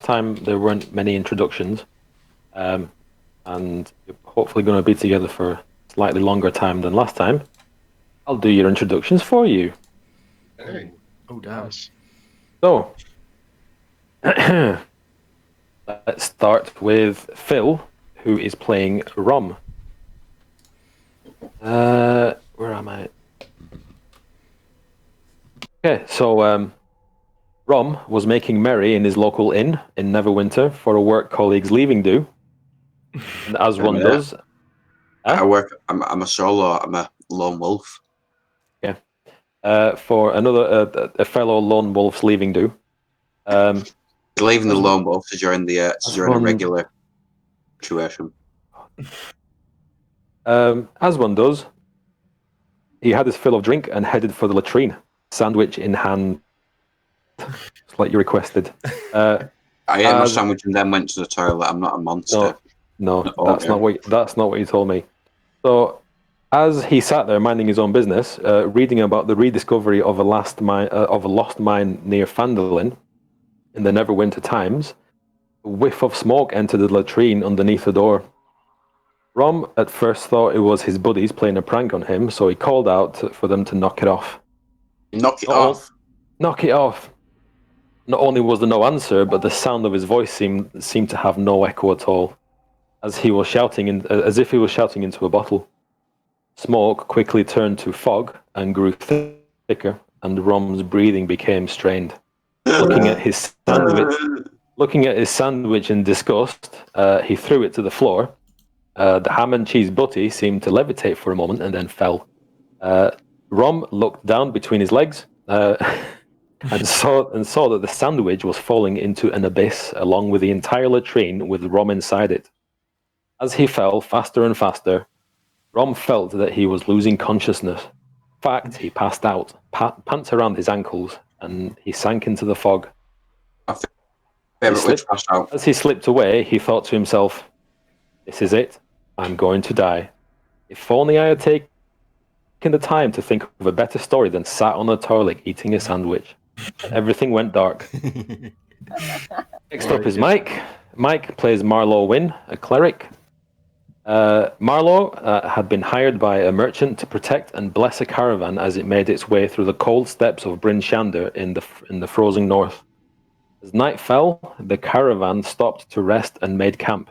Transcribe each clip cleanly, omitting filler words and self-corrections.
time there weren't many introductions, and you're hopefully going to be together for a slightly longer time than last time, I'll do your introductions for you. Hey. Oh, damn. Nice. So, let's start with Phil, who is playing Rom. Where am I? Okay, so Rom was making merry in his local inn in Neverwinter for a work colleague's leaving do. And as one does... I'm a solo. I'm a lone wolf. Yeah. For another a fellow lone wolf's leaving do. Leaving the lone wolf to join the a regular situation. As one does, he had his fill of drink and headed for the latrine, sandwich in hand, just like you requested. I ate my sandwich and then went to the toilet. I'm not a monster. No, that's not what you told me. So, as he sat there minding his own business, reading about the rediscovery of a lost mine near Phandalin in the Neverwinter times, a whiff of smoke entered the latrine underneath the door. Rom at first thought it was his buddies playing a prank on him, so he called out for them to knock it off. Knock it off? Knock it off! Not only was there no answer, but the sound of his voice seemed to have no echo at all, as if he was shouting into a bottle. Smoke quickly turned to fog and grew thicker, and Rom's breathing became strained. Looking at his sandwich in disgust, he threw it to the floor. The ham and cheese butty seemed to levitate for a moment and then fell. Rom looked down between his legs and saw that the sandwich was falling into an abyss along with the entire latrine with Rom inside it. As he fell faster and faster, Rom felt that he was losing consciousness. In fact, he passed out, pants around his ankles, and he sank into the fog. As he slipped away, he thought to himself, "This is it. I'm going to die. If only I had taken the time to think of a better story than sat on the toilet eating a sandwich." Everything went dark. Next up is Mike. Mike plays Marlo Wynn, a cleric. Marlo had been hired by a merchant to protect and bless a caravan as it made its way through the cold steppes of Bryn Shander in the frozen north. As night fell, the caravan stopped to rest and made camp.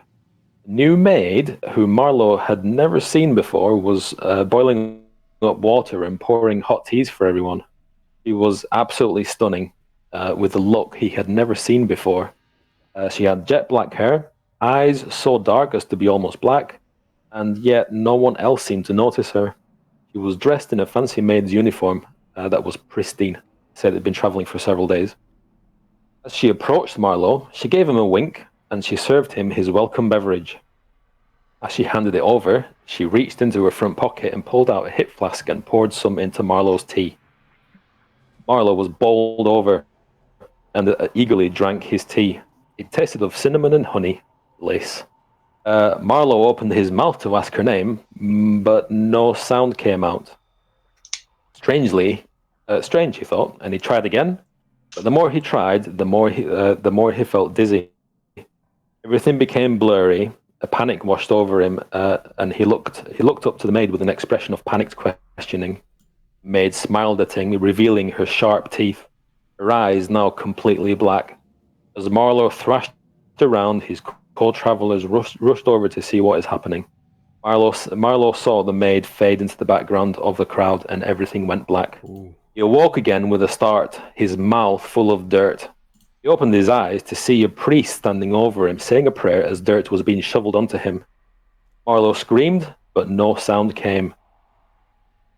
A new maid, who Marlo had never seen before, was boiling up water and pouring hot teas for everyone. She was absolutely stunning, with a look he had never seen before. She had jet black hair, eyes so dark as to be almost black, and yet no one else seemed to notice her. She was dressed in a fancy maid's uniform that was pristine. Said it had been traveling for several days. As she approached Marlo, she gave him a wink, and she served him his welcome beverage. As she handed it over, she reached into her front pocket and pulled out a hip flask and poured some into Marlo's tea. Marlo was bowled over and eagerly drank his tea. It tasted of cinnamon and honey, lace. Marlo opened his mouth to ask her name, but no sound came out. Strange, he thought, and he tried again. But the more he tried, the more he felt dizzy. Everything became blurry. A panic washed over him, and he looked up to the maid with an expression of panicked questioning. Maid smiled at him, revealing her sharp teeth, her eyes now completely black. As Marlo thrashed around, his co-travelers rushed over to see what is happening. Marlo saw the maid fade into the background of the crowd, and everything went black. Ooh. He awoke again with a start, his mouth full of dirt. He opened his eyes to see a priest standing over him, saying a prayer as dirt was being shoveled onto him. Marlo screamed, but no sound came.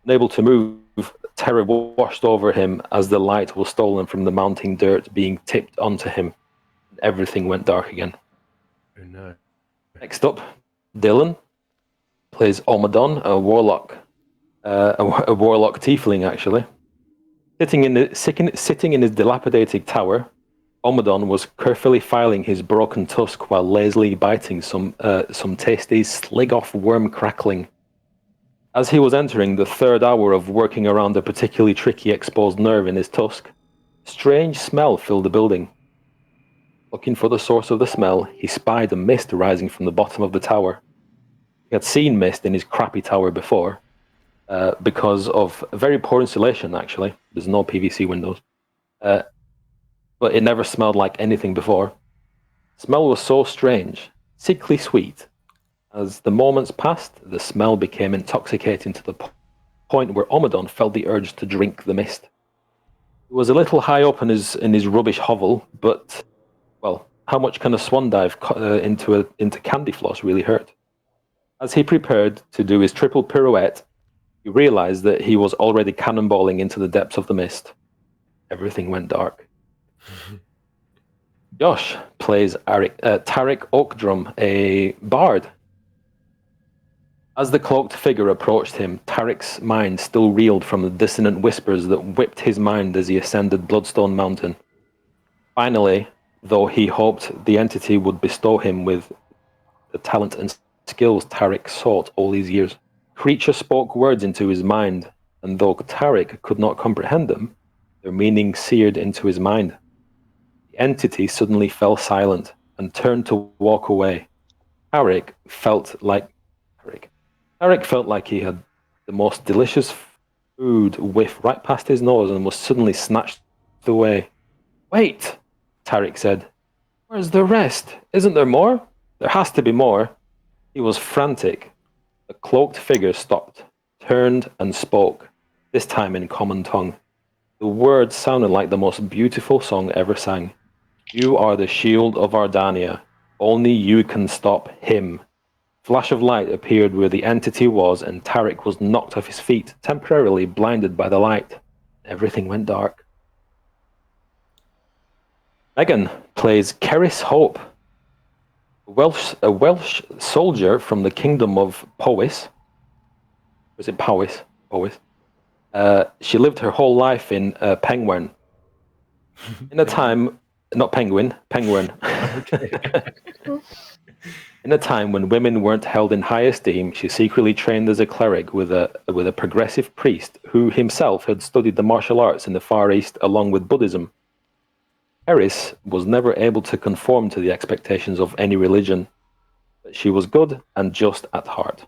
Unable to move, terror washed over him as the light was stolen from the mounting dirt being tipped onto him. Everything went dark again. Oh no. Next up, Dylan plays Omadon, a warlock tiefling, actually. Sitting in his dilapidated tower, Omadon was carefully filing his broken tusk while lazily biting some tasty slig-off worm crackling. As he was entering the third hour of working around a particularly tricky exposed nerve in his tusk, a strange smell filled the building. Looking for the source of the smell, he spied a mist rising from the bottom of the tower. He had seen mist in his crappy tower before, because of very poor insulation, actually. There's no PVC windows. But it never smelled like anything before. The smell was so strange, sickly sweet. As the moments passed, the smell became intoxicating to the point where Omadon felt the urge to drink the mist. He was a little high up in his rubbish hovel, but, well, how much can a swan dive into candy floss really hurt? As he prepared to do his triple pirouette, he realized that he was already cannonballing into the depths of the mist. Everything went dark. Josh plays Tarek Oakdrum, a bard. As the cloaked figure approached him, Tarek's mind still reeled from the dissonant whispers that whipped his mind as he ascended Bloodstone Mountain. Finally, though he hoped the entity would bestow him with the talent and skills Tarek sought all these years, creature spoke words into his mind, and though Tarek could not comprehend them, their meaning seared into his mind. The entity suddenly fell silent and turned to walk away. Tarek felt like he had the most delicious food whiff right past his nose and was suddenly snatched away. "Wait," Tarek said. "Where's the rest? Isn't there more? There has to be more." He was frantic. The cloaked figure stopped, turned, and spoke, this time in common tongue. The words sounded like the most beautiful song ever sang. "You are the shield of Ardania. Only you can stop him." Flash of light appeared where the entity was, and Tarek was knocked off his feet, temporarily blinded by the light. Everything went dark. Megan plays Karis Hope, a Welsh soldier from the kingdom of Powys. Was it Powys? Powys. She lived her whole life in Penguin. In a time, not Penguin, Penguin. In a time when women weren't held in high esteem, she secretly trained as a cleric with a progressive priest who himself had studied the martial arts in the Far East along with Buddhism. Eris was never able to conform to the expectations of any religion, but she was good and just at heart.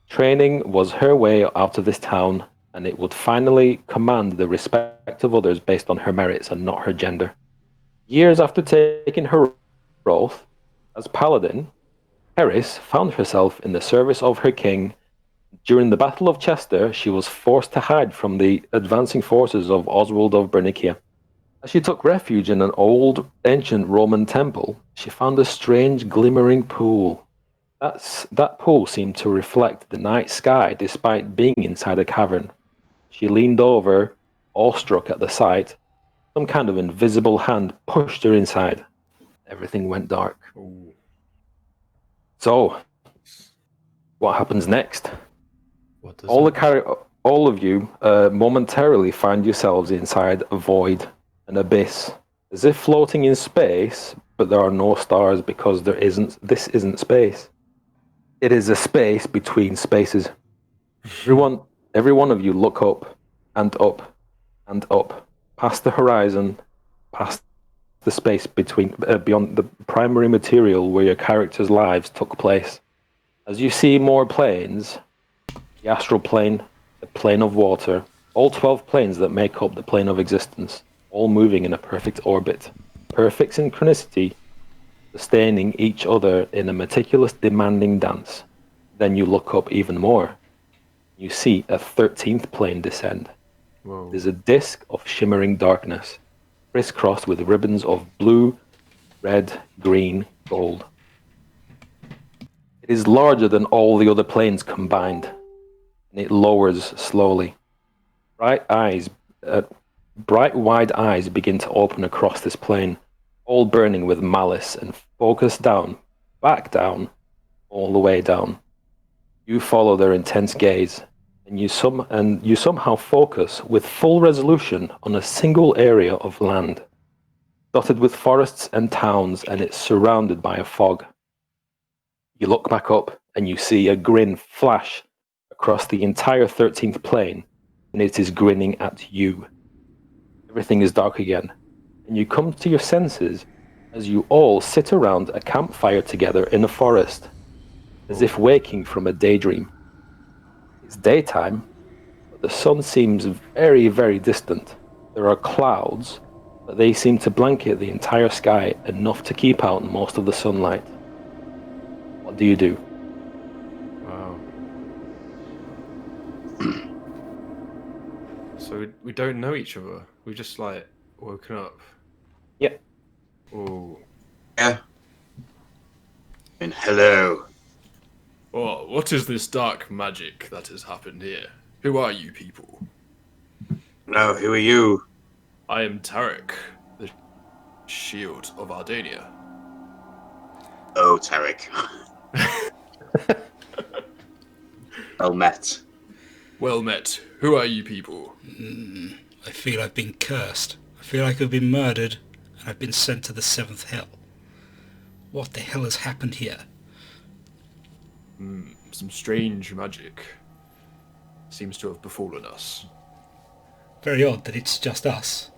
Training was her way out of this town, and it would finally command the respect of others based on her merits and not her gender. Years after taking her oath as paladin, Karis found herself in the service of her king. During the Battle of Chester, she was forced to hide from the advancing forces of Oswald of Bernicia. As she took refuge in an old, ancient Roman temple, she found a strange, glimmering pool. That pool seemed to reflect the night sky despite being inside a cavern. She leaned over, awestruck at the sight. Some kind of invisible hand pushed her inside. Everything went dark. Ooh. So, what happens next? What does All of you momentarily find yourselves inside a void, an abyss, as if floating in space, but there are no stars because this isn't space. It is a space between spaces. Every one of you look up, and up, and up, past the horizon, past the space between beyond the primary material where your characters' lives took place. As you see more planes, the astral plane, the plane of water, all 12 planes that make up the plane of existence, all moving in a perfect orbit, perfect synchronicity, sustaining each other in a meticulous, demanding dance. Then you look up even more. You see a 13th plane descend. Whoa. It is a disk of shimmering darkness, crisscrossed with ribbons of blue, red, green, gold. It is larger than all the other planes combined, and it lowers slowly. Bright, wide eyes begin to open across this plane, all burning with malice, and focus down, back down, all the way down. You follow their intense gaze, and you somehow focus with full resolution on a single area of land, dotted with forests and towns, and it's surrounded by a fog. You look back up, and you see a grin flash across the entire 13th plane, and it is grinning at you. Everything is dark again, and you come to your senses as you all sit around a campfire together in a forest, as if waking from a daydream. It's daytime, but the sun seems very, very distant. There are clouds, but they seem to blanket the entire sky enough to keep out most of the sunlight. What do you do? Wow. So we don't know each other. We just like woken up. Yeah. Oh. Yeah. And hello. Oh, what is this dark magic that has happened here? Who are you people? No, who are you? I am Tarek, the Shield of Ardania. Oh, Tarek. Well met. Well met. Who are you people? I feel I've been cursed. I feel like I've been murdered, and I've been sent to the 7th hell. What the hell has happened here? Some strange magic seems to have befallen us. Very odd that it's just us.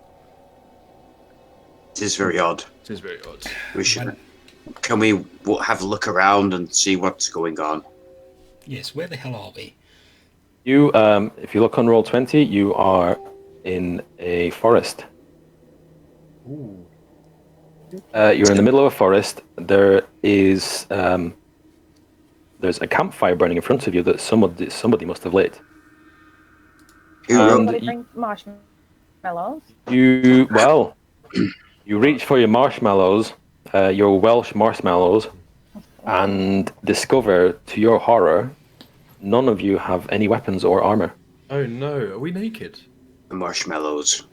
It is very odd. It is very odd. We should. Can we have a look around and see what's going on? Yes, where the hell are we? You, if you look on Roll20, you are in a forest. Ooh. You're in the middle of a forest. There is there's a campfire burning in front of you that somebody must have lit. Who And Bring marshmallows. you reach for your marshmallows, your Welsh marshmallows, and discover, to your horror, none of you have any weapons or armor. Oh no, are we naked? the marshmallows?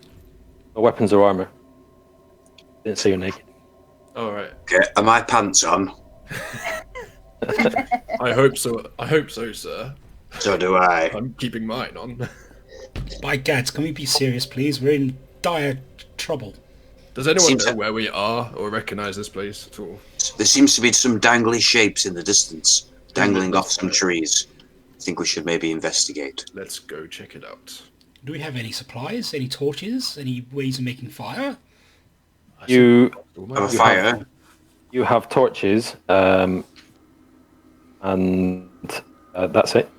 No weapons or armor. Didn't say you're naked. Alright. Okay, are my pants on? I hope so. I hope so, sir. So do I. I'm keeping mine on. By gads, can we be serious, please? We're in dire trouble. Does anyone Seems know that- where we are or recognise this place at all? There seems to be some dangly shapes in the distance, dangling let's off some go. trees. I think we should maybe investigate. Let's go check it out. Do we have any supplies? Any torches? Any ways of making fire? You Have a fire? you have torches, and that's it.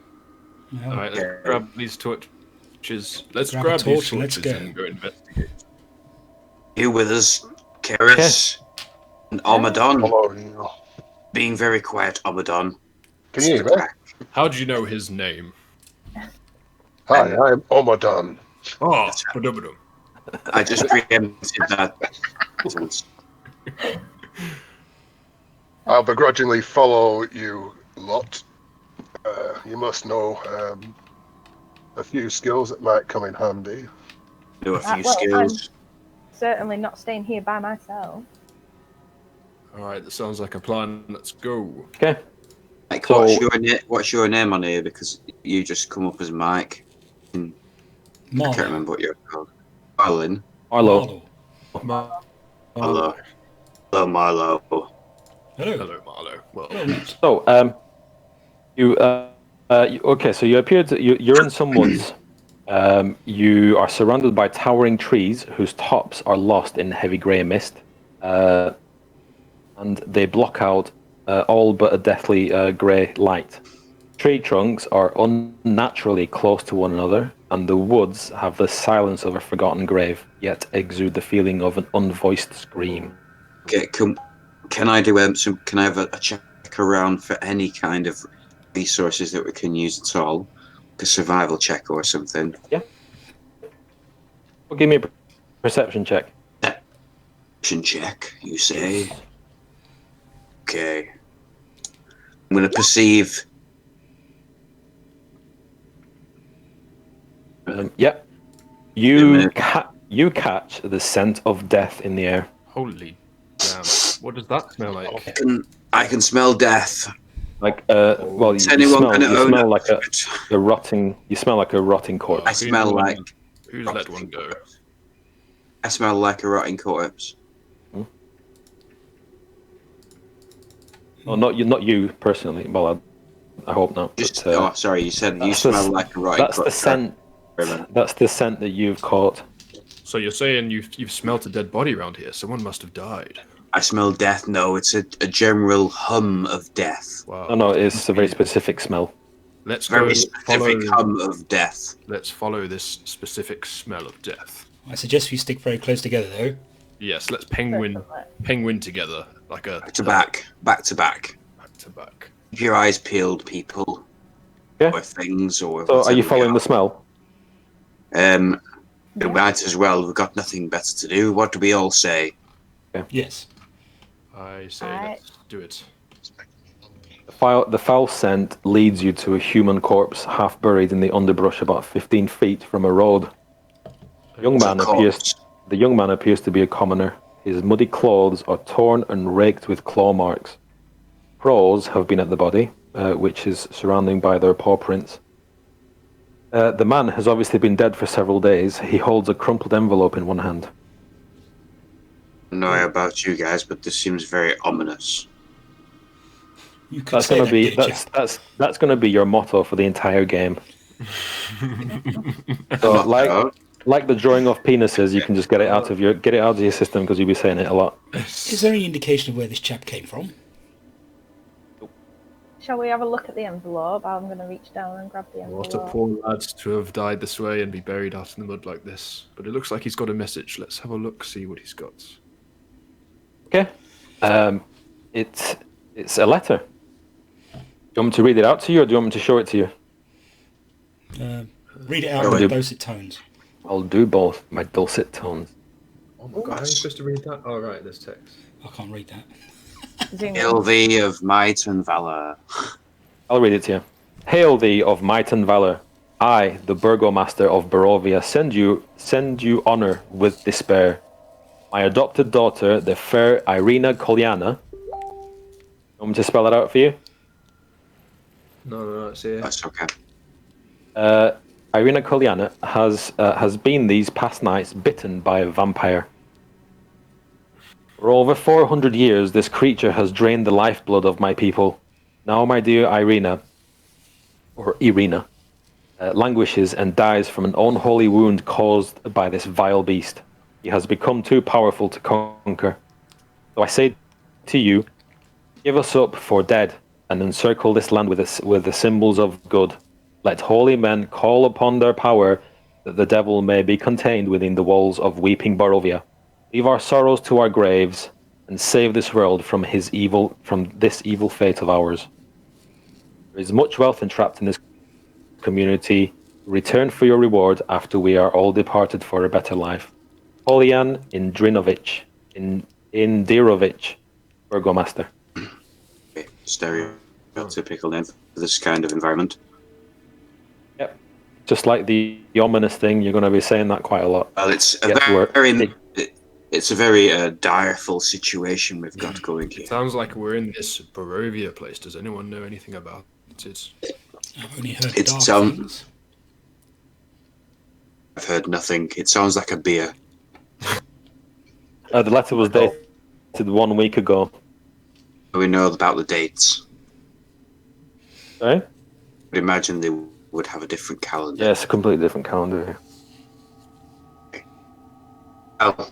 No. Alright, let's Okay. grab these torches. Let's Grab a grab these torch and let's torches go. and go investigate. You with us, Karis and Omadon? Hello. Being very quiet, Omadon. Can you hear me? How do you know his name? Hi, I'm Omadon. Oh, ba-dum-ba-dum. I just preempted that. sentence. I'll begrudgingly follow you lot. You must know a few skills that might come in handy. Do a few well, skills. Certainly not staying here by myself. Alright, that sounds like a plan. Let's go. Okay. Like, so- what's your name on here? Because you just come up as Mike. I can't Marlo. remember what you're called. Marlon. Marlo. Marlo. Hello. Hello, Marlo. Hello. Hello, Marlo. Well, Hello, mate. So, okay, so you appeared. You're in some woods. You are surrounded by towering trees whose tops are lost in heavy grey mist, and they block out all but a deathly grey light. Tree trunks are unnaturally close to one another, and the woods have the silence of a forgotten grave, yet exude the feeling of an unvoiced scream. Okay, can I do can I have a check around for any kind of resources that we can use at all? Like a survival check or something. Well, give me a perception check. Perception check, you say? Okay. I'm gonna perceive. Yep. You catch the scent of death in the air. holy damn. What does that smell like? I can smell death. Like well, you Is anyone smell, gonna you own smell up like to it? a rotting. You smell like a rotting I corpse. smell like. Who's let one go? I smell like a rotting corpse. Oh, not you personally. Well, I hope not. Just But, oh, sorry, you said you that's the smell s- like a rotting that's the corpse. scent. That's the scent that you've caught. So you're saying you've smelt a dead body around here? Someone must have died. I smell death. No, it's a general hum of death. Wow. No, it's a very specific smell. Let's Very go specific follow. hum of death. Let's follow this specific smell of death. I suggest we stick very close together, though. Yes, let's penguin together like a Back to back. Back to back. back to back. Keep your eyes peeled, people. Yeah. Or things, or. So, are you whatever following we the smell? are. We might as well. We've got nothing better to do. What do we all say? Yes. I say let's do it. The foul scent leads you to a human corpse half buried in the underbrush about 15 feet from a road. The young man appears to be a commoner. His muddy clothes are torn and raked with claw marks. Crows have been at the body, which is surrounding by their paw prints. The man has obviously been dead for several days. He holds a crumpled envelope in one hand. I don't know about you guys, but this seems very ominous. You could That's say gonna that, be did you? that's gonna be your motto for the entire game. So like the drawing of penises, you can just get it out of your system because you'll be saying it a lot. Is there any indication of where this chap came from? Shall we have a look at the envelope? I'm going to reach down and grab the envelope. What a poor lad to have died this way and be buried out in the mud like this. But it looks like he's got a message. Let's have a look, see what he's got. Okay. It's a letter. Do you want me to read it out to you, or do you want me to show it to you? Read it out Go in ahead. dulcet tones. I'll do both. My dulcet tones. Oh my god, how are you supposed to read that? Oh right, there's text. I can't read that. Zoom Hail in. thee of might and valor. I'll read it to you. Hail thee of might and valor. I, the burgomaster of Barovia, send you honor with despair. My adopted daughter, the fair Irina Kolyana. Want me to spell it out for you? No, it's here. That's okay. Irina Kolyana has been these past nights bitten by a vampire. For over 400 years, this creature has drained the lifeblood of my people. Now, my dear Irina, languishes and dies from an unholy wound caused by this vile beast. He has become too powerful to conquer. So I say to you, give us up for dead and encircle this land with the symbols of good. Let holy men call upon their power that the devil may be contained within the walls of weeping Barovia. Leave our sorrows to our graves and save this world from this evil fate of ours. There is much wealth entrapped in this community. Return for your reward after we are all departed for a better life. Polian Indirovich, Burgomaster. Okay. Stereotypical name for this kind of environment. Yep. Just like the ominous thing, you're going to be saying that quite a lot. Well, it's a Get to work. it's a very direful situation we've got going here. It sounds like we're in this Barovia place. Does anyone know anything about it? I've only heard It's, dark things. I've heard nothing. It sounds like a beer. The letter was dated 1 week ago. We know about the dates. Sorry? I'd imagine they would have a different calendar. Yeah, it's a completely different calendar. Well,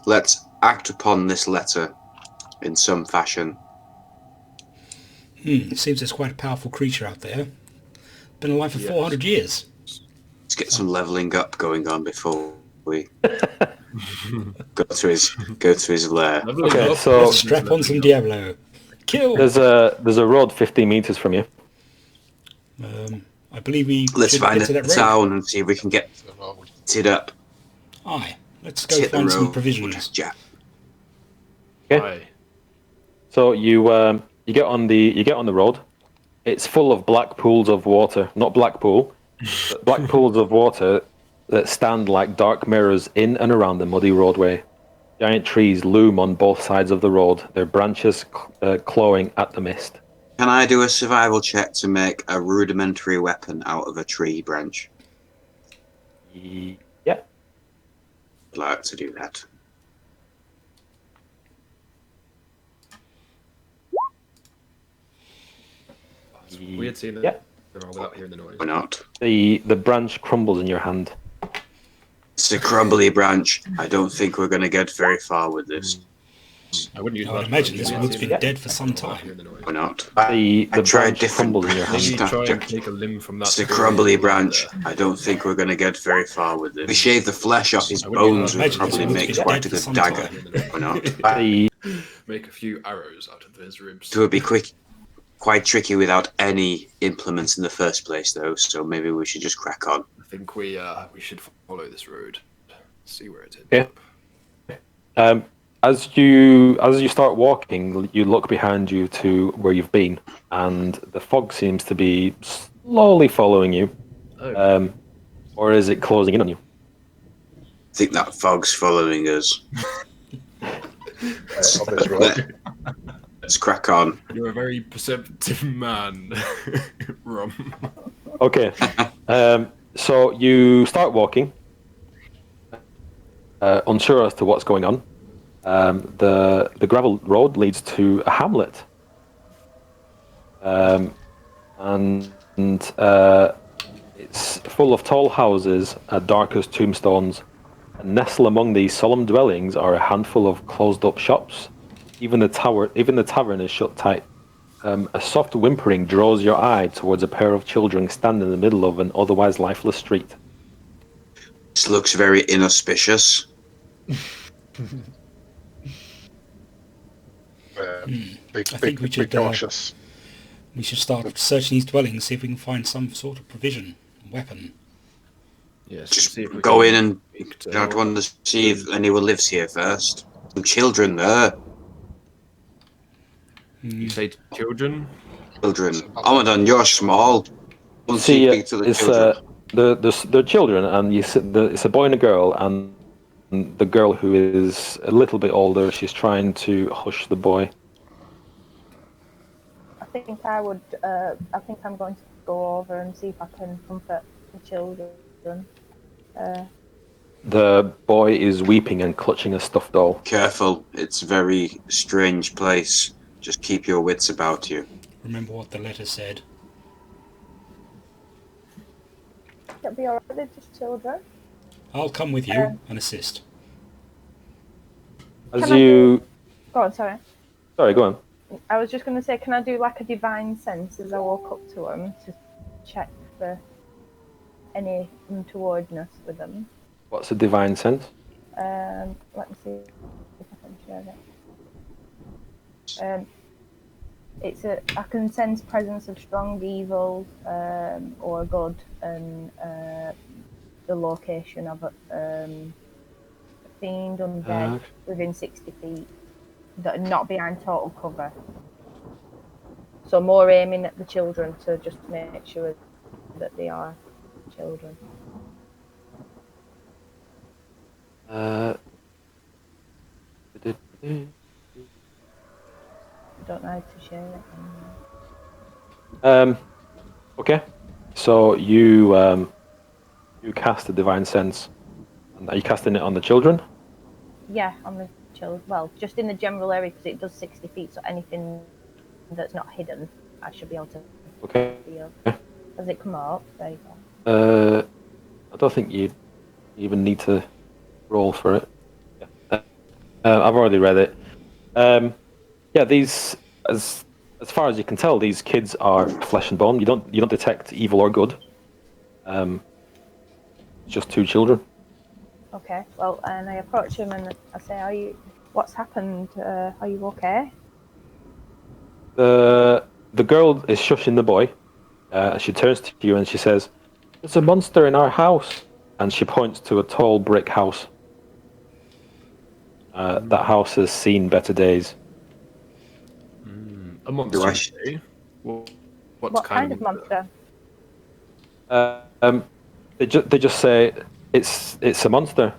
let's act upon this letter in some fashion. It seems there's quite a powerful creature out there. Been alive for 400 years. Let's get some leveling up going on before we go to his lair. Okay, so Strap on some Diablo. Kill! there's a road 50 meters from you. I believe we Let's should find get to a that road. town and see if we can get it up. Aye. Let's Let's go hit the find some road. provisions. Jack. Okay. Aye. So you get on the road. It's full of black pools of water, not Blackpool, but black pools of water that stand like dark mirrors in and around the muddy roadway. Giant trees loom on both sides of the road, their branches clawing at the mist. Can I do a survival check to make a rudimentary weapon out of a tree branch? Yeah. I'd like to do that. Weird seeing it. Yeah. Without hearing the noise. Why not? The branch crumbles in your hand. It's a crumbly branch. I don't think we're going to get very far with this. I wouldn't use I would magic imagine weapons. this wood's been dead for some time. Or not. The I tried branch different crumbles in your hand. Maybe stuff. try and take a limb from that. It's a tree crumbly and land branch. there. I don't think we're going to get very far with it. If we shave the flesh off his I wouldn't bones, imagine would this probably wood's make been quite dead a for good some dagger. time. Or not. The Make a few arrows out of his ribs. It would be quite tricky without any implements in the first place, though. So maybe we should just crack on. I think we should follow this road. See where it ends Yeah. up. As you start walking, you look behind you to where you've been, and the fog seems to be slowly following you. Oh. Or is it closing in on you? I think that fog's following us. On this road. Let's crack on. You're a very perceptive man, Rum. Okay. So you start walking, unsure as to what's going on. The gravel road leads to a hamlet, and it's full of tall houses, dark as tombstones. And nestled among these solemn dwellings are a handful of closed-up shops. Even the tavern is shut tight. A soft whimpering draws your eye towards a pair of children standing in the middle of an otherwise lifeless street. This looks very inauspicious. Be think we should, cautious. We should start searching these dwellings, see if we can find some sort of provision, weapon. Yes. Just see if we go can in and speak to- don't want to see if anyone lives here first. Some children there. You say children? Children. Oh, and you're small. Don't See, speak to the it's children. the children, and it's a boy and a girl, and the girl who is a little bit older, she's trying to hush the boy. I think I would. I think I'm going to go over and see if I can comfort the children. The boy is weeping and clutching a stuffed doll. Careful. It's a very strange place. Just keep your wits about you. Remember what the letter said. It'll be alright. They're just children. I'll come with you and assist. As Can I you, Go on. Sorry. sorry, go on. I was just going to say, can I do like a divine sense as I walk up to them to check for any untowardness with them? What's a divine sense? Let me see if I can share it. I can sense presence of strong evil or good, and the location of a fiend undead within 60 feet, not behind total cover. So more aiming at the children to just make sure that they are children. Uh, I don't know how to share it. Okay, so you cast a divine sense. Are you casting it on the children? Yeah, on the children. Well, just in the general area because it does 60 feet. So anything that's not hidden, I should be able to Okay. feel. Does it come up? There you go. I don't think you even need to roll for it. Yeah. I've already read it. Yeah, these, as far as you can tell, these kids are flesh and bone. You don't detect evil or good. Just two children. Okay. Well, and I approach him and I say, what's happened? Are you okay? The girl is shushing the boy. She turns to you and she says, "There's a monster in our house," and she points to a tall brick house. That house has seen better days. A monster. Eh? What kind of monster? They just say it's a monster.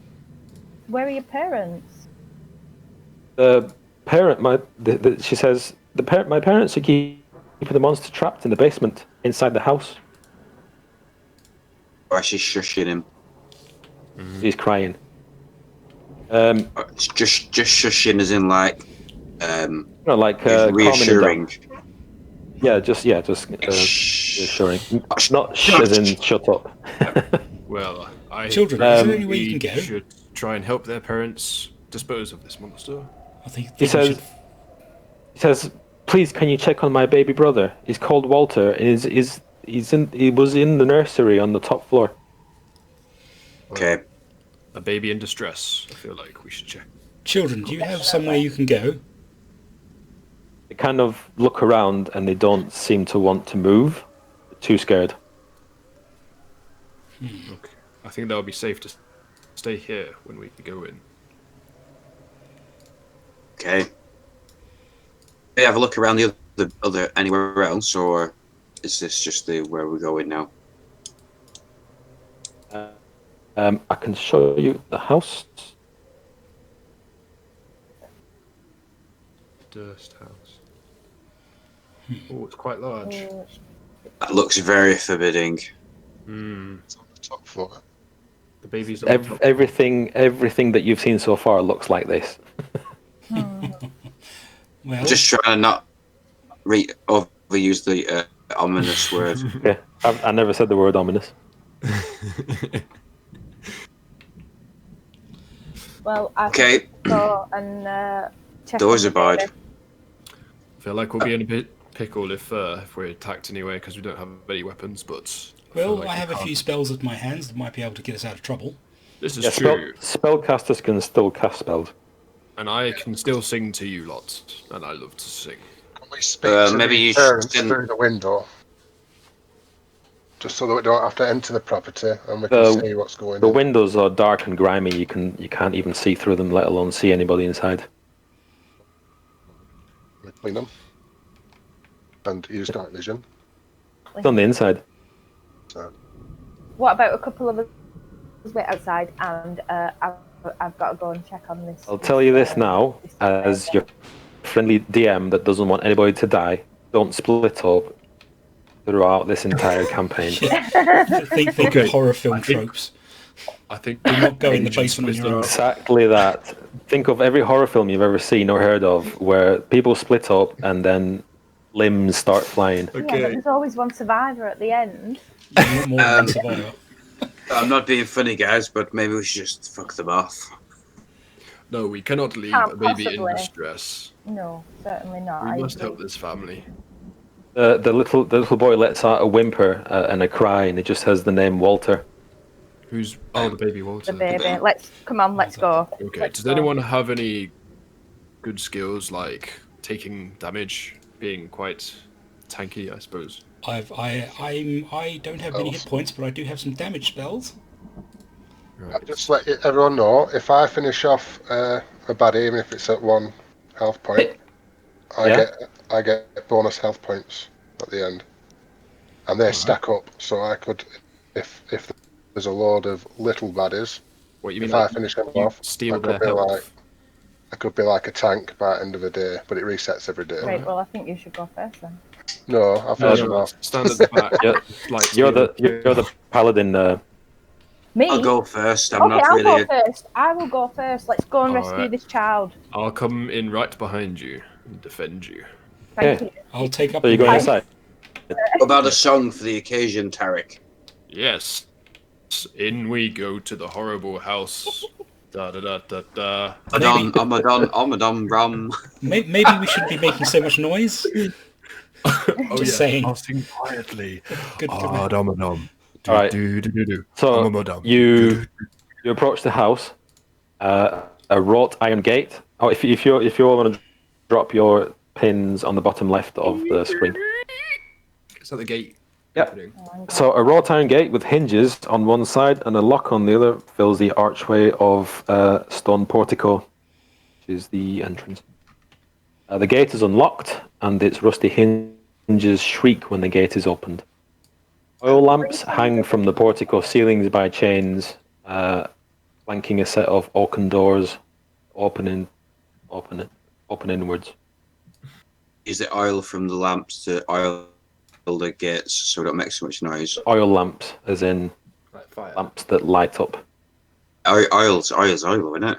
Where are your parents? The parent, she says, my parents are keeping the monster trapped in the basement inside the house. Why is she shushing him? He's crying. It's just shushing as in like Like reassuring. Just reassuring. Not as in shut up. Well, I Children, is there any way you can go? should try and help their parents dispose of this monster. I think He we says, should... he says, please, can you check on my baby brother? He's called Walter. He was in the nursery on the top floor. Okay. A baby in distress. I feel like we should check. Children, do you have somewhere you can go? They kind of look around and they don't seem to want to move. They're too scared. Okay. I think that would be safe to stay here when we go in. Okay. Do you have a look around the other anywhere else, or is this just where we're going now? I can show you the house. Durst house. Oh, it's quite large. That looks very forbidding. It's on the top floor. The baby's on the top. Everything that you've seen so far looks like this. Well, I'm just trying to not overuse the ominous word. Yeah, I never said the word ominous. Well, I Okay. could go and check. Doors on are barred. the baby. I feel like we'll be in a bit pickle if we're attacked anyway, because we don't have any weapons. But feel well, like I we have a can't. few spells at my hands that might be able to get us out of trouble. This is Yeah, true, spellcasters can still cast spells. and I can still sing to you lots, and I love to sing. Can we speak to maybe the you parents should- through the window? Just so that we don't have to enter the property and we can see what's going The on. windows are dark and grimy. You can't even see through them, let alone see anybody inside. We clean them. And use night vision. It's on the inside. So, What about a couple of us wait outside and I've got to go and check on this. I'll tell you this now, as your friendly DM that doesn't want anybody to die. Don't split up throughout this entire campaign. Think Okay, of horror film I think- tropes. I think Do not go in the Agents basement on your with own. the- Exactly that. Think of every horror film you've ever seen or heard of where people split up and then limbs start flying. Yeah, but Okay. there's always one survivor at the end. Not more than one survivor. I'm not being funny, guys, but maybe we should just fuck them off. No, we cannot leave Can't a baby in possibly. distress. No, certainly not. We I must agree. help this family. The little boy lets out a whimper and a cry, and it just has the name Walter. Who's the baby Walter? The baby. Let's go. Okay. Let's Does go. anyone have any good skills like taking damage, being quite tanky? I suppose. I don't have many hit points, but I do have some damage spells. Right. just let everyone know, if I finish off a baddie, even if it's at 1 health point, Yeah. I get bonus health points at the end. And they stack up, so I could, if there's a load of little baddies, What you mean? if I Like, finish them you off, steal I their could be health? I could be like a tank by the end of the day, but it resets every day. Right, well, I think you should go first then. No, I'll No, finish them no, off. stand at the back. Yeah. Like You're the paladin. Me? I'll go first. I'm Okay, not I'll really. go first. I will go first. Let's go and rescue Alright. this child. I'll come in right behind you and defend you. Thank Yeah. you. I'll take up So you're the going reins. inside. What about a song for the occasion, Tarek? Yes. In we go to the horrible house. Da da da da da. Omadon, rum. Maybe we shouldn't be making so much noise. Oh Just saying. I'll sing quietly. Good, Ah, dum dum. All right. Do. So you approach the house. A wrought iron gate. Oh, if you all want to drop your pins on the bottom left of the screen. Is that the gate? Yeah. opening? So a wrought iron gate with hinges on one side and a lock on the other fills the archway of stone portico, which is the entrance. The gate is unlocked and its rusty hinges shriek when the gate is opened. Oil lamps hang from the portico ceilings by chains, flanking a set of oaken doors, open inwards. Is the oil from the lamps to oil the gates so we don't make so much noise? Oil lamps, as in Like fire. lamps that light up. Oil's oil, isn't it?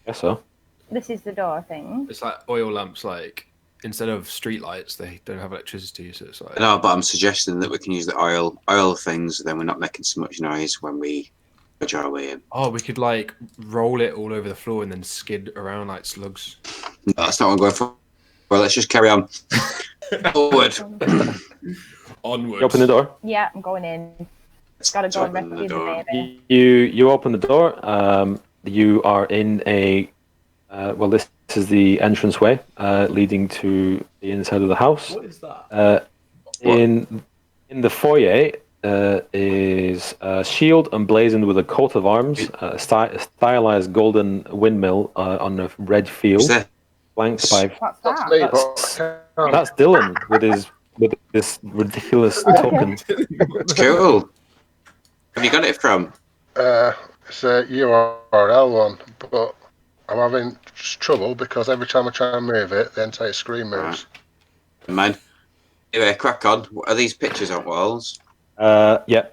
Guess so. This is the door thing. It's like oil lamps. Like instead of street lights, they don't have electricity, so it's like. No, but I'm suggesting that we can use the oil things, then we're not making so much noise when we are we in? Oh, we could like roll it all over the floor and then skid around like slugs. No, that's not what I'm going for. Well, let's just carry on. Forward. Onwards. You open the door. Yeah, I'm going in. Gotta go and Open the rescue the door. baby. You open the door. You are in a this is the entranceway leading to the inside of the house. What is that? In the foyer is a shield emblazoned with a coat of arms, a stylized golden windmill on a red field, Is that flanked by. What's That's that? me, That's- but I can't. That's Dylan with this ridiculous token. it's cool? Have you got it from? It's a URL one, but I'm having trouble because every time I try and move it, the entire screen moves. Never mind. Anyway, crack on. What are these pictures on walls? Yeah.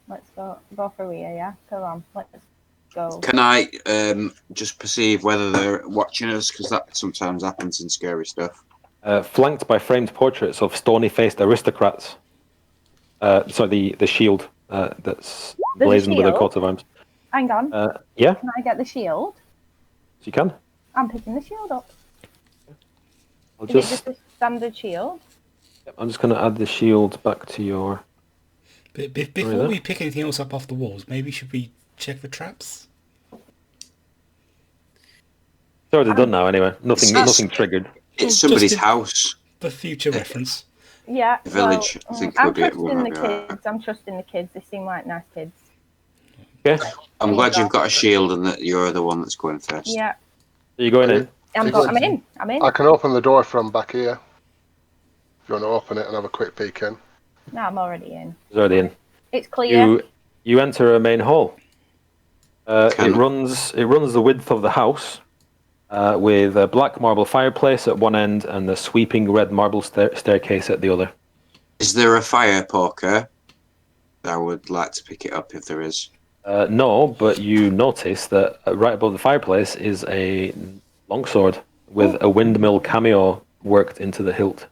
Let's go through here, yeah? Come on, let's go. Can I just perceive whether they're watching us? Because that sometimes happens in scary stuff. Flanked by framed portraits of stony-faced aristocrats. Sorry, the shield that's There's a blazoned with a shield? coat of arms. Hang on. Yeah, Can I get the shield? you can. I'm picking the shield up. I'll Is it just. just a standard shield? I'm just going to add the shield back to your. Before we pick anything else up off the walls, maybe should we check for traps? It's already done now. Anyway, nothing It's- nothing triggered. It's Just somebody's in- house. For future reference. Yeah. The village, I think, I'm would be- trusting would the be alright. kids. I'm trusting the kids. They seem like nice kids. Okay, I'm glad you've got a shield and that you're the one that's going first. Yeah. so you're going in. I'm in. I'm in. I can open the door from back here. If you want to open it and have a quick peek in. No, I'm already in. It's already in. It's clear. You enter a main hall. It Can- runs the width of the house, with a black marble fireplace at one end and a sweeping red marble staircase at the other. Is there a fire poker? I would like to pick it up if there is. No, but you notice that right above the fireplace is a longsword with a windmill cameo worked into the hilt.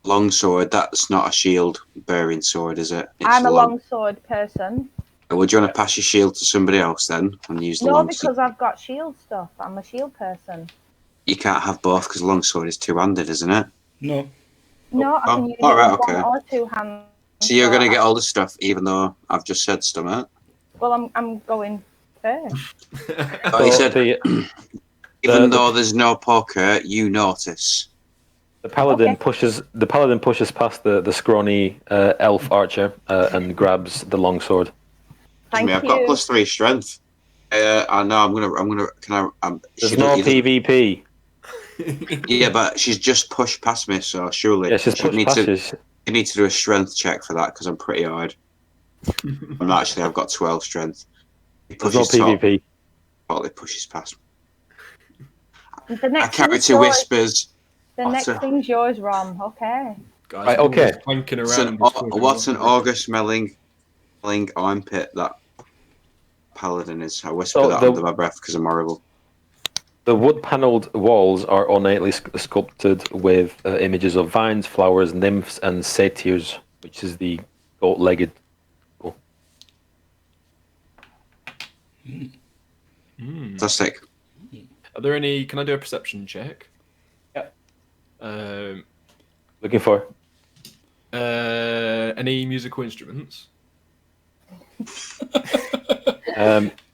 Longsword, that's not a shield bearing sword, is it? It's I'm a long. longsword person. Would you want to pass your shield to somebody else then and use the No, longsword? because I've got shield stuff. I'm a shield person. You can't have both because longsword is two-handed, isn't it? No. No, I can Oh, use alright, it with okay. one or two hands. So you're going to get all the stuff, even though I've just said stuff. Well, I'm going first. Oh, you said the even though there's no poker, you notice. paladin Okay. pushes past the scrawny elf archer and grabs the longsword. Thank I've you. got +3 strength. I know. I'm gonna. Can I? There's she no don't either- PvP. Yeah, but she's just pushed past me, so surely Yeah, she's she'd pushed need past to. you. You need to do a strength check for that because I'm pretty hard. I've got 12 strength. He There's no pushes top, PvP. totally pushes past me. The I next carry thing's to yours. whispers. The next Otter. thing's yours, Rom. Okay. Guys, Right, we're okay. all Clanking What's around. an, just talking what's an about- August smelling armpit that paladin is? I whisper So that the- under my breath because I'm horrible. The wood-panelled walls are ornately sculpted with images of vines, flowers, nymphs, and satyrs, which is the goat-legged people. Fantastic. Are there any? Can I do a perception check? Yeah. Um. Looking for. Any musical instruments?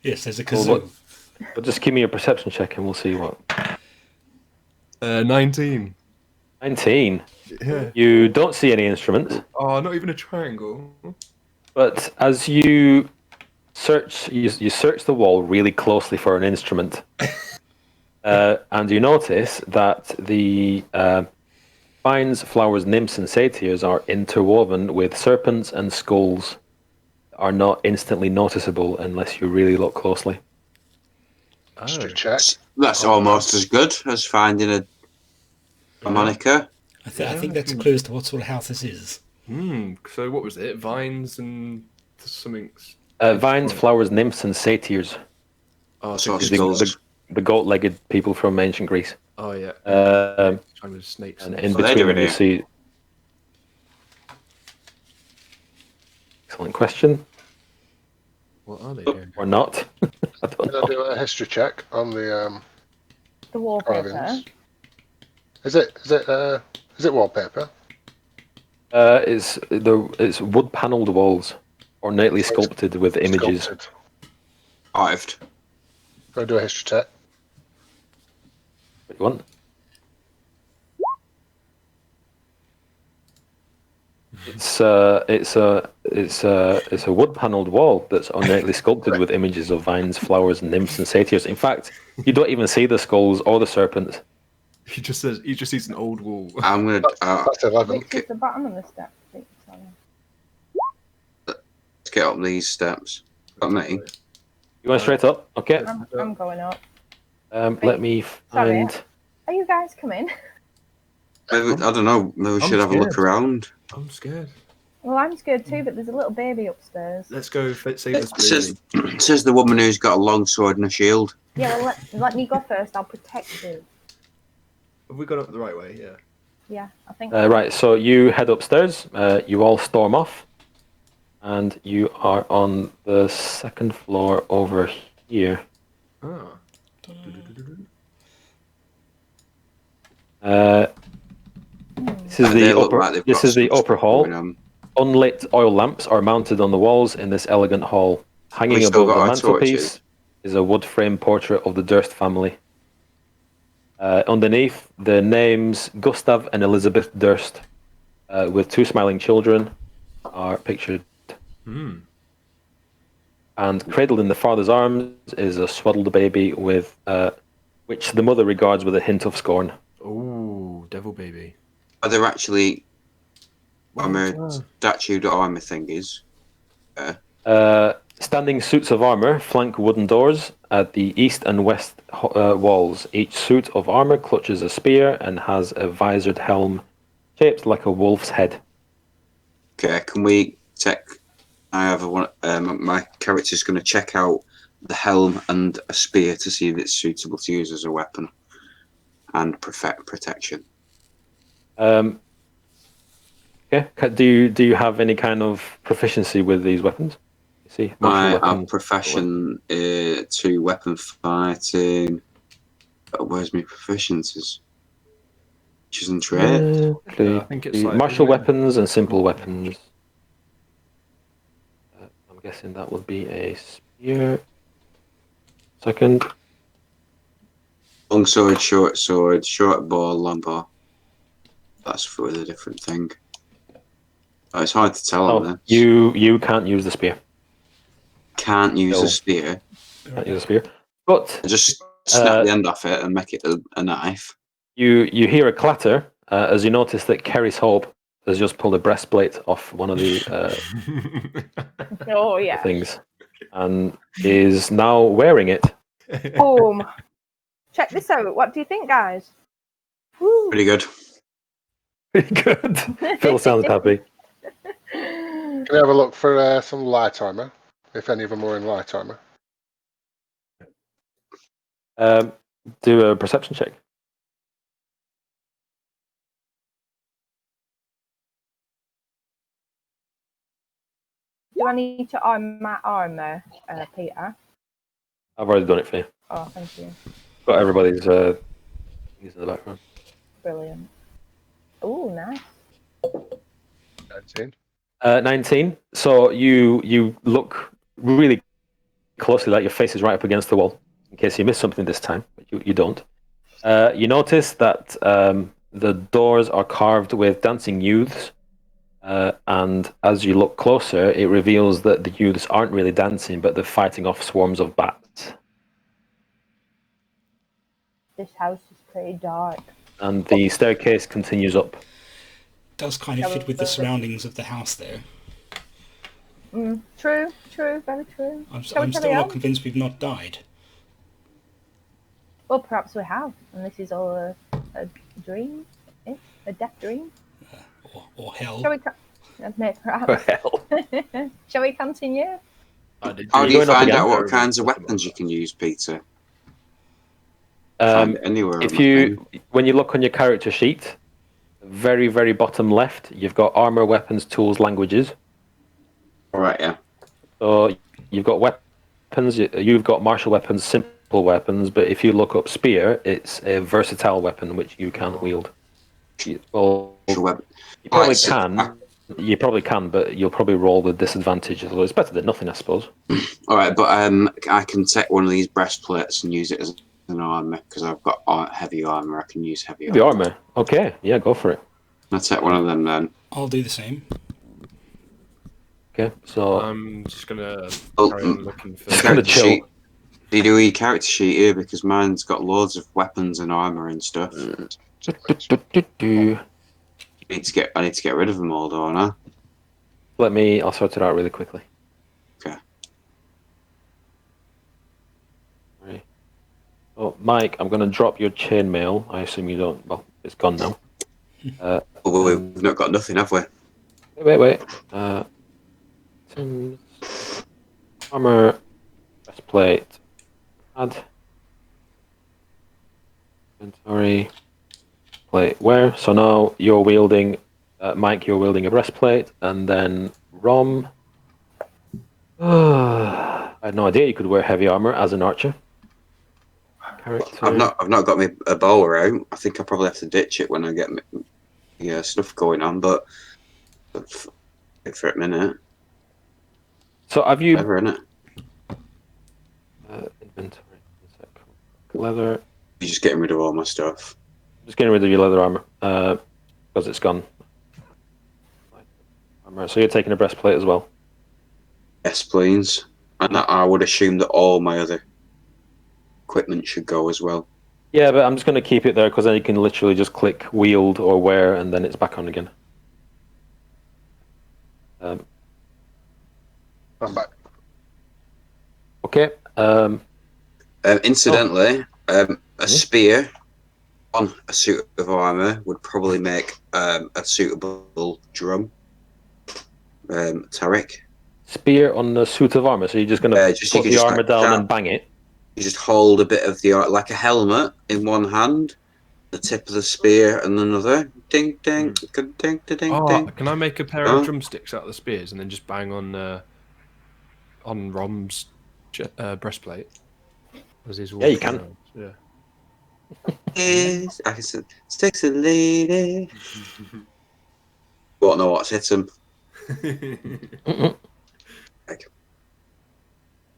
Yes, there's a Well, kazoo. but just give me a perception check and we'll see what. 19. 19. Yeah. You don't see any instruments, Oh, not even a triangle. but as you search, you search the wall really closely for an instrument, and you notice that the vines, flowers, nymphs, and satyrs are interwoven with serpents and skulls that are not instantly noticeable unless you really look closely. History check. That's almost as good as finding a harmonica. I think that's a clue as to what sort of house this is. So what was it? Vines and something. Vines, flowers, nymphs, and satyrs. Oh, So so skulls. The goat-legged people from ancient Greece. oh yeah. Trying with snakes. And And in So they between do them you it see. Excellent question. What are they doing? Or not. I don't Can I know. do a history check on the wallpaper. carvings? Is it wallpaper? It's wood panelled walls, ornately sculpted with images. Sculpted. Carved. Can I do a history check? What you want? It's a wood panelled wall that's ornately sculpted with images of vines, flowers, nymphs, and satyrs. In fact, you don't even see the skulls or the serpents. He just sees an old wall. I'm gonna. That's 11. Which is the bottom of the step? Sorry. Let's get up these steps. Got me. You want straight up? Okay. I'm going up. Let me Sorry. find. Are you guys coming? Maybe, I don't know. Maybe we should have a look scared. around. I'm scared. Well, I'm scared too, but there's a little baby upstairs. Let's go save this Says, baby. says the woman who's got a long sword and a shield. Yeah, well, let me go first. I'll protect you. Have we got up the right way? Yeah. Yeah, I think. Right, so you head upstairs. You all storm off, and you are on the second floor over here. Ah. This is They the look upper. like they've This got is the some upper stuff hall. going on. Unlit oil lamps are mounted on the walls in this elegant hall. Hanging We still above got the our mantelpiece torches. is a wood frame portrait of the Durst family. Underneath, the names Gustav and Elizabeth Durst, with two smiling children, are pictured. Hmm. And cradled in the father's arms is a swaddled baby with, which the mother regards with a hint of scorn. Oh, devil baby. Are there actually armor Wow. statued armor thingies? Standing suits of armor flank wooden doors at the east and west walls. Each suit of armor clutches a spear and has a visored helm shaped like a wolf's head. Okay, can we check? I have one. My character's going to check out the helm and a spear to see if it's suitable to use as a weapon and protection. Okay. Do you have any kind of proficiency with these weapons? You see, I martial have weapons. profession to weapon fighting. Where's my proficiencies? Which is in trade. Okay. I think it's like Martial weapons and simple weapons. I'm guessing that would be a spear. Second. Long sword, short bow, long bow. That's for the different thing. Oh, it's hard to tell on Oh, this. you can't use the spear. Can't use No. a spear. Can't use a spear. But Just snap the end off it and make it a knife. you hear a clatter as you notice that Karis Hope has just pulled a breastplate off one of the Oh yeah. things and is now wearing it. Boom. Check this out. What do you think, guys? Woo. Pretty good. Pretty good. Phil sounds happy. Can I have a look for some light armor? If any of them are in light armor. Do a perception check. Do I need to arm my armor, Peter? I've already done it for you. Oh, thank you. Got everybody's things in the background. Brilliant. Oh, nice. 19. 19. So you look really closely, like your face is right up against the wall, in case you miss something this time, but you don't. You notice that the doors are carved with dancing youths, and as you look closer, it reveals that the youths aren't really dancing, but they're fighting off swarms of bats. This house is pretty dark. And the staircase continues up. Does kind of fit with the surroundings of the house there. True, very true. I'm Shall we still carry not on? convinced we've not died. Well, perhaps we have, and this is all a dream, a death dream. Or hell. Shall we? Perhaps. Hell. Shall we continue? How do You're you going up find again? out what kinds of weapons you can use, Peter? Um, Find it anywhere. if on the you, thing. when you look on your character sheet, very, very bottom left, you've got armor, weapons, tools, languages. All right, yeah. So you've got weapons. You've got martial weapons, simple weapons. But if you look up spear, it's a versatile weapon which you can't wield. Well, Weapon. you probably Right, so- can. You probably can, but you'll probably roll with disadvantage. Although it's better than nothing, I suppose. All right, but I can take one of these breastplates and use it as an armor because I've got heavy armor. I can use heavy The armor. armor. Okay, yeah, go for it. I'll take one of them then. I'll do the same. Okay, so I'm just gonna Oh, carry on looking for. Just gonna Character chill. sheet. Do you do a character sheet here? Because mine's got loads of weapons and armor and stuff. do. I need to get rid of them all, don't I? I'll sort it out really quickly. Okay. Right. Oh, Mike, I'm going to drop your chainmail. I assume you don't. Well, it's gone now. Well, we've not got nothing, have we? Wait. Tim's armor, breastplate, add. Inventory, plate, where? So now you're wielding, Mike, you're wielding a breastplate, and then Rom. I had no idea you could wear heavy armor as an archer. Character. I've not got me a bow out. I think I probably have to ditch it when I get stuff going on. But for a minute, So have you? ever in it. Inventory. Leather. You're just getting rid of all my stuff. Just getting rid of your leather armor because it's gone. Armor. So you're taking a breastplate as well. Yes, please. And I would assume that all my other equipment should go as well. Yeah, but I'm just going to keep it there because then you can literally just click wield or wear, and then it's back on again. I'm back. Okay. Incidentally, a spear on a suit of armor would probably make a suitable drum. Tarek. Spear on the suit of armor, so you're just going to Just- put you can the just armor like down that. and bang it. You just hold a bit of the like a helmet in one hand, the tip of the spear and another. Ding ding ding ding ding Oh, ding. can I make a pair Huh? of drumsticks out of the spears and then just bang on Rom's breastplate? As he's Yeah, you walking can. around? Yeah. Yes, I can say, sticks a lady. Won't know what's hit him.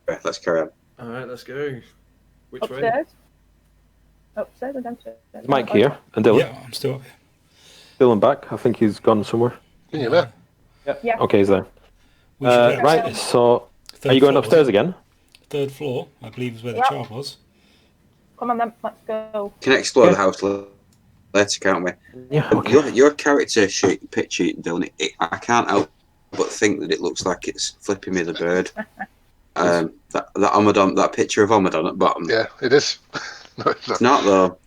Right, let's carry on. All right, let's go. Which way? Upstairs? Upstairs or downstairs? Is Mike here? And Dylan? Yeah, I'm still up here. Dylan back? I think he's gone somewhere. Can you hear me? Yeah. Okay, he's there. We should go Right, upstairs. so Third are you going floor, upstairs wasn't again? it? Third floor, I believe, is where the Yep. chart was. Come on then, let's go. Can explore Yeah. the house later, can't we? Yeah, okay. Your character sheet, picture, Dylan, I can't help but think that it looks like it's flipping me the bird. That Omadon, that picture of Omadon at bottom. Yeah, it is. No, it's It's not. not though.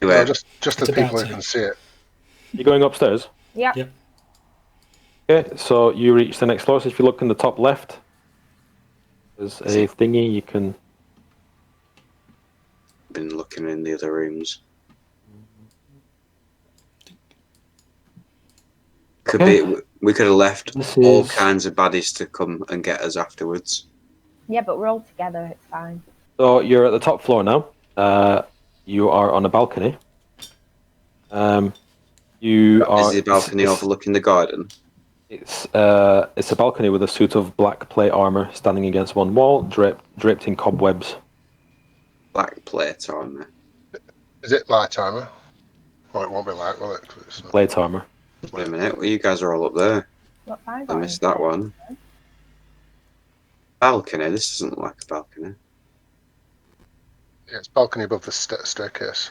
Anyway, No, just the It's people about who to. can see it. You going upstairs? Yeah. Yep. Okay, so you reach the next floor. So if you look in the top left, there's a thingy you can. been looking in the other rooms. Could Okay. be. We could have left This all is- kinds of baddies to come and get us afterwards. Yeah, but we're all together, it's fine. So you're at the top floor now. You are on a balcony. You are. Is the balcony overlooking the garden? It's a balcony with a suit of black plate armor standing against one wall, draped in cobwebs. Black plate on there. Is it light armor? Well, it won't be light, will it? 'Cause it's not. Plate armor. Wait a minute. Well, you guys are all up there. What size I are missed you? that one. Balcony. This doesn't look like a balcony. Yeah, it's balcony above the staircase.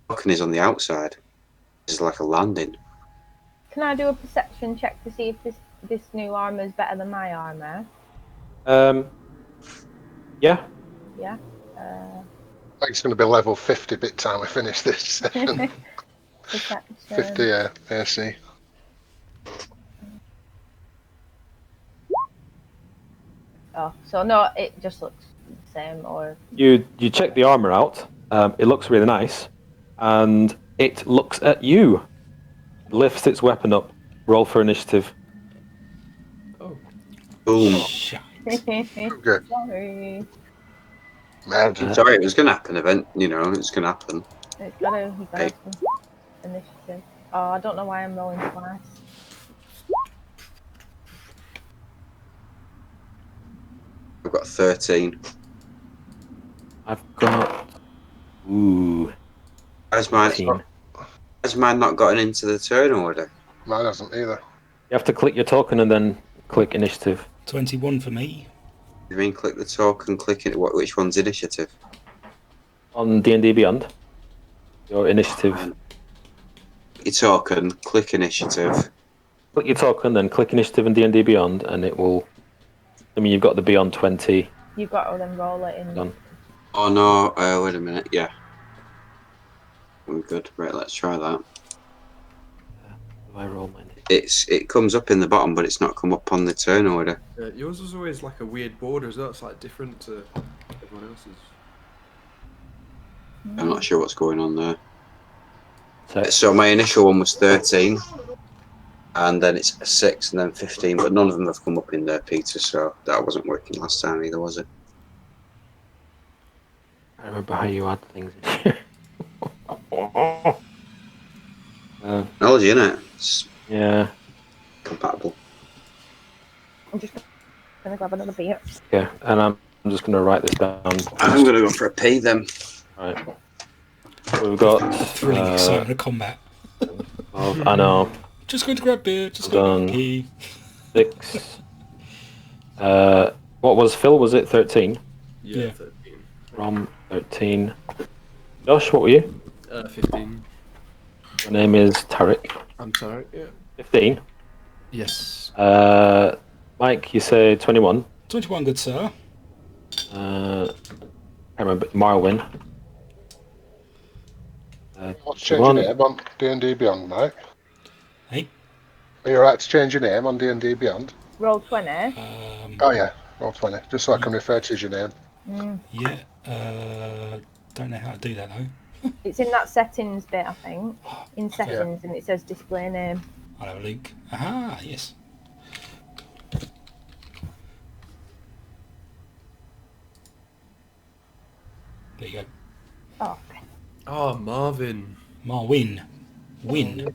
Balcony's on the outside. This is like a landing. Can I do a perception check to see if this new armor is better than my armor? Yeah. Yeah. I think it's going to be level 50 bit time we finish this session. Perception. 50 AC. Oh, so no, it just looks the same, or You check the armor out. It looks really nice, and it looks at you. Lifts its weapon up. Roll for initiative. Oh. Boom. Shite. Good. Sorry. Imagine. Sorry, it was going to happen. It's going to happen. It's gotta, you gotta Hey. have some initiative. Oh, I don't know why I'm rolling twice. I've got 13. I've got. Ooh. Has mine 18. not gotten into the turn order? Mine hasn't either. You have to click your token and then click initiative. 21 for me. You mean click the token, click it? Which one's initiative? On D&D Beyond, your initiative. Your token, click initiative. Click your token, then click initiative in D&D Beyond, and it will. I mean, you've got the Beyond 20 You've got to then roll it in. done. Oh no! Wait a minute. Yeah, we're good. Right, let's try that. If I roll mine. It comes up in the bottom, but it's not come up on the turn order. Yours was always like a weird border as well. It's like different to everyone else's. I'm not sure what's going on there. So, So my initial one was 13, and then it's a 6, and then 15. But none of them have come up in there, Peter. So that wasn't working last time either, was it? I remember how you add things in here. Technology, innit? It's Yeah. compatible. I'm just gonna grab another beer. Okay, and I'm just going to write this down. I'm going to go for a pee then. Right. We've got. Thrilling excitement of combat. I know. Just going to grab beer. Just going to Done. pee. 6. What was Phil? Was it 13? Yeah. 13. Rom 13. Josh, what were you? 15. Your name is Tarek. I'm sorry. Yeah. 15. Yes. Mike, you say 21. 21, good sir. I remember Marwin. What's change your 21. name on D&D Beyond, Mike? Hey. Are you alright to change your name on D&D Beyond? Roll 20. Oh yeah, roll 20. Just so I can refer to as your name. Yeah. Don't know how to do that though. It's in that settings bit, I think. In settings, and it says display name. I'll have a look. Aha, yes. There you go. Oh, okay. Oh, Marvin. Marwin. Win.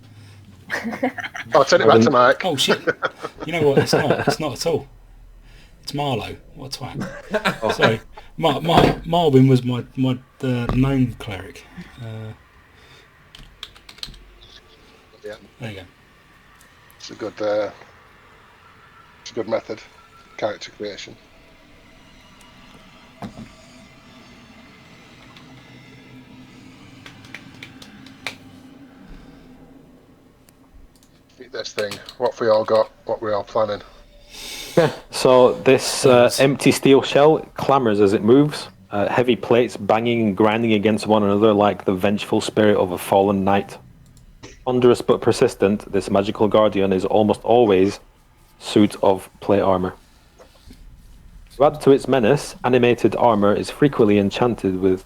I'll turn it back to Mike. Oh shit. You know what? It's not. It's not at all. It's Marlo. What a twat. Sorry. Marvin was my gnome cleric. Yeah, There you go. it's a good method. Character creation. Beat this thing. What have we all got? What we all planning? Okay, so this empty steel shell clamours as it moves. Heavy plates banging and grinding against one another like the vengeful spirit of a fallen knight. Ponderous but persistent, this magical guardian is almost always suit of plate armor. To add to its menace, animated armor is frequently enchanted with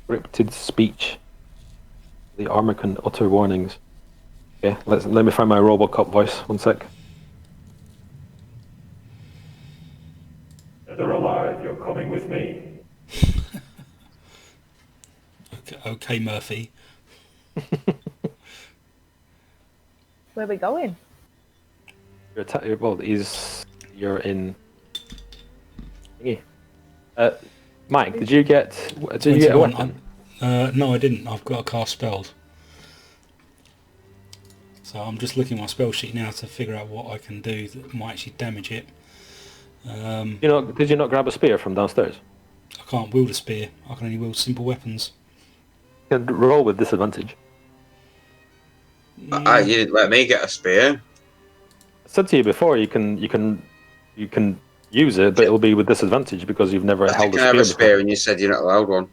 scripted speech. The armor can utter warnings. Okay, let me find my Robocop voice. One sec. Dead or alive, you're coming with me. Okay, Murphy. Where are we going? You're in. Thingy. Mike, did you get a 21. weapon? No, I didn't. I've got to cast spells. So I'm just looking at my spell sheet now to figure out what I can do that might actually damage it. Did you not grab a spear from downstairs? I can't wield a spear. I can only wield simple weapons. You can roll with disadvantage. You didn't let me get a spear. I said to you before, you can use it, but it'll be with disadvantage because you've never I held can a have spear a spear, before. and you said you're not allowed one.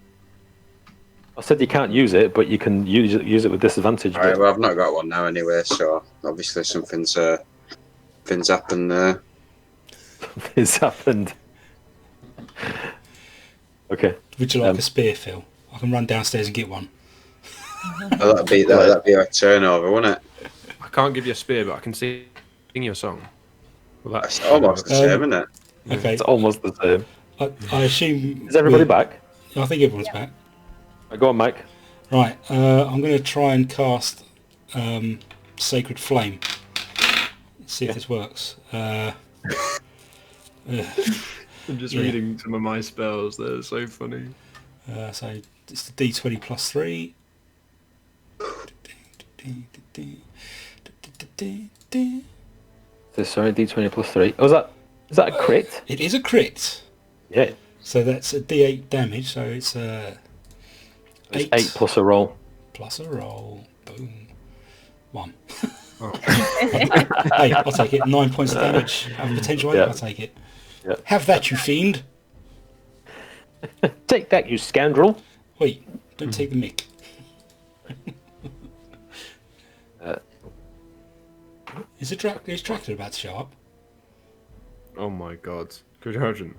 I said you can't use it, but you can use it with disadvantage. Alright, well, I've not got one now anyway, so obviously something's happened there. It's happened. Okay. Would you like a spear, Phil? I can run downstairs and get one. Well, that'd be a turnover, wouldn't it? I can't give you a spear, but I can sing you a song. Well, It's almost the same, isn't it? Okay. It's almost the same. I assume. Is everybody back? I think everyone's back. Go on, Mike. Right. I'm going to try and cast Sacred Flame. See if this works. I'm just reading some of my spells. They're so funny. So it's the D20 plus 3. Sorry, D20 plus 3. Oh, is that a crit? It is a crit. Yeah. So that's a D8 damage. So it's 8. It's 8 plus a roll. Plus a roll. Boom. 1. Oh. Hey, I'll take it. 9 points of damage. Have a potential 8. Yeah. I'll take it. Yeah. Have that, you fiend. Take that, you scoundrel. Wait, don't take the mick. Is Dracula about to show up? Oh my god. Could you imagine?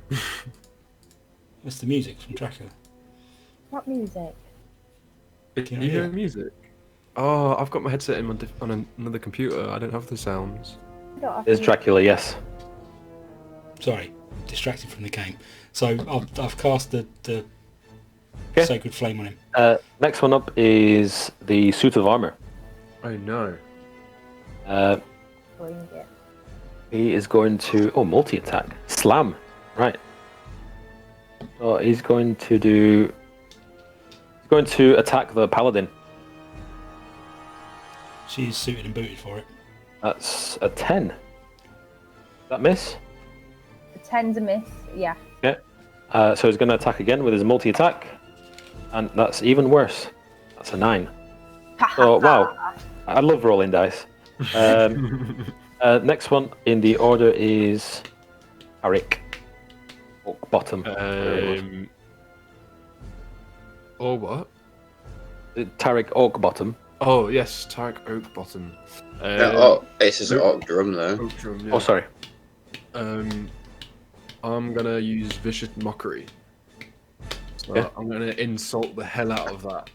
That's the music from Dracula. What music? You Can I hear hear it? music? Oh, I've got my headset in on another computer. I don't have the sounds. I don't have There's to- Dracula, yes. Sorry, distracted from the game. So I've cast the Okay. Sacred Flame on him. Next one up is the suit of armor. Oh no. Bring it. He is going to multi-attack. Slam. Right. So he's going to attack the paladin. She's suited and booted for it. That's a 10. That miss? The 10's a miss. Yeah. Okay. So he's going to attack again with his multi-attack. And that's even worse. That's a 9. Oh, wow. I love rolling dice. Next one in the order is Tarik. Oak bottom. Or what? Tarik Oak bottom. Oh yes, Tarek Oakbottom. It says Orc Drum though. Oak Drum, yeah. Oh, sorry. I'm gonna use Vicious Mockery. So Yeah. I'm gonna insult the hell out of that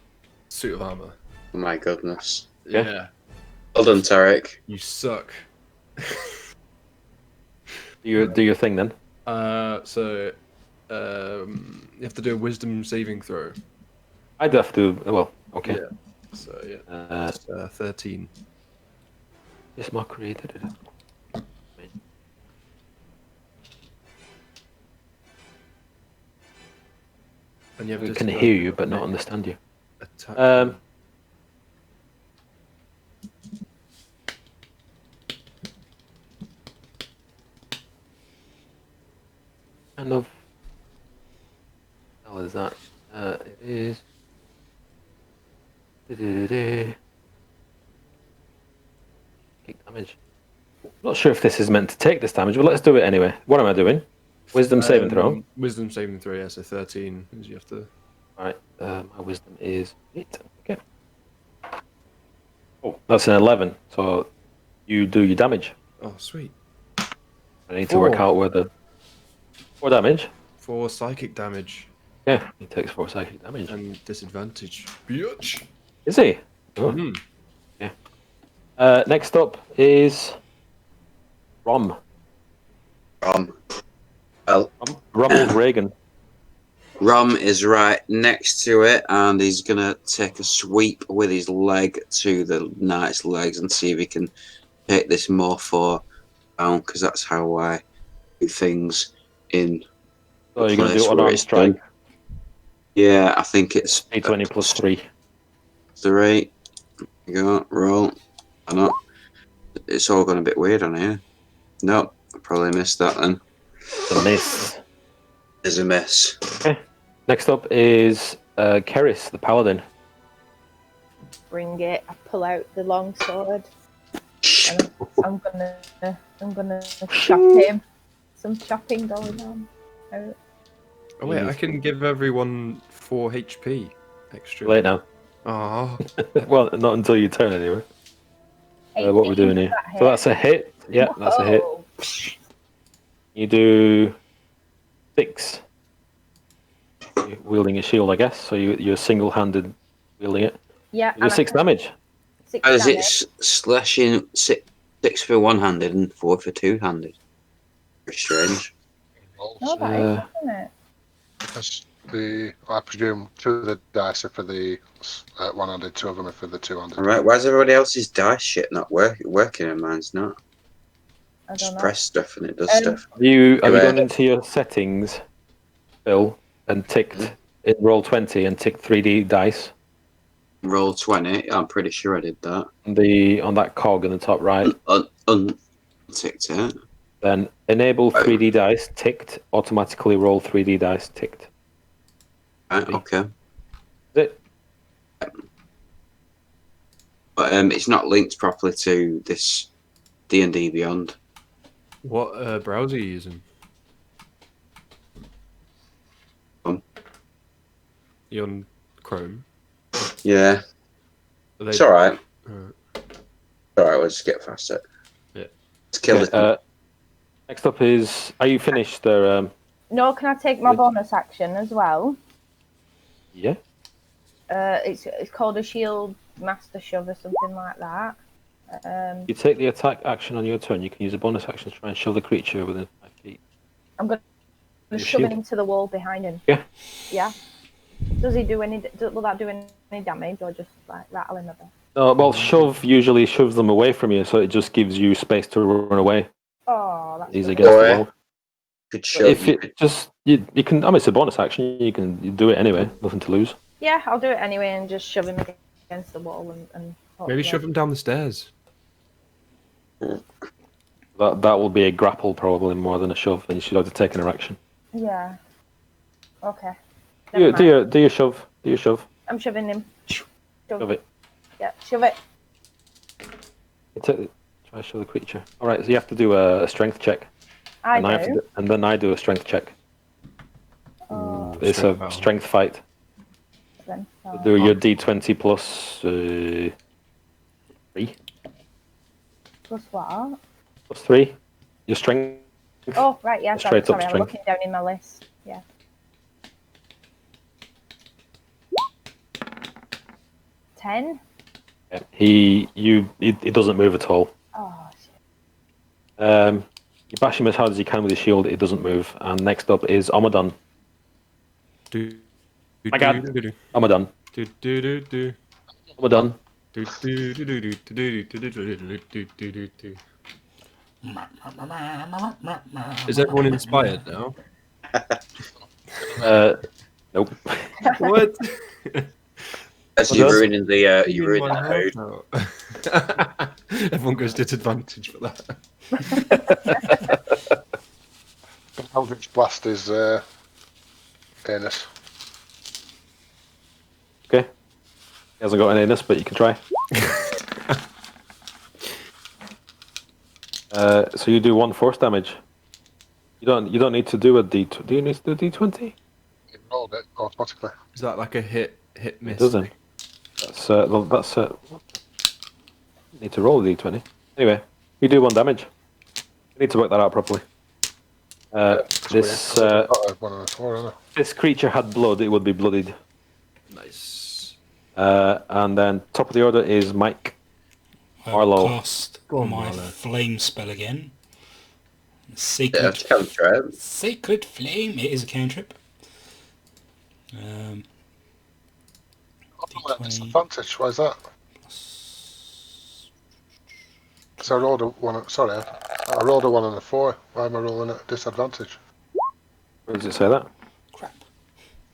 suit of armor. Oh my goodness. Yeah. Yeah. Well done, Tarek. You suck. Do your thing then. So you have to do a Wisdom saving throw. I'd have to. Well, okay. Yeah. So yeah, it's, 13. This mockery. And you have I to can hear you, but not understand you. attack. Kind of. How is that? It is. Kick damage. Not sure if this is meant to take this damage, but let's do it anyway. What am I doing? Wisdom saving throw. Wisdom saving throw, yeah, so 13. You have to. Alright, my wisdom is 8. Okay. Oh, that's an 11. So you do your damage. Oh, sweet. I need to work 4. out where the 4 damage. 4 psychic damage Yeah, he takes 4 psychic damage. and disadvantage. Bitch. Is he? Oh. Mhm. Next up is Rom. Well, Ronald Reagan. Rom is right next to it, and he's gonna take a sweep with his leg to the knight's legs and see if he can take this mofo down, because that's how I do things in. So you're going to place do where unarmed it's strike. done. Yeah, I think it's D20 plus 3. 3. You go, roll. I know. It's all gone a bit weird on here. No, I probably missed that then. The miss. There's a miss. Next up is Karis the Paladin. Bring it. I pull out the long sword. And I'm gonna chop him. Some chopping going on. Oh wait, I can give everyone 4 HP extra. Late now. Ah, Well, not until you turn anyway. What we're doing here. So that's a hit. Yeah, that's a hit. Whoa. You do 6. You're wielding a shield, I guess. So you're single-handed wielding it. Yeah. You do 6 damage. 6 How is it damage. slashing 6 for one-handed and 4 for two-handed? Very strange. Rolls. No, that is, isn't it? Because I presume 2 of the dice are for the one-handed, 2 of them are for the two-handed. All right. Why is everybody else's dice shit not working and mine's not? I Just don't know. press stuff and it does Um, stuff. Have you Anyway. gone into your settings, Phil, and ticked in roll 20 and ticked 3D dice Roll 20. I'm pretty sure I did that. on that cog in the top right? Unticked it. Then enable 3D dice ticked. Automatically roll 3D dice ticked. Right, okay. Is it? But it's not linked properly to this D&D Beyond. What browser are you using? You on Chrome? Yeah. Are they... It's alright. Alright. Alright, we'll just get past it. Yeah. Let's kill Okay, it. next up is, are you finished there? No, can I take my bonus action as well? Yeah. It's called a shield master shove or something like that. You take the attack action on your turn. You can use a bonus action to try and shove the creature within 5 feet. I'm going to Your shove it shield. into the wall behind him. Yeah. Yeah. Does he do any? Will that do any damage or just like rattle him a bit? Well, shove usually shoves them away from you, so it just gives you space to run away. Oh, that's He's good. against the wall. Could show If it just you can, I mean, it's a bonus action. You do it anyway. Nothing to lose. Yeah, I'll do it anyway and just shove him against the wall and Maybe shove him down the stairs. That will be a grapple probably more than a shove, and you should have to take an action. Yeah. Okay. Do your shove. Do your shove. I'm shoving him. Shove it. Yeah, shove it. Try to shove the creature. All right, so you have to do a strength check. I do. And then I do a strength check. It's Strength a battle. strength fight. Then, so- Do your D20 plus 3. Plus what? Plus 3. Your strength. Oh, right, yeah, sorry, Straight up I'm strength. looking down in my list. Yeah. 10? Yeah. He doesn't move at all. Oh, shit. You bash him as hard as you can with his shield. It doesn't move. And next up is Omadon. My God. Omadon. Omadon. Is everyone inspired now? Nope. What? That's you ruining the you ruining the mood. Everyone goes disadvantage for that. Eldritch Blast is anus. Okay. He hasn't got an anus, but you can try. So you do 1 force damage. You don't need to do a D. Do you need to do a D20? It rolled it automatically. Is that like a hit miss? It doesn't. That's you need to roll a D20. Anyway, you do 1 damage. You need to work that out properly. This this creature had blood. It would be bloodied. Nice. And then top of the order is Mike. Marlo. I'll cast Go on, my Marlo. flame spell again. Yeah, Sacred cantrip. Sacred Flame. It is a cantrip. Disadvantage. Why is that? So I rolled a 1. Sorry, I rolled a 1 and a 4. Why am I rolling at disadvantage? Where does it say that? Crap.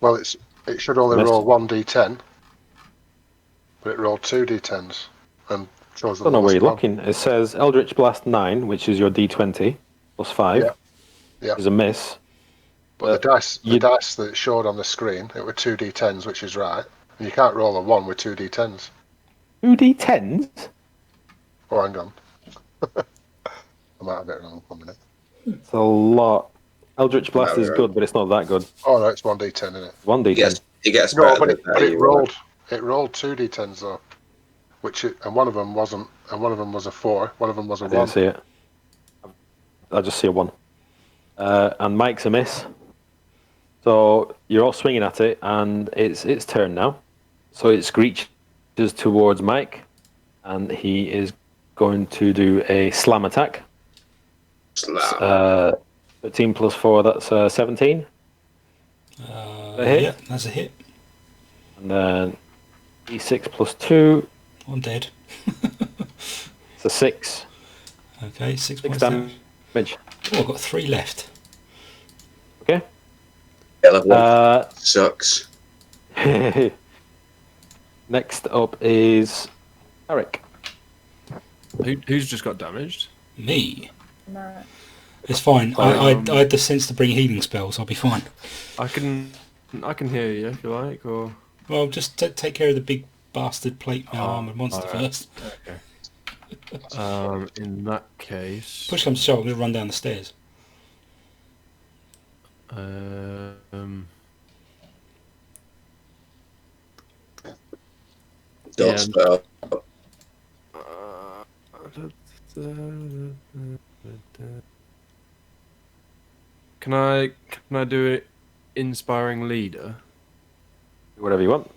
Well, it should only Missed. roll 1d10, but it rolled 2d10s and chose the I don't know where lowest you're one. looking. It says Eldritch Blast 9, which is your D20, plus 5. Yeah. Is a miss. But the dice you- that it showed on the screen, it were 2d10s, which is right. And you can't roll a 1 with 2d10s. 2 D10s? Oh, hang on. I might have it wrong. 1 minute. It's a lot. Eldritch Blast No, is right. good, but it's not that good. Oh no, it's 1d10, isn't it? 1 D10. Yes, it gets No, better. but the it, better but it you rolled. It rolled 2d10s though, and one of them wasn't, and one of them was a 4. One of them was a I 1. didn't see it. I just see a 1. And Mike's a miss. So you're all swinging at it, and it's its turn now. So it screeches towards Mike, and he is going to do a slam attack. Slam. 13 plus 4, that's 17. A hit? Yeah, that's a hit. And then D6 plus 2, I'm dead. it's a 6. Okay, 6 6 points damage. damage. Oh, I've got 3 left. Okay. Yeah, level 1 sucks. Next up is Eric. Who's just got damaged? Me. No. It's fine. I had the sense to bring healing spells. I'll be fine. I can hear you if you like, or Well, just take care of the big bastard plate mail armored monster first. okay. In that case, Push comes to shove, I'm going to run down the stairs. Don't split up. Can I do it? Inspiring leader. Whatever you want.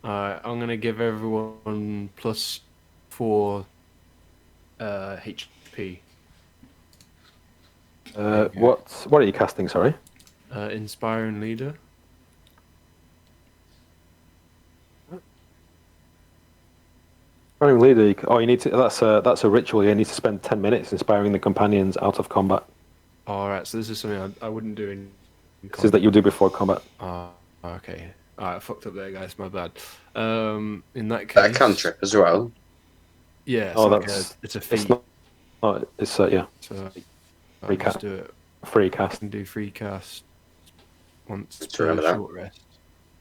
Alright, I'm gonna give everyone plus 4 HP. What are you casting? Sorry. Inspiring leader. Inspiring leader. You need to. That's a ritual. You need to spend 10 minutes inspiring the companions out of combat. Alright, so this is something I wouldn't do in This is that you do before combat. Okay. Alright, I fucked up there, guys. My bad. In that case, That cantrip as well. yeah. Oh, Like that's it's a feat. It's not. Oh, it's yeah. So I'll Free just cast. do it. Free I cast. can do free cast once Let's per remember that. short rest.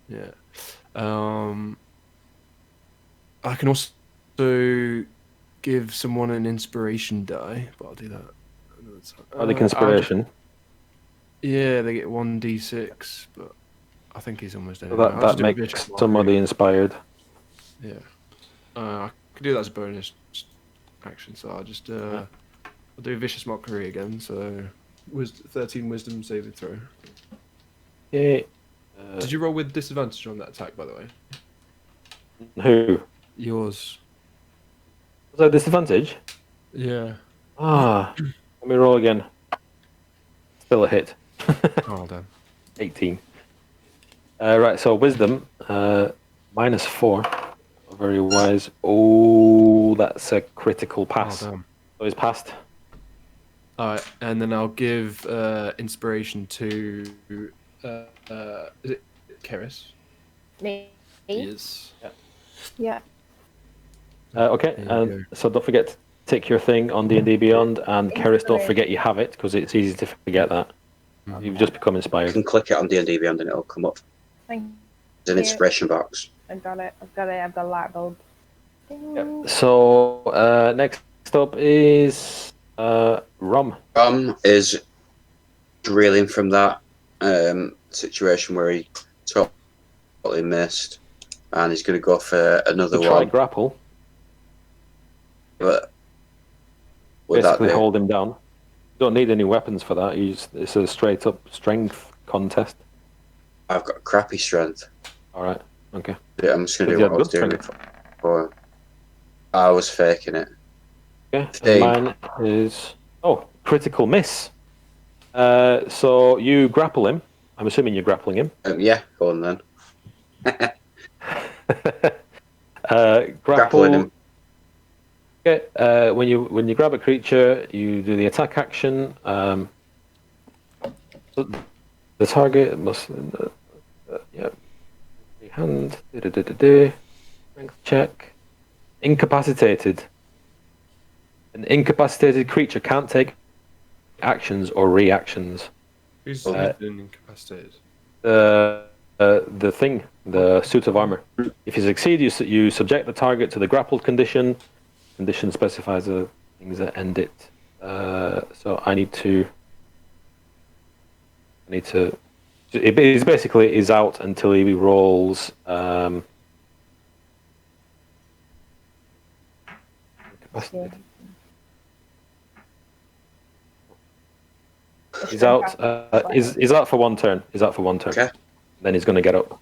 Yeah. I can also give someone an inspiration die, but I'll do that another time. Bardic inspiration. Yeah, they get 1d6, but I think he's almost dead. So I'll just that do a makes vicious somebody mockery. inspired. Yeah. I could do that as a bonus action, so I'll just I'll do vicious mockery again. So, 13 wisdom saving throw. Yeah. Did you roll with disadvantage on that attack, by the way? Who? Yours. Was that disadvantage? Yeah. Let me roll again. Still a hit. Oh, damn. 18. Right, so wisdom, -4. Very wise. Oh, that's a critical pass. Oh, damn. So he's passed. Alright, and then I'll give inspiration to is it Karis? Me? Yes. Yeah. Okay, There you and go. so don't forget to tick your thing on D&D Beyond, and Karis, don't forget you have it, because it's easy to forget that. You've just become You inspired. can click it on D&D Beyond and it'll come up. Thank There's an inspiration box. I got it. I've got a light bulb. Ding. Yep. So, next up is Rom. Is reeling from that situation where he totally missed, and he's going to go for another Try one. grapple. But would that Basically do? hold him down. You don't need any weapons for that. It's a straight up strength contest. I've got crappy strength. Alright, okay. Yeah, I'm just going to But do you what I was have doing good before. I was faking it. Okay, Hey. and mine is... Oh, critical miss. So you grapple him. I'm assuming you're grappling him. Yeah, go on then. Grapple. Grappling him. Okay. When you grab a creature, you do the attack action. The target must. Yeah. Free hand. Strength check. Incapacitated. An incapacitated creature can't take actions or reactions. Who's Uh, been incapacitated? The thing, the suit of armor. If you succeed, you subject the target to the grappled condition. Condition specifies the things that end it. So I need to. It basically is out until he rolls. Yeah. He's out. He's out for one turn. He's out for one turn. Okay. Then he's going to get up.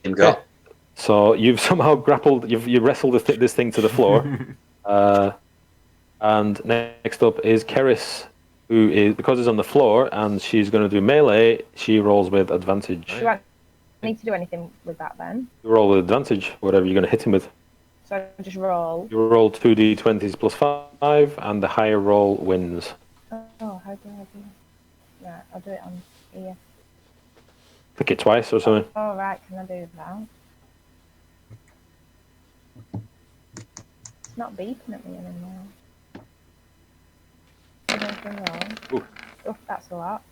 Him go. Okay. So you've somehow grappled. You wrestled this thing to the floor. And next up is Karis, who is, because he's on the floor and she's going to do melee, she rolls with advantage. Do I need to do anything with that then? You roll with advantage, whatever you're going to hit him with. So I just roll. You roll 2d20s plus 5, and the higher roll wins. Oh, how do I do it? Right, I'll do it on here. Click it twice or something. Oh, right, can I do that? It's not beeping at me anymore. Ooh. Oh, that's a lot.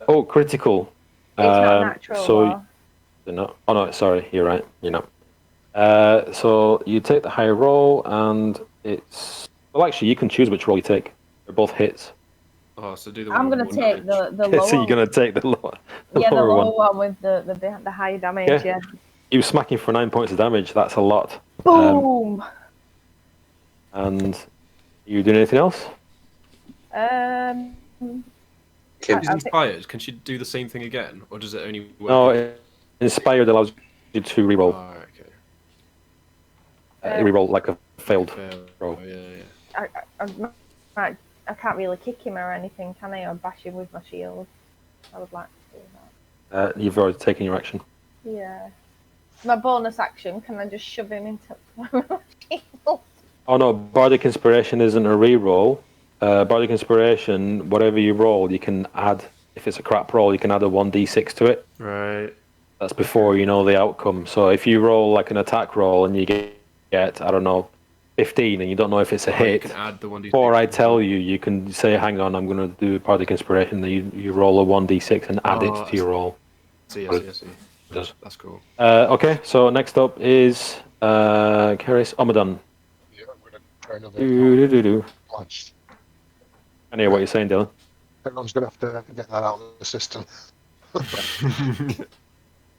Oh, critical. It's not natural. So or... you're not. Oh no, sorry, you're right. You're not. So you take the higher roll, and it's well. Actually, you can choose which roll you take. They're both hits. Oh, so do the I'm one gonna with take more the lower. So you're gonna take the lower. The yeah, the lower lower one. one with the higher damage. Yeah. Yeah. You smack him for 9 points of damage. That's a lot. Boom. And you doing anything else? Kim, She's inspired. Can she do the same thing again, or does it only work? No, inspired allows you to reroll. Oh, okay. Reroll like a failed Fair. roll. Oh, yeah. I can't really kick him or anything, can I? Or bash him with my shield. I would like to do that. You've already taken your action. Yeah. My bonus action, can I just shove him into my shield? Oh no, Bardic Inspiration isn't a reroll. Bardic Inspiration, whatever you roll, you can add. If it's a crap roll, you can add a 1d6 to it. Right. That's before you know the outcome. So if you roll like an attack roll and you get I don't know, 15, and you don't know if it's a You hit, can add the 1d6. before I tell you, you can say, "Hang on, I'm going to do Bardic Inspiration." Then you roll a 1d6 and add it to your roll. I see. That's cool. Okay, so next up is Karis Omadon. Yeah, I'm going to try another. Do. Launched. I hear what you're saying, Dylan. Everyone's going to have to get that out of the system.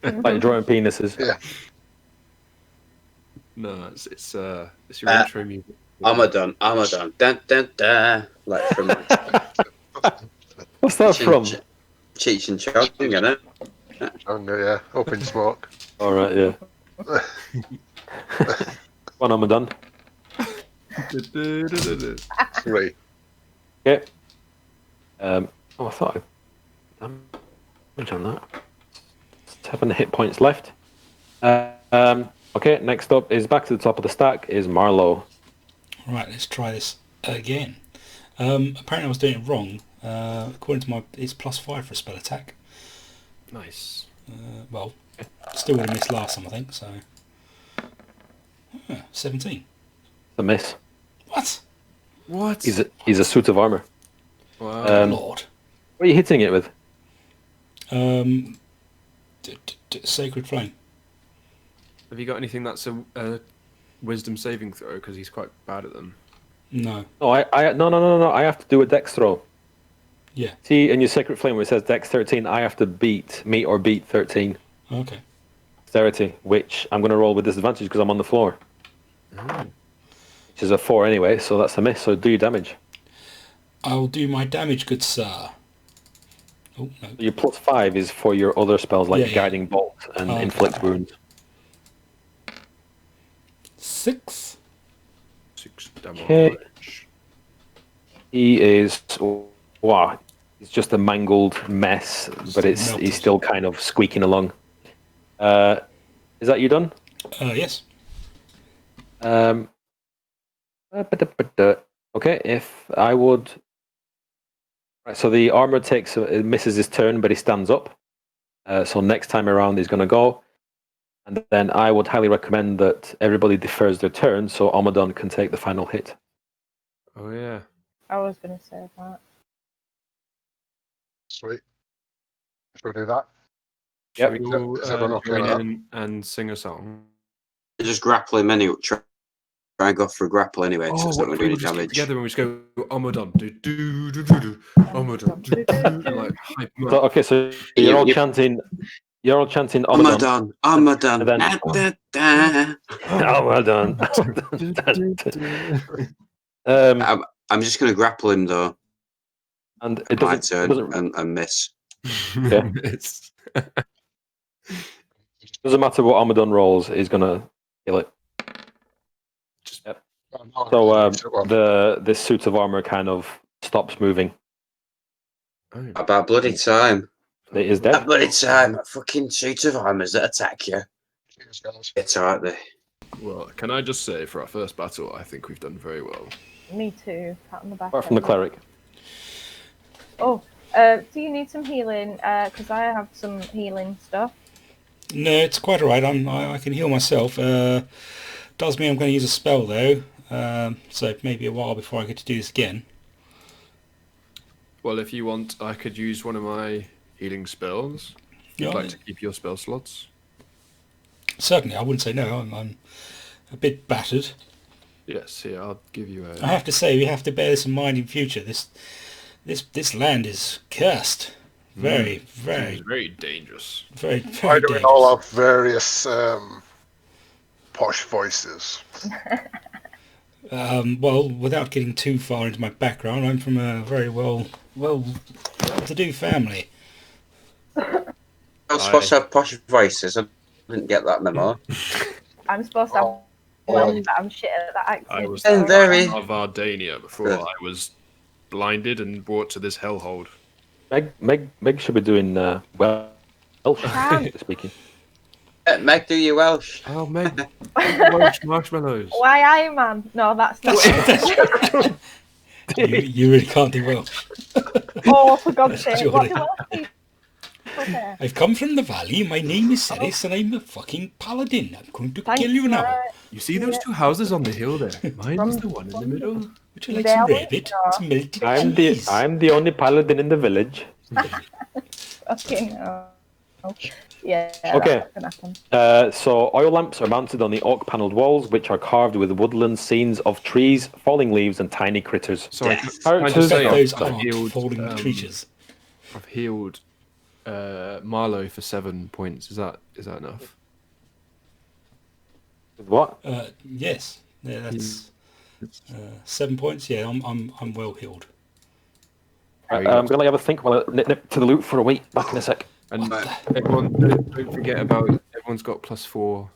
Like drawing penises. Yeah. No, it's your intro music. Amadon, dun dun dun. Like from What's that from? Cheech and Chong, isn't it? Yeah, up in smoke. All right, yeah. One Omadon. 3. Okay. I thought I damage on that. 7 hit points left. Okay, next up is back to the top of the stack is Marlo. Right, let's try this again. Apparently I was doing it wrong. According to it's +5 for a spell attack. Nice. Well, still would have missed last time, I think, so... 17. The miss. What? What? He's a suit of armor. Wow. Lord. What are you hitting it with? Sacred Flame. Have you got anything that's a wisdom saving throw? Because he's quite bad at them. No. No, no. I have to do a dex throw. Yeah. See, in your Sacred Flame where it says dex 13, I have to meet or beat 13. Okay. Dexterity, which I'm going to roll with disadvantage because I'm on the floor. Oh. Which is a 4 anyway, so that's a miss, so do your damage. I'll do my damage, good sir. Oh, no. Your +5 is for your other spells like Yeah. Guiding Bolt and Inflict Wounds. 6. 6 damage. Okay. He is... Wow. It's just a mangled mess, but he's still kind of squeaking along. Is that you done? Yes. Okay, if I would... Right, so the armor misses his turn, but he stands up. So next time around he's going to go. And then I would highly recommend that everybody defers their turn so Omadon can take the final hit. Oh, yeah. I was going to say that. Sweet. Shall we do that? Yep. Should we all Is everyone okay join with that? in and sing a song? Just grapple him anyway. Try and go for a grapple anyway, so it's not what going if to do we any all just get damage. together and we just go Omadon, do, Omadon, do, and like hype him So, up. okay, so you're all chanting Omadon. Amadon. And then- Da, da, da. Oh, well done. I'm just going to grapple him though. And it My doesn't, turn and miss. Yeah. It's doesn't matter what Omadon rolls, he's going to kill it. Oh, no, So this suit of armor kind of stops moving. Oh. About bloody time. It is That dead. bloody time. Fucking suit of armors that attack you. Cheers, guys. It's aren't they? Well, can I just say, for our first battle, I think we've done very well. Me too. Pat on the back. Apart from the cleric. Oh, do you need some healing? Because I have some healing stuff. No, it's quite alright. I can heal myself. Does mean I'm going to use a spell though. So maybe a while before I get to do this again. Well, if you want, I could use one of my healing spells. If you'd Yeah, like to keep your spell slots. certainly, I wouldn't say no. I'm a bit battered. Yes, here, I'll give you I a... have to say, we have to bear this in mind in future. This land is cursed. Very, very, It's very dangerous. very, Why very do we dangerous. all have various posh voices? Well, without getting too far into my background, I'm from a very well-to-do family. I was supposed to have posh voices. I didn't get that memo. I'm supposed to have one, but I'm shit at that accent. I was And very- of Ardania before I was blinded and brought to this hellhole. Meg should be doing Welsh Can. speaking. Meg, do you Welsh? Oh, Meg. Welsh marshmallows. Why Iron Man? No, that's not. You really can't do well. Oh, for God's sake! Surely. What do Welsh people say? I've come from the valley. My name is Ceres, and I'm a fucking paladin. I'm going to kill you now. You see those two houses on the hill there? Mine's the one in the middle. Would you like some There we rabbit? go. Some melted cheese. I'm the only paladin in the village. Fucking hell. Yeah. Okay. That's gonna happen. So oil lamps are mounted on the oak panelled walls, which are carved with woodland scenes of trees, falling leaves, and tiny critters. Sorry, Death. can I Characters- just say Those I've aren't healed, falling creatures. I've healed Marlo for 7 points. Is that enough? What? Yes. Yeah, that's 7 points. Yeah, I'm well healed. I'm gonna have a think while I nip to the loot for a wait. Back in a sec. And everyone, don't forget about everyone's got +4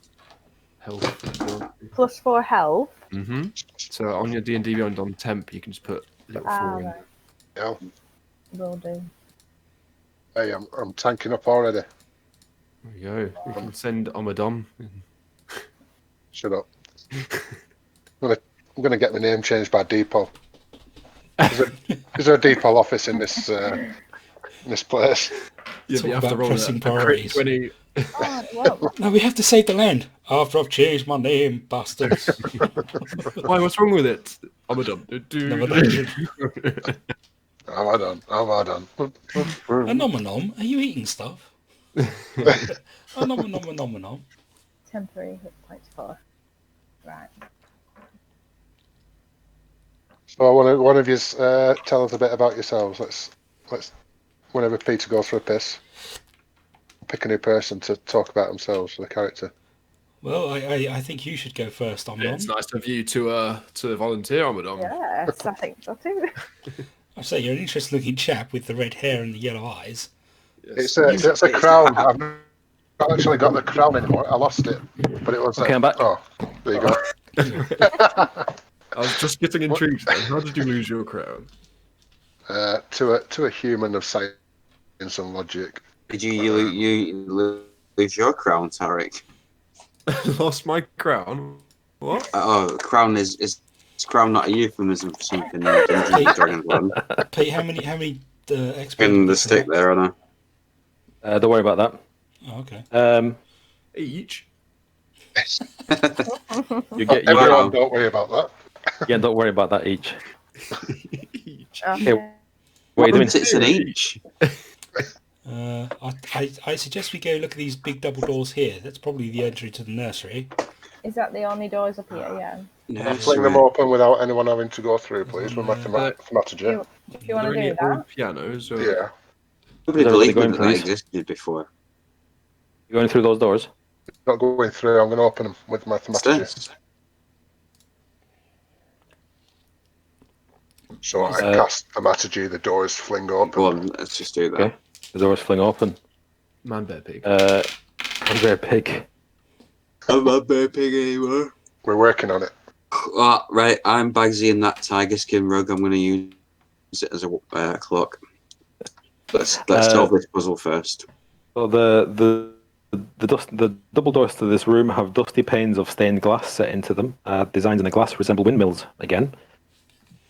health. +4 health. Mm-hmm. So on your D&D Beyond on temp, you can just put little 4 in. Right. Yeah. Will do. Hey, I'm tanking up already. There you go. We can send Amadom. Shut up. I'm gonna get my name changed by Depot. Is there a Depot office in this place? Yeah, Talk but you have to about roll pressing a crit priorities. 20. Oh, well, No, we have to save the land. After I've changed my name, bastards. Why? What's wrong with it? Amadom. No, I'm done. A nom, are you eating stuff? A nom. temporary hit points for. Right. So one of you tell us a bit about yourselves. Let's whenever Peter goes for a piss, pick a new person to talk about themselves, the character. Well, I think you should go first, Om Nom. It's nice of you to volunteer, Amadom. Yes, I think so too. I say you're an interesting-looking chap with the red hair and the yellow eyes. Yes. It's a crown. I've not actually got the crown anymore. I lost it, but it was. Okay, I'm back. Oh, there you go. I was just getting intrigued then. How did you lose your crown? To a human of science and logic. Did you lose your crown, Tarek? Lost my crown? What? Oh, crown is crown not a euphemism for something? Dungeons and Dragons one. Pete, how many experience? In the stick there, Anna. Don't worry about that. Oh, okay. Each? You get Everyone, don't worry about that. yeah, don't worry about that each. Each. Okay. What are you doing? It's an each. I suggest we go look at these big double doors here. That's probably the entry to the nursery. Is that the only doors up here? Yeah. No, Fling them open without anyone having to go through, please, with my thaumaturgy. If you want Are to there do any that. old pianos? Or... Yeah. Nobody Is everybody believed going, that please? existed before. You going through those doors? Not going through, I'm going to open them with my thaumaturgy. Still? So I cast thaumaturgy, the doors fling open. Go on, let's just do that. Okay. The doors fling open. Man, bear pig. Bear pig. I'm not bear pig anymore. We're working on it. Right, I'm Bagsy in that tiger skin rug. I'm going to use it as a cloak. Let's solve this puzzle first. So the double doors to this room have dusty panes of stained glass set into them. Designs in the glass resemble windmills again.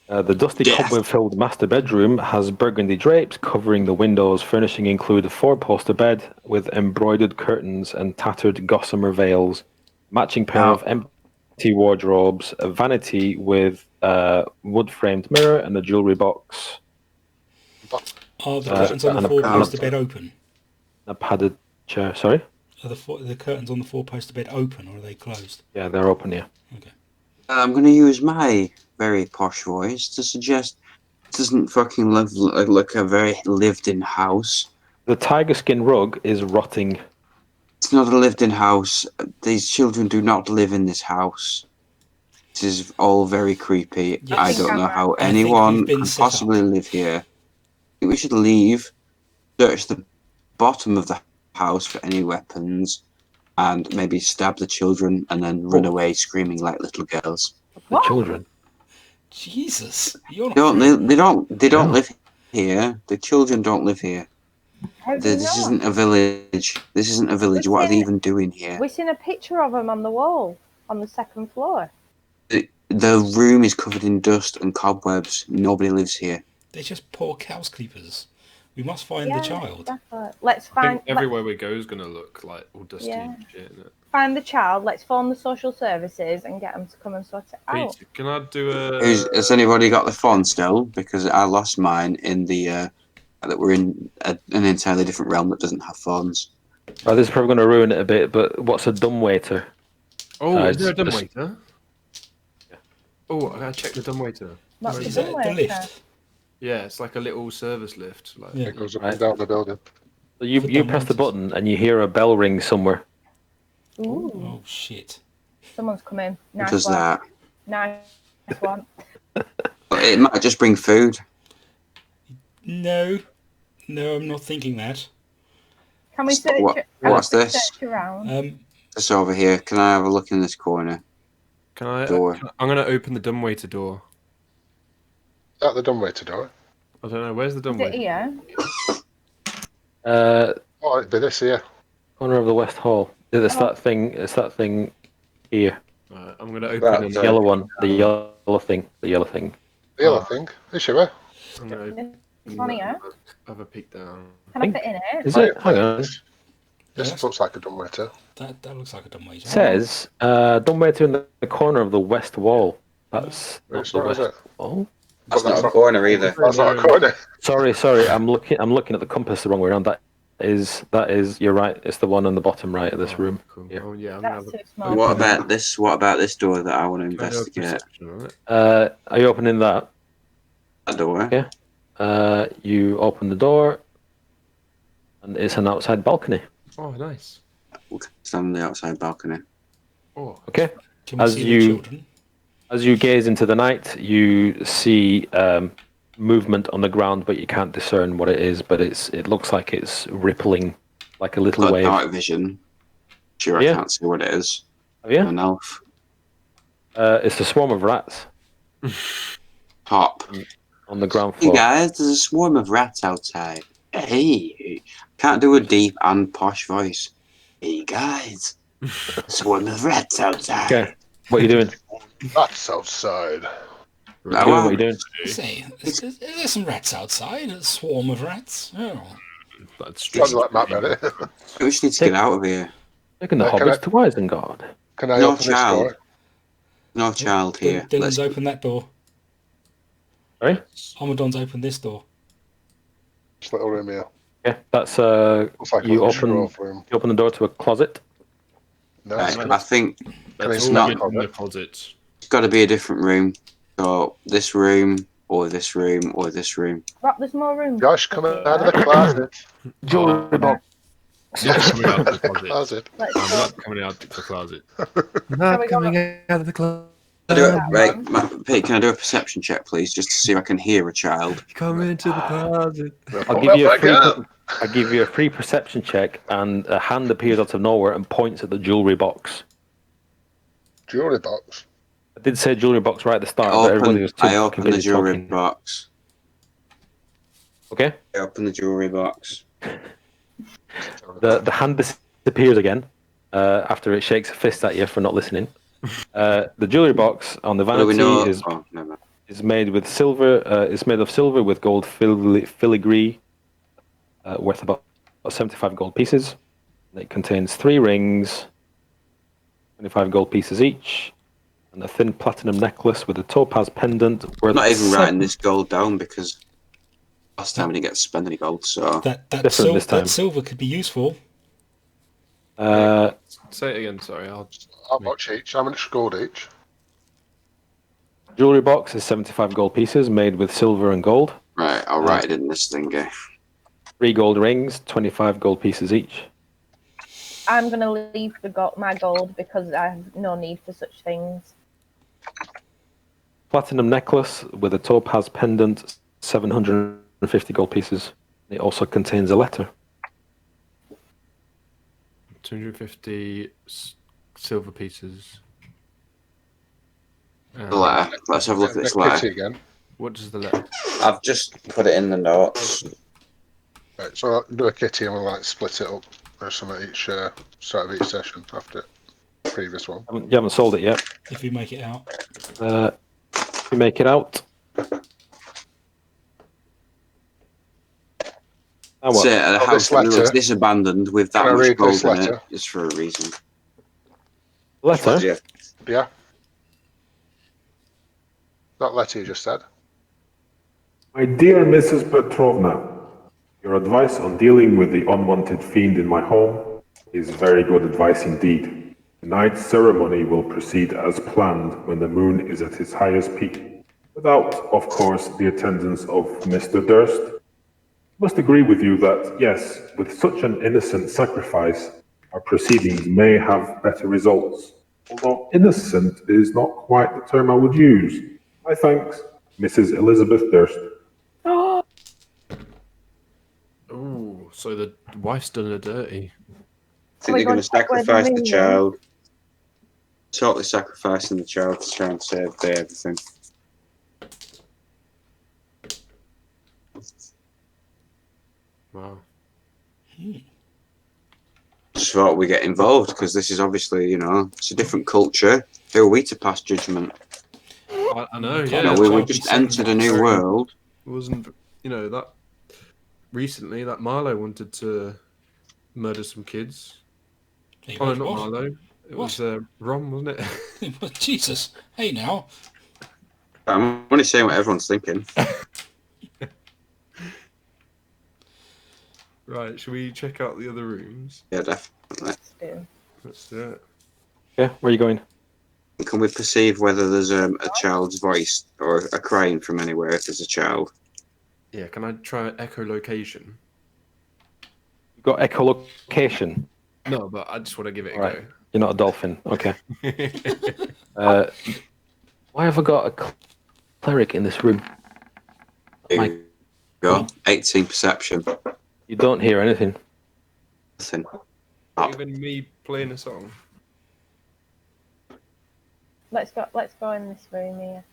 The dusty cobweb-filled master bedroom has burgundy drapes covering the windows. Furnishing include a 4-poster bed with embroidered curtains and tattered gossamer veils, matching pair of empty wardrobes, a vanity with a wood-framed mirror, and a jewelry box. Are the curtains on the 4-poster bed open? A padded chair. Sorry? Are the curtains on the 4-poster bed open, or are they closed? Yeah, they're open, yeah. Okay. I'm going to use my very posh voice to suggest it doesn't fucking look like a very lived-in house. The tiger skin rug is rotting. It's not a lived-in house. These children do not live in this house. This is all very creepy. Yes. I don't know how I think anyone we've been can set possibly live here. I think we should leave, search the bottom of the house for any weapons, and maybe stab the children and then run away screaming like little girls. The children. Jesus, you're not. They don't No. live here. The children don't live here. How do This you know? isn't a village. This isn't a village. What are they even doing here? We've seen a picture of them on the wall on the second floor. The room is covered in dust and cobwebs. Nobody lives here. They're just poor housekeepers. We must find the child. Exactly. Let's I find think everywhere we go is going to look like all dusty Yeah. and shit, isn't it? find the child. Let's phone the social services and get them to come and sort it out. Pete, can I do a... Has anybody got the phone still? Because I lost mine in the that we're in an entirely different realm that doesn't have phones. Oh, this is probably going to ruin it a bit, but what's a dumbwaiter? Oh, is there a it's just- dumbwaiter? Oh, I gotta check the dumbwaiter. What's Where the Is is that it? the dumbwaiter? lift? Yeah, it's like a little service lift. Like, Yeah. It goes up Right. and down the building. So you press the button and you hear a bell ring somewhere. Ooh, Oh shit! someone's come in. What Nice does one. that? Nice one. But it might just bring food. No, I'm not thinking that. Can we search? What's can we this? Search around. This over here. Can I have a look in this corner? Can I? Door. I'm gonna open the dumbwaiter door. Is that the dumbwaiter door? I don't know. Where's the Is it dumbwaiter? here? Oh, it'd be this here. Corner of the west hall. It's that thing. It's that thing here. Right, I'm gonna open That- and The yellow one. The yellow thing. The yellow thing. The other thing. Is she where? I'm gonna open This one here. have a peek down. Can I fit in it? Is it? Hang on. It This looks like a dumbwaiter. That looks like a dumbwaiter. says dumbwaiter in the corner of the west wall. That's not It's the not, is west it? wall. That's not a corner either. That's not a corner. Sorry. I'm looking at the compass the wrong way around. That is. You're right. It's the one on the bottom right of this room. Cool. Yeah. Oh yeah, I'm gonna That's have a too small. What about this? What about this door that I want to can I do a investigate? perception on it? Are you opening that? That door. Yeah. You open the door, and it's an outside balcony. Oh, nice. We'll stand on the outside balcony. Oh, Okay. Can we as see you- the children? As you gaze into the night, you see movement on the ground, but you can't discern what it is. But it looks like it's rippling, like a little Got wave. night vision. Sure, Yeah. I can't see what it is. Have you? An elf. It's a swarm of rats Top. on the ground Hey floor. guys, there's a swarm of rats outside. Hey, can't do a deep and posh voice. Hey guys, swarm of rats outside. Okay. What are you doing? That's outside. Now, What are you doing? Say, there's some rats outside. A swarm of rats. Oh. that's Sounds true. like Matt Bennett. we just need to get out of here. Taking the Can I- hobbits to Isengard. Can I No open child. this door? No child here. Dylan's Let's opened that door. Sorry? Amadon's opened this door. This little room here. Yeah, that's Looks like a you little open scroll room. you open the door to a closet. No, Right, I think Let's it's all not get in covered. the closet. it's got to be a different room. So this room, or this room, or this room. Rob, there's more room. Josh, come out of the closet. Jewelry box. Not coming out of the closet. Closet. Let's I'm go. not coming out of the closet. Not coming out of the closet. Right, Pete, can I do a perception check, please, just to see if I can hear a child? Come into the closet. I'll give you a free perception check, and a hand appears out of nowhere and points at the jewelry box. Jewelry box. I did say jewelry box right at the start, but everybody was too I fucking open the busy jewelry talking. box. Okay. Open the jewelry box. The hand disappears again after it shakes a fist at you for not listening. The jewelry box on the What do we vanity know? is Oh, never mind. is made with silver. It's made of silver with gold filigree, worth about 75 gold pieces. It contains 3 rings, 25 gold pieces each, and a thin platinum necklace with a topaz pendant worth. I'm not even seven- writing this gold down because last time I didn't get to spend any gold, so Different this time. That silver could be useful. Say it again. Sorry. How much each? How much gold each? Jewelry box is 75 gold pieces made with silver and gold. right, I'll write it in this thing. 3 gold rings, 25 gold pieces each. I'm gonna leave my gold because I have no need for such things. Platinum necklace with a topaz pendant, 750 gold pieces. It also contains a letter. 250 silver pieces. The letter. Let's have a look at this letter. Kitty again. What does the letter? I've just put it in the notes. Right, so I'll do a kitty and we'll like split it up or something each start of each session after the previous one. You haven't sold it yet. If you make it out. If you make it out. And what? So, the Oh, house this letter. looks this abandoned with that Can I much read gold this in letter? it. It's for a reason. Letter? Yeah. Yeah? That letter you just said? My dear Mrs. Petrovna, your advice on dealing with the unwanted fiend in my home is very good advice indeed. Tonight's ceremony will proceed as planned when the moon is at its highest peak, without, of course, the attendance of Mr. Durst. I must agree with you that, yes, with such an innocent sacrifice, our proceedings may have better results. Although innocent is not quite the term I would use. My thanks, Mrs. Elizabeth Durst. Ooh, so the wife's done her dirty. I think they're going to sacrifice the child. Totally sacrificing the child to try and save everything. Wow. Just thought we get involved because this is obviously, it's a different culture. Who are we to pass judgment? I know, Yeah, yeah. we can't just be entered a new very- world. It wasn't, that recently that Marlo wanted to murder some kids. He Oh, no, was not what? Marlo. It was Rom, wasn't it? Jesus. Hey now. I'm only saying what everyone's thinking. Right, should we check out the other rooms? Yeah, definitely. Let's do. Let's do it. Yeah, where are you going? Can we perceive whether there's a child's voice or a crying from anywhere if there's a child? Yeah, can I try echolocation? You've got echolocation. No, but I just want to give it a All right. You're not a dolphin. Okay. go. Why have I got a cleric in this room? Here My- you go. 18 perception. You don't hear anything. Nothing. Even me playing a song. Let's go in this room here.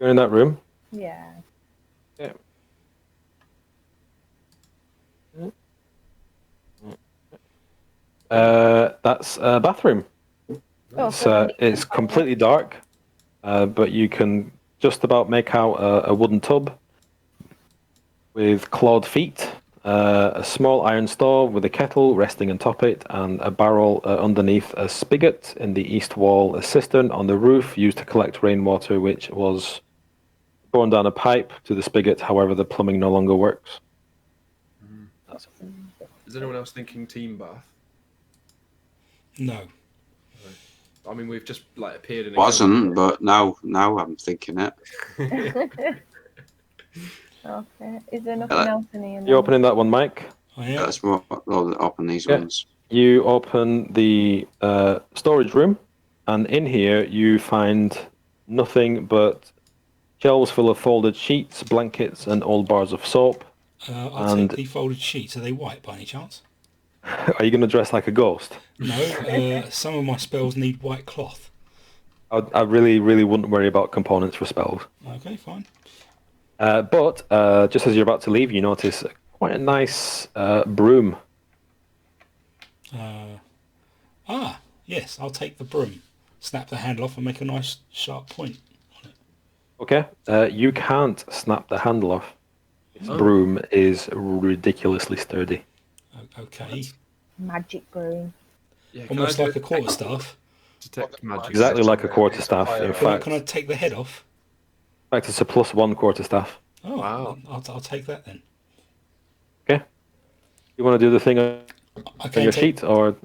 You're in that room. Yeah. That's a bathroom. Oh, so It's completely dark, but you can just about make out a wooden tub with clawed feet, a small iron stove with a kettle resting atop it, and a barrel underneath a spigot in the east wall, a cistern on the roof used to collect rainwater, which was going down a pipe to the spigot. However, the plumbing no longer works. Is anyone else thinking team bath? No. I mean, we've just appeared in a Wasn't, but now I'm thinking it. Okay. Is there nothing else in here? You opening that one, Mike? I am. Let's open these Yeah. ones. You open the storage room, and in here you find nothing but shelves full of folded sheets, blankets, and old bars of soap. I'll And- take the folded sheets. Are they white by any chance? Are you going to dress like a ghost? No. Some of my spells need white cloth. I really, really wouldn't worry about components for spells. Okay, fine. But just as you're about to leave, you notice quite a nice broom. Yes, I'll take the broom. Snap the handle off and make a nice sharp point. Okay. You can't snap the handle off. This Oh. broom is ridiculously sturdy. Okay. Magic broom. Yeah, Almost like a quarterstaff. detect magic. Exactly like a Piece of quarterstaff. fire. In Can I fact, take the head off? it's a +1 quarterstaff. Oh, Wow. I'll take that then. Okay. You want to do the thing on I can your take. sheet, or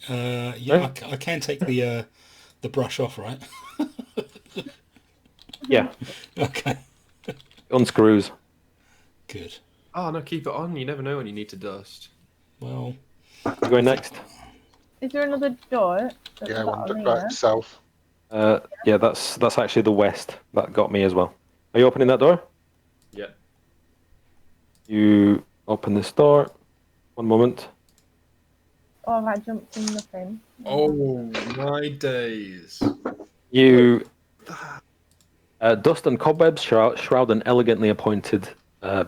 Yeah, I can take the brush off, right? yeah, Okay. unscrews. Good. Oh no, keep it on. You never know when you need to dust. Well, You going next? Is there another door? Yeah, one on right here? south. Yeah, that's actually the west. That got me as well. Are you opening that door? Yeah. You open this door. One moment. Oh, have I jumped in nothing? Oh my days. You dust and cobwebs shroud an elegantly appointed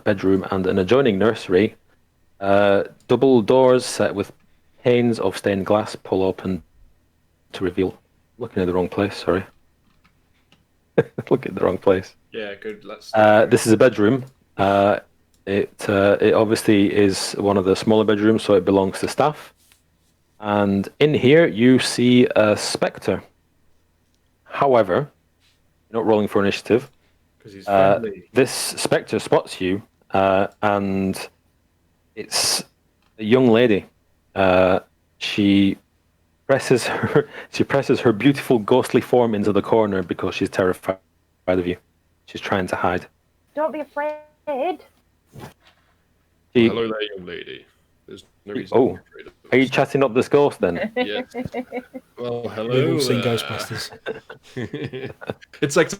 bedroom and an adjoining nursery. Double doors set with panes of stained glass pull open to reveal. Looking at the wrong place. Sorry. Looking at the wrong place. Yeah, good. Let's. This is a bedroom. It obviously is one of the smaller bedrooms, so it belongs to staff. And in here, you see a Spectre. However, you're not rolling for initiative. Because he's friendly. This Spectre spots you, and it's a young lady. She presses her beautiful ghostly form into the corner because she's terrified of you. She's trying to hide. Don't be afraid. She, Hello there, young lady. There's no reason. Oh. to be afraid of Are you us. chatting up this ghost then? Yeah. Well, hello. we've all seen there. Ghostbusters. It's like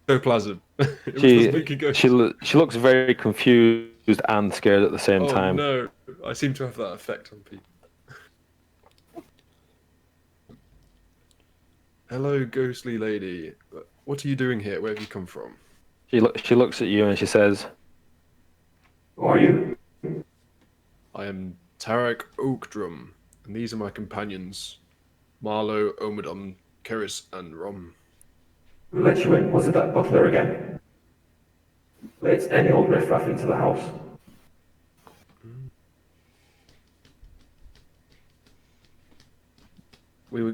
ectoplasm. It was She the spooky ghost. she looks very confused and scared at the same Oh time. no! I seem to have that effect on people. Hello, ghostly lady. What are you doing here? Where have you come from? She looks at you and she says, "Who are you?" I am Tarek Oakdrum, and these are my companions, Marlo, Omidom, Karis, and Rom. Who let you in? Was it that butler again? Let any old riffraff into the house.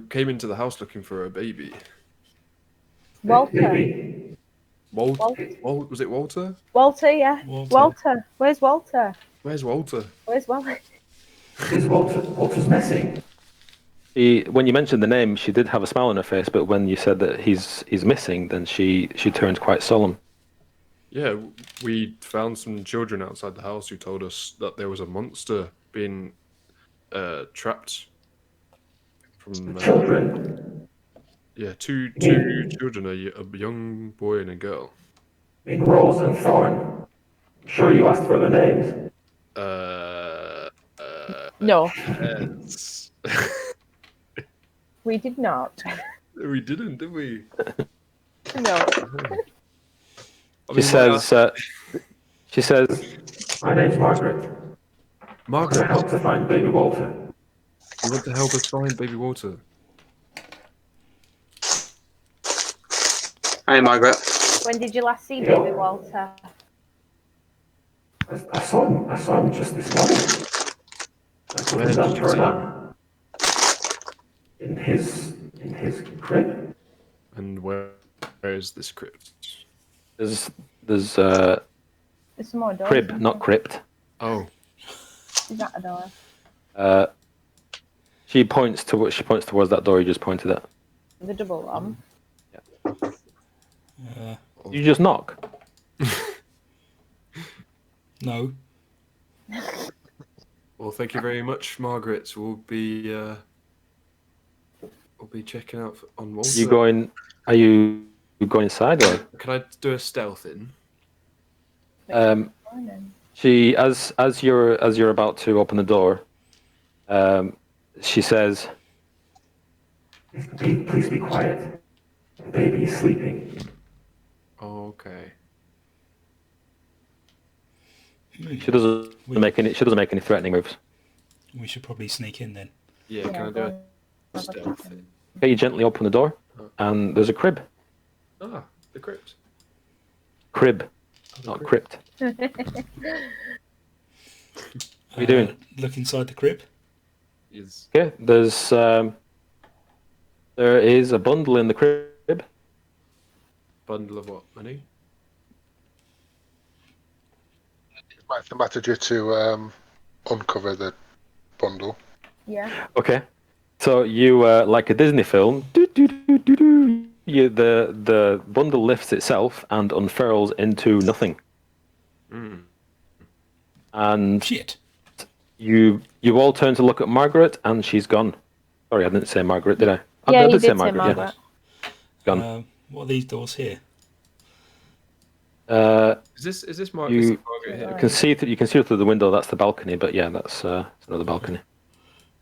Came into the house looking for a baby. Walter. Baby. Was it Walter? Walter, yeah. Walter. Where's Walter? Where's Walter? Where's Walter? Is Walter? Walter's missing. When you mentioned the name, she did have a smile on her face, but when you said that he's missing, then she turned quite solemn. Yeah, we found some children outside the house who told us that there was a monster being trapped from Children. yeah, two children, a young boy and a girl. Mean Rose and Thorn. I'm sure you asked for their names. No, Yes. we did not. We didn't, did we? No. I She mean, says, My name's Margaret. Can I Margaret, help to find baby Walter? you want to help us find baby Walter? Hi, Margaret. When did you last see baby Walter? I saw him just this morning. I put Where him down did you for a see nap. In his crib. And where is this crypt? "There's There's some more doors. crib, not crypt." Oh, Is that a door? She points towards that door you just pointed at. The double one. You just knock. No. well, thank you very much, Margaret. We'll be checking out on Walter. Are you going inside or? Can I do a stealth in? Morning. She, as you're about to open the door, she says, Please be quiet. The baby is sleeping. Oh, okay. She doesn't make any threatening moves. We should probably sneak in then. Yeah, Yeah, can I go do on. a stealth? Okay, you gently open the door, and there's a crib. Ah, the crypt. Crib, Oh, the not crypt. crypt. What are you doing? Look inside the crib. Is Okay, there is a bundle in the crib. bundle of what? Money? Might have mattered you to uncover the bundle. Yeah. Okay, so you like a Disney film. The bundle lifts itself and unfurls into nothing, and Shit. you all turn to look at Margaret, and she's gone. Sorry, I didn't say Margaret, did I? Yeah, I you did say did say Margaret. Margaret. Yeah. Gone. What are these doors here? Is this Margaret? You- Is it Margaret here? You can see through the window. That's the balcony, but yeah, that's another balcony.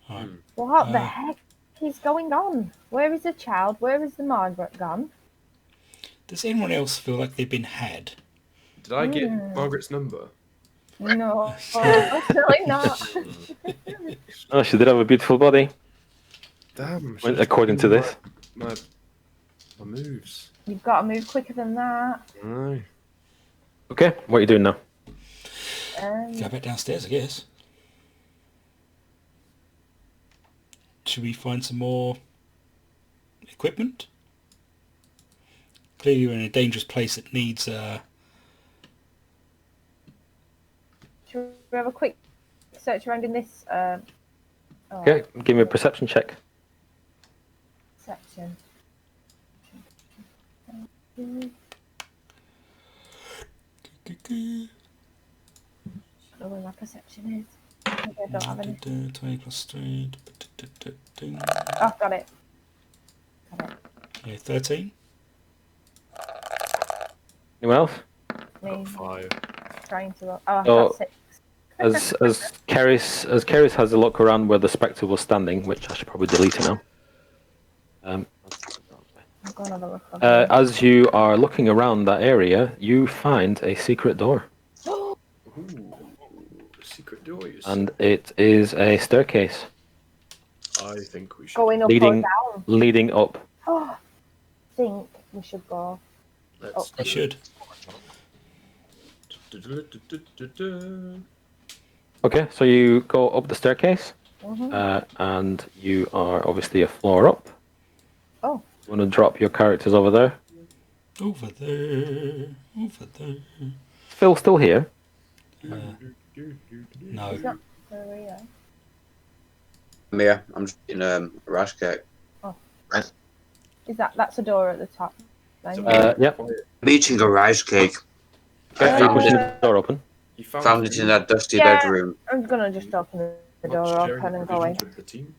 Alright. What the heck is going on? Where is the child? Where is the Margaret gone? Does anyone else feel like they've been had? Did I get Margaret's number? No, definitely not. Oh, she did have a beautiful body, Damn. according to this. My moves. You've got to move quicker than that. No. Okay, what are you doing now? Go back downstairs, I guess. Should we find some more equipment? Clearly, we're in a dangerous place that needs. Should we have a quick search around in this Okay, give me a perception check. section? I don't know where my perception is. Maybe I don't have any. 20 plus 3. Oh, got it. Yeah, 13. Anyone else? Me 5. trying to. Oh, I've Oh. got 6. As Karis has a look around where the Spectre was standing, which I should probably delete it now. I'm going to have a look. over As you are looking around that area, you find a secret door, Ooh. Secret doors. and it is a staircase I think we should. Going up leading- or down? leading up. Oh, I think we should go. Let's We should. Okay, so you go up the staircase, Mhm. and you are obviously a floor up. Oh, You want to drop your characters over there? Over there. Over there. Phil's still here. No. it's not for real. Mia, I'm just eating a rice cake. Is that's a door at the top? Then? Yep. I'm eating a rice cake. Okay, you push the door open. You Found it in that dusty Yeah. bedroom. I'm gonna just open the door open and go in. With the team.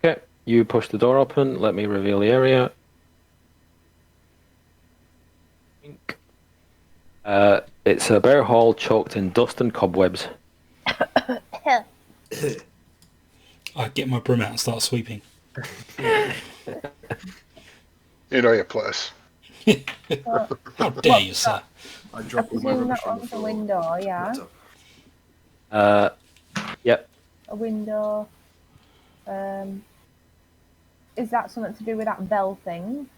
Okay, you push the door open. Let me reveal the area. It's a bare hall choked in dust and cobwebs. I get my broom out and start sweeping. You know your place. How dare you, sir? I I drop all my presume rubbish that on the one's a floor. window, yeah. What's up? Yep. A window. Is that something to do with that bell thing?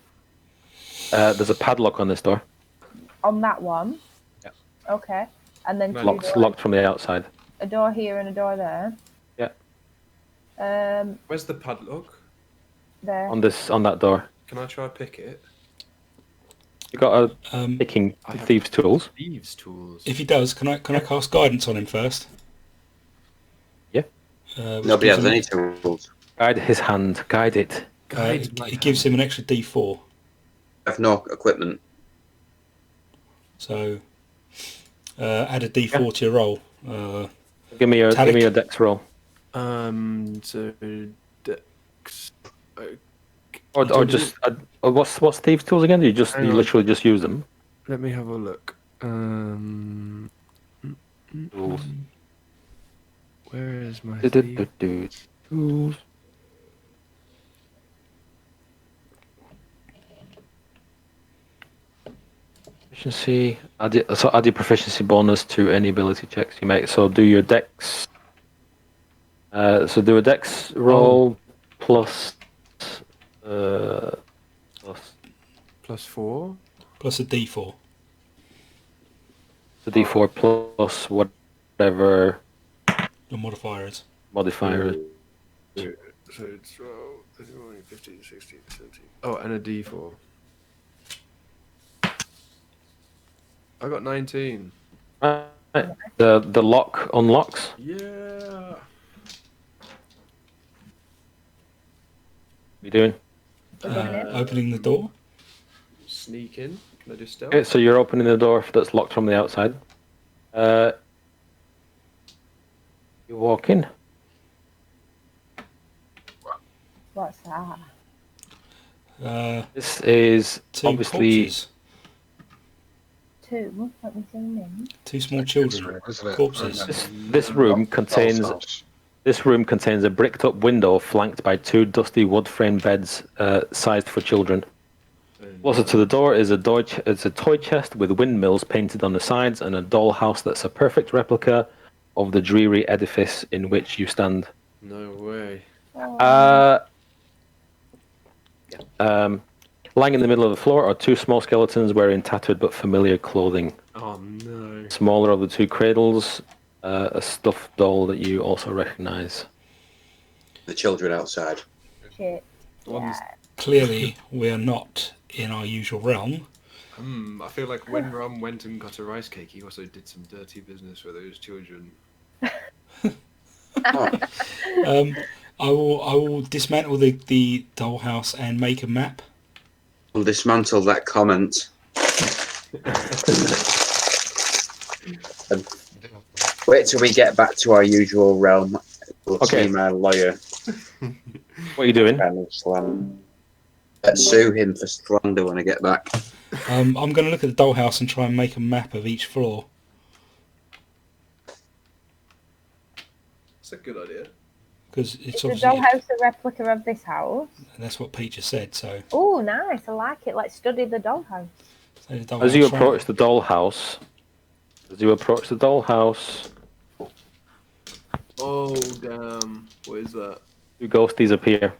There's a padlock on this door. On that one? Yeah. Okay. And then two Locked, doors. locked from the outside. A door here and a door there. Yeah. Where's the padlock? There. On that door. Can I try pick it? You got a picking I have- thieves' tools. Thieves' tools. If he does, can I cast guidance on him first? Yeah. Which Nobody gives has him- any tools. Guide his hand. Guide it. it gives him an extra D4. I have no equipment. So add a D4 to your roll. Give me your Talik. dex roll. So Dex. Or just what's thieves' tools again? You Hang on. literally just use them. Let me have a look. Tools. Where is my Tools. proficiency. Add your proficiency bonus to any ability checks you make. So do your dex. So do a dex roll plus. Plus 4. Plus a D4. The D4 plus whatever Your modifier is. modifier is. So it's 12, 13, 15, 16, 17. Oh, and a D4. I got 19. Right. The lock unlocks. Yeah. What are you doing? Opening the door. Sneak in. Can I do stealth? Okay, so you're opening the door that's locked from the outside. You walk in. What's that? This is Two obviously corpses. Two? Let me zoom in. Two small children. Isn't it? Corpses. this room contains a bricked up window flanked by two dusty wood frame beds sized for children. Closer to the door is a toy chest with windmills painted on the sides and a dollhouse that's a perfect replica of the dreary edifice in which you stand. No way. Lying in the middle of the floor are two small skeletons wearing tattered but familiar clothing. Oh no. Smaller of the two cradles, a stuffed doll that you also recognize. The children outside. Shit. One's- Yeah. Clearly, we are not in our usual realm. I feel like when Rum went and got a rice cake, he also did some dirty business for those children. I will dismantle the dollhouse and make a map. We'll dismantle that comment. And wait till we get back to our usual realm. We'll Okay. see my lawyer. What are you doing? Let's sue him for slander when I get back. I'm going to look at the dollhouse and try and make a map of each floor. That's a good idea. Because it's Is the obviously... dollhouse a replica of this house? That's what Pete just said, so... Oh, nice. I like it. Let's study the dollhouse. so the As you dollhouse, right? approach the dollhouse, Oh damn! What is that? two ghosties appear.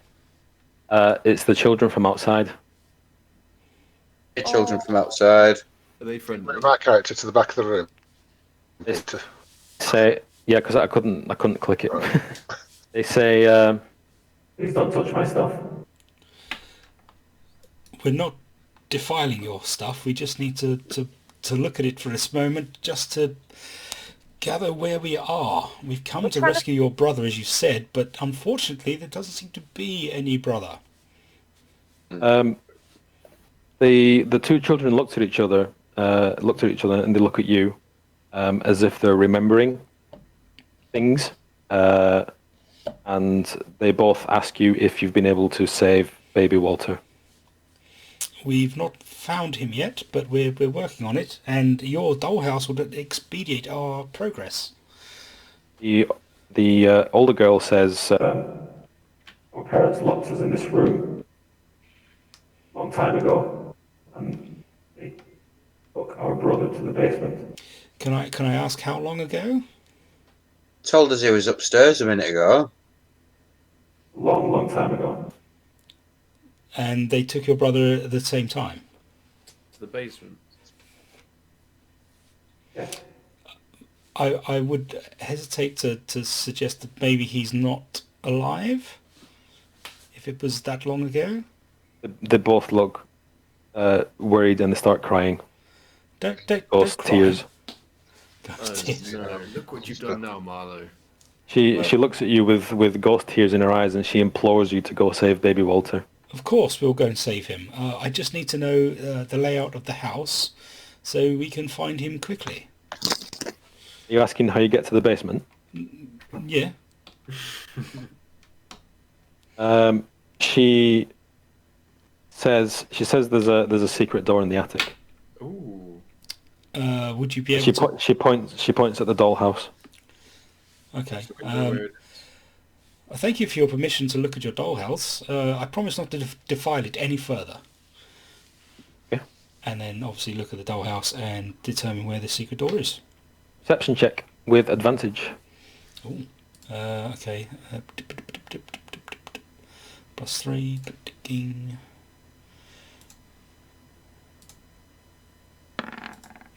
It's the children from outside. The children from outside. Are they friendly? Bring my character to the back of the room. It's- To- Say, yeah, because I couldn't click it. They say, please don't touch my stuff. We're not defiling your stuff. We just need to look at it for this moment, just to gather where we are. We've come to rescue your brother, as you said, but unfortunately there doesn't seem to be any brother. The two children looked at each other, and they look at you, as if they're remembering things, and they both ask you if you've been able to save baby Walter. We've not found him yet, but we're working on it, and your dollhouse will expedite our progress. The older girl says, our parents locked us in this room a long time ago, and they took our brother to the basement. Can I ask how long ago? Told us he was upstairs a minute ago. Long time ago. And they took your brother at the same time? To the basement. Yes. I would hesitate to suggest that maybe he's not alive, if it was that long ago. They both look worried and they start crying. Don't Ghost cry. tears. Ghost tears. No, look what you've done now, Marlo. She looks at you with ghost tears in her eyes and she implores you to go save baby Walter. Of course we'll go and save him. I just need to know the layout of the house so we can find him quickly. Are you asking how you get to the basement? Yeah. She says there's a secret door in the attic. Ooh. Would you be able to... She points at the dollhouse. Okay. Weird. Thank you for your permission to look at your dollhouse. I promise not to defile it any further. Okay. and then obviously look at the dollhouse and determine where the secret door is. Perception check with advantage. Ooh. Okay. +3. Digging.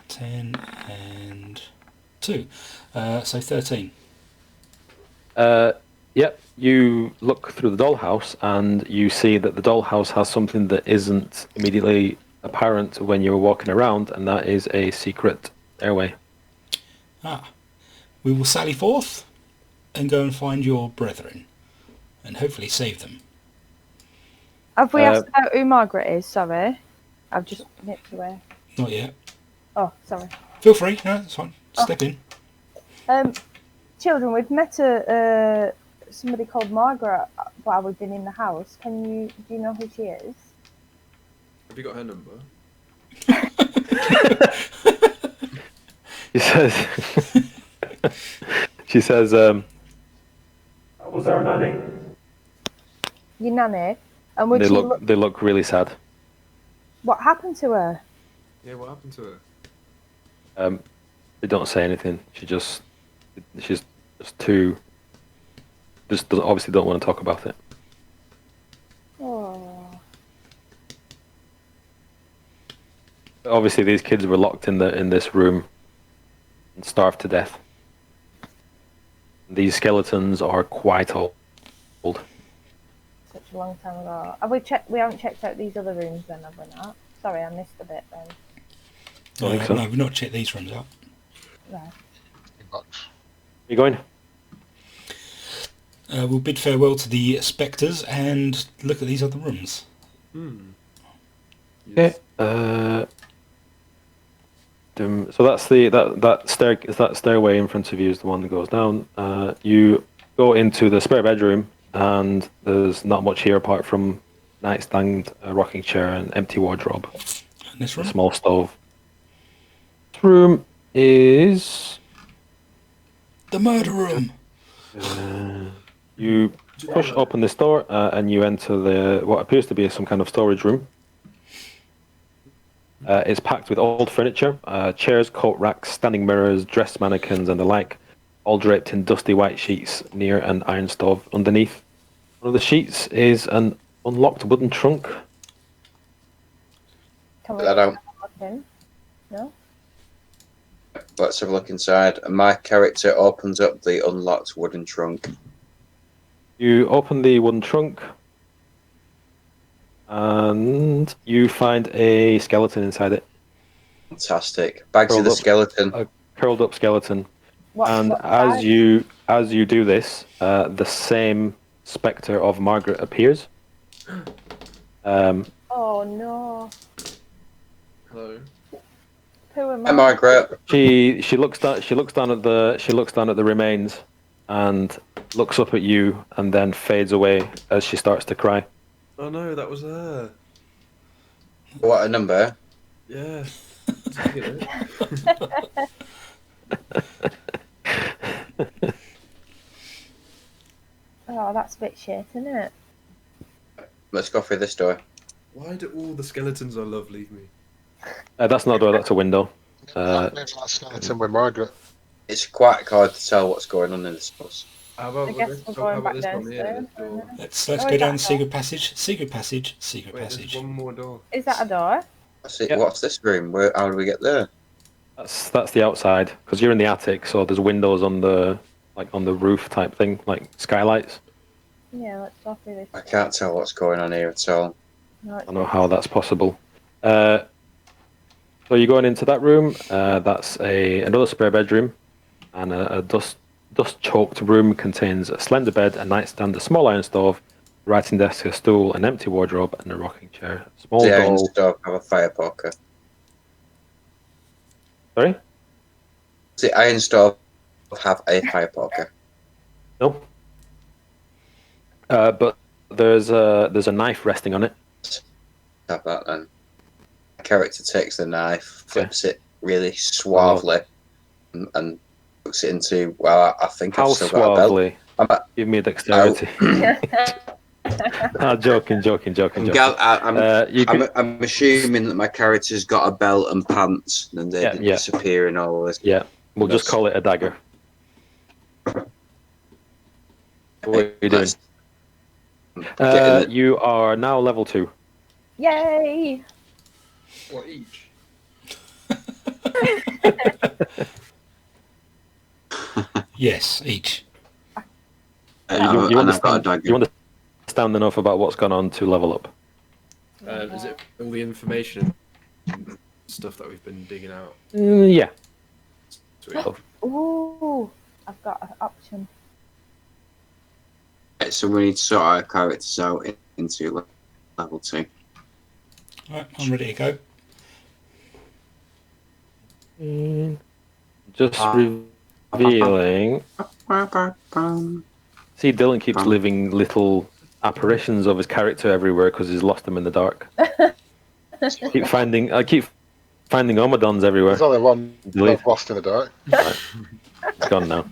10 and 2. So 13. Yep, you look through the dollhouse and you see that the dollhouse has something that isn't immediately apparent when you're walking around, and that is a secret stairway. We will sally forth and go and find your brethren and hopefully save them. Have we asked about who Margaret is? Sorry. I've just nipped away. Not yet. Oh, sorry. Feel free. No, it's fine. Step in. Children, we've met somebody called Margaret while we've been in the house. Do you know who she is? Have you got her number? She says, that was our nanny. Your nanny? And would they look really sad. What happened to her? Yeah, what happened to her? They don't say anything. She's just obviously don't want to talk about it. Oh. Obviously, these kids were locked in this room and starved to death. These skeletons are quite old. Such a long time ago. Have we checked? We haven't checked out these other rooms then, have we not? Sorry, I missed a bit then. I think so. No, we've not checked these rooms out. Right. You going? We'll bid farewell to the spectres and look at these other rooms. Yes. So that's that stairway in front of you is the one that goes down. You go into the spare bedroom, and there's not much here apart from nightstand, a rocking chair, an empty wardrobe, And this a room? small stove. This room is. The murder room! You push open this door and you enter what appears to be some kind of storage room. It's packed with old furniture, chairs, coat racks, standing mirrors, dress mannequins, and the like, all draped in dusty white sheets near an iron stove. Underneath one of the sheets is an unlocked wooden trunk. Can we Let out. look in? No? Let's have a look inside. My character opens up the unlocked wooden trunk. You open the wooden trunk, and you find a skeleton inside it. Fantastic. Bags of the skeleton. A curled up skeleton. What As you do this, the same spectre of Margaret appears. Oh no. Hello. Who am I? Hi, Margaret. She looks down at the remains, and looks up at you, and then fades away as she starts to cry. Oh no, that was her. What a number. Yeah. Oh, that's a bit shit, isn't it? Let's go through this door. Why do all the skeletons I love leave me? That's not a door, that's a window. That skeleton with Margaret. It's quite hard to tell what's going on in this house. How about I guess we're going back this one here? downstairs, This door? Let's Oh, go is down that the secret passage. Secret passage. Secret Wait, there's passage. one more door. Is that a door? Yep. What's this room? How do we get there? That's the outside, because you're in the attic, so there's windows on the roof type thing, like skylights. Yeah, let's go through this. I can't tell what's going on here at all. No, I don't know how that's possible. So you're going into that room. That's another spare bedroom, and a dust-choked room contains a slender bed, a nightstand, a small iron stove, a writing desk, a stool, an empty wardrobe, and a rocking chair. A small The iron doll. stove have a fire poker. Sorry? The iron stove have a fire poker. No. But there's a knife resting on it. Have that then. My character takes the knife, flips it really suavely, and puts it into. Well, I think How I've still got a belt. suavely? I'm at- Give me a dexterity. Joking. I'm assuming that my character's got a belt and pants, and they didn't disappear and all this. Yeah, we'll just call it a dagger. What are you doing? You are now level 2. Yay! What each? Yes, each. You understand enough about what's gone on to level up? Is it all the information stuff that we've been digging out? Yeah. Sweet. Ooh, I've got an option. So we need to sort our characters out into level 2. Alright, I'm ready to go. Just revealing. See, Dylan keeps living little apparitions of his character everywhere because he's lost them in the dark. I keep finding Omadons everywhere. There's only one lost in the dark. Right. It's gone now.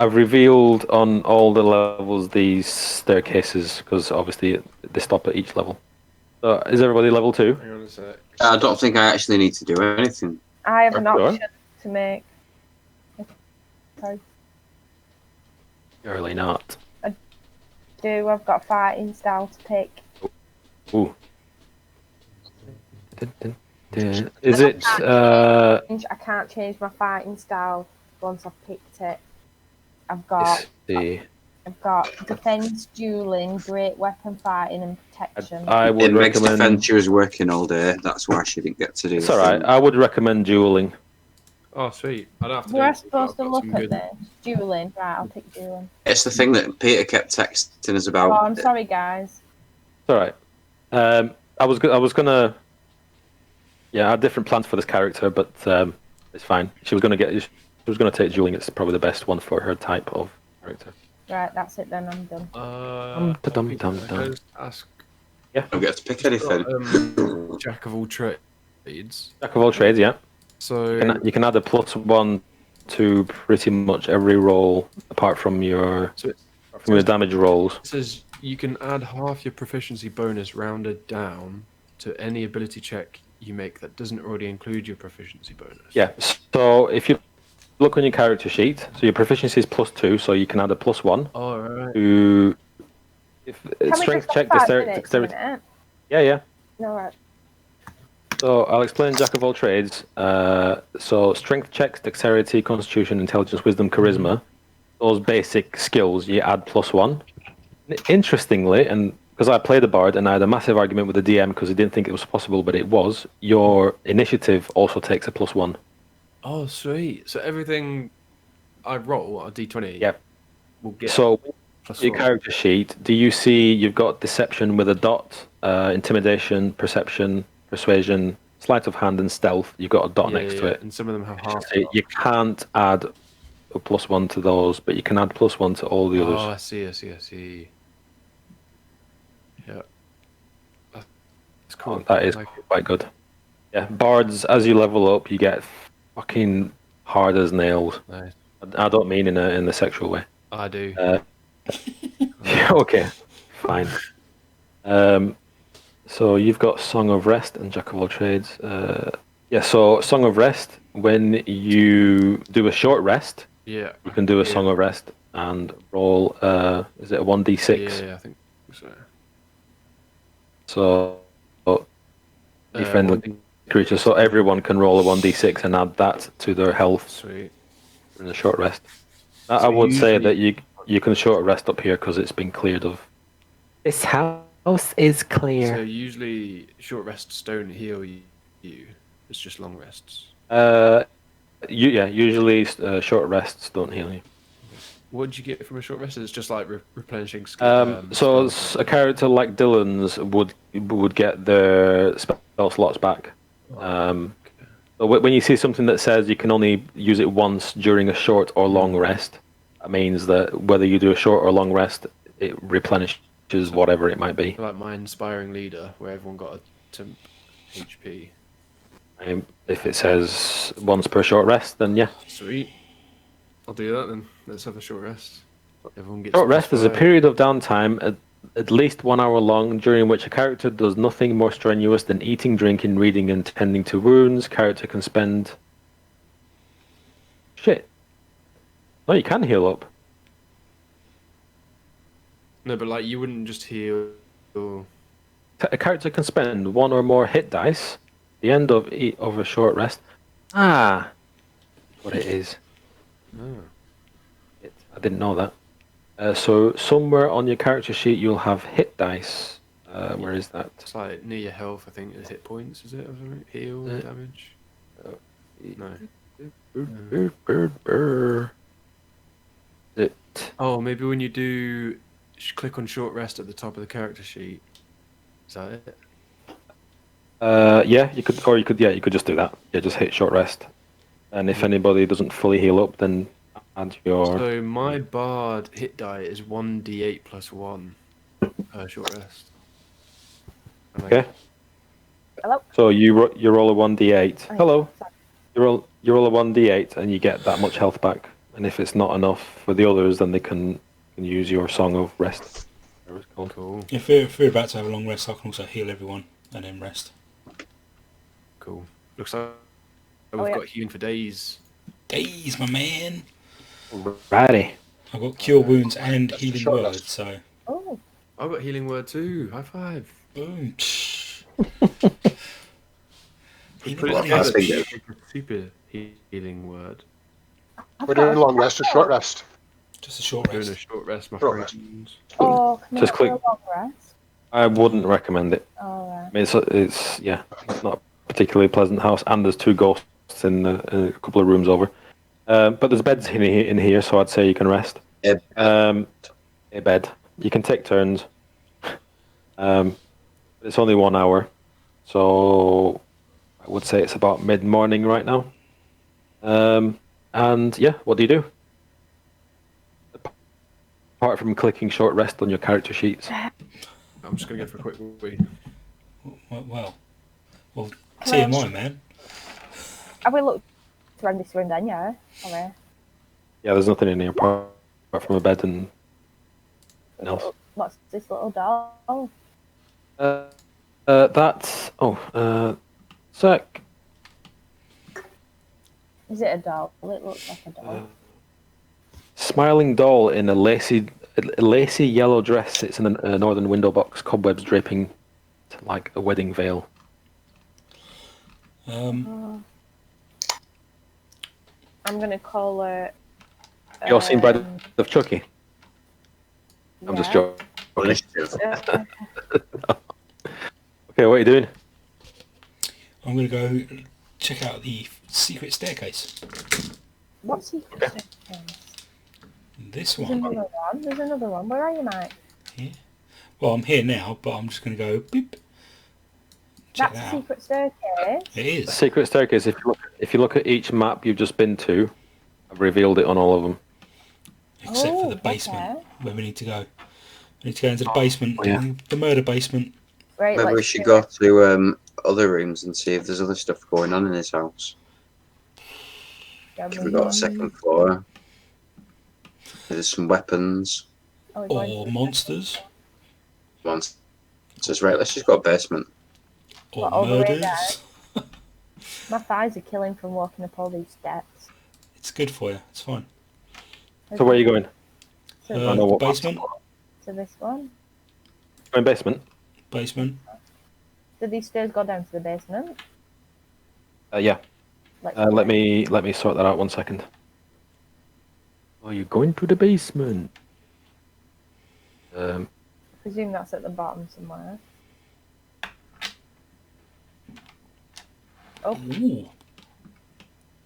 I've revealed on all the levels these staircases because obviously they stop at each level. So is everybody level 2? Hang on a sec. I don't think I actually need to do anything. I have an Sure. option to make. Sorry. Surely not. I've got fighting style to pick. Ooh. Is it? I can't change my fighting style once I've picked it. I've got defense, dueling, great weapon fighting, and protection. I would It makes recommend. defense she was working all day. That's why she didn't get to do. It's alright. I would recommend dueling. Oh, sweet. I don't have to We're do it, supposed but to I've got look some at good- this. Dueling, right? I'll pick dueling. It's the thing that Peter kept texting us about. Oh, I'm sorry, guys. It's alright. I was gonna. Yeah, I had different plans for this character, but it's fine. She was gonna take dueling. It's probably the best one for her type of character. Right, that's it then. I'm done. Dum. Can I just ask? I don't get to pick anything. Jack of all trades. Jack of all trades, yeah. So You can add a +1 to pretty much every roll apart from your damage rolls. it says you can add half your proficiency bonus rounded down to any ability check you make that doesn't already include your proficiency bonus. Yeah. So if you look on your character sheet, so your proficiency is +2, so you can add a +1 All right. to Can strength we check, just 5 minutes a dexterity. minute? Yeah. No, right. So I'll explain Jack of all trades. So strength checks, dexterity, constitution, intelligence, wisdom, charisma. Those basic skills you add +1. Interestingly, and because I played a bard and I had a massive argument with the DM because he didn't think it was possible, but it was, your initiative also takes a +1. Oh, sweet. So everything I roll a d20 Yeah. will get So plus your 1. character sheet, do you see you've got deception with a dot, intimidation, perception, persuasion, sleight of hand, and stealth? You've got a dot next to it. And some of them have half. So you can't add a +1 to those, but you can add +1 to all the others. Oh, I see. Yeah. That's cool. That is I like it. quite good. Yeah, bards, as you level up, you get fucking hard as nails. Nice. I don't mean in a sexual way. I do. Okay, fine. So you've got Song of Rest and Jack of all trades. So Song of Rest, when you do a short rest, Yeah. you can do a Song of Rest and roll, is it a 1d6? Yeah, I think so. So defend the 1d6. creature, so everyone can roll a 1d6 and add that to their health Sweet. in a short rest. I So would say usually- that you can short rest up here because it's been cleared of. This house is So clear. usually short rests don't heal you. It's just long rests. Usually short rests don't heal you. What did you get from a short rest? It's just like replenishing. So a character like Dylan's would get their spell slots back. So when you see something that says you can only use it once during a short or long rest, that means that whether you do a short or long rest, it replenishes whatever it might be. Like my inspiring leader, where everyone got a temp HP. If it says once per short rest, then yeah. Sweet. I'll do that then. Let's have a short rest. Everyone gets Short rest is a inspired. period of downtime at least 1 hour long, during which a character does nothing more strenuous than eating, drinking, reading, and tending to wounds. Character can spend... Shit. No, you can heal up. No, but like you wouldn't just heal. Or... A character can spend 1 or more hit dice at the end of a short rest. Ah, what it is. Oh. I didn't know that. So somewhere on your character sheet you'll have hit dice. Where is that? It's like near your health, I think. Is hit points, is it? Or something? Heal, damage? No. Oh, maybe when you do click on short rest at the top of the character sheet. Is that it? Yeah, you could just do that. Yeah, just hit short rest. And if anybody doesn't fully heal up, then add your... So my bard hit die is 1d8 plus 1 per short rest. Okay. Hello? So you roll a 1d8. Oh, Hello. sorry. You roll a 1d8 and you get that much health back. And if it's not enough for the others, then they can use your Song of Rest. Whatever it's called. Cool. If we're about to have a long rest, I can also heal everyone and then rest. Cool. Looks like we've got healing for days. Days, my man. Righty. I've got cure wounds and That's healing short word, rest. so Oh, I've got healing word too. High five. boom. Healing Put it word. together. I think It's a super healing word. We're doing a long rest or short rest? Just a short Doing a rest. short rest, my Short rest. friends. Oh, can Just I click. do a long rest? I wouldn't recommend it. All right. I mean, it's not a particularly pleasant house, and there's 2 ghosts in a couple of rooms over. But there's beds in here, so I'd say you can rest. A bed. You can take turns. It's only 1 hour, so I would say it's about mid-morning right now. And yeah, what do you do? Apart from clicking short rest on your character sheets. I'm just going to go for a quick wee. Well, Can I- TMI, man. Have we looked around this room then, yeah? Okay. Yeah, there's nothing in here apart from a bed and else. What's this little doll? That's... sec. Is it a doll? It looks like a doll. Smiling doll in a lacy yellow dress sits in a northern window box, cobwebs draping like a wedding veil. I'm gonna call her. You're seen by of Chucky. I'm just yeah. joking. Uh, Okay, what are you doing? I'm going to go check out the secret staircase. What's he? Okay. This There's one. another one. There's another one. Where are you, Mike? Here. Well, I'm here now, but I'm just going to go beep. Check That's that a out. secret staircase. It is. Secret staircase. If you look at each map you've just been to, I've revealed it on all of them. Except for the Oh, basement, okay. where we need to go. We need to go into the basement, yeah. the murder basement. Right. Maybe we let's should do go it. to other rooms and see if there's other stuff going on in this house. Yeah, If we got a second floor, there's some weapons. Oh, we're going Or to the monsters. Monsters, right? Let's just go basement. Or What, all the way murders. My thighs are killing from walking up all these steps. It's good for you. It's fine. So where are you going? To, I know what Basement. to this one. Going basement. Basement. Do these stairs go down to the basement? Yeah. Let's Let me sort that out 1 second. Are you going to the basement? I presume that's at the bottom somewhere. Oh, Ooh,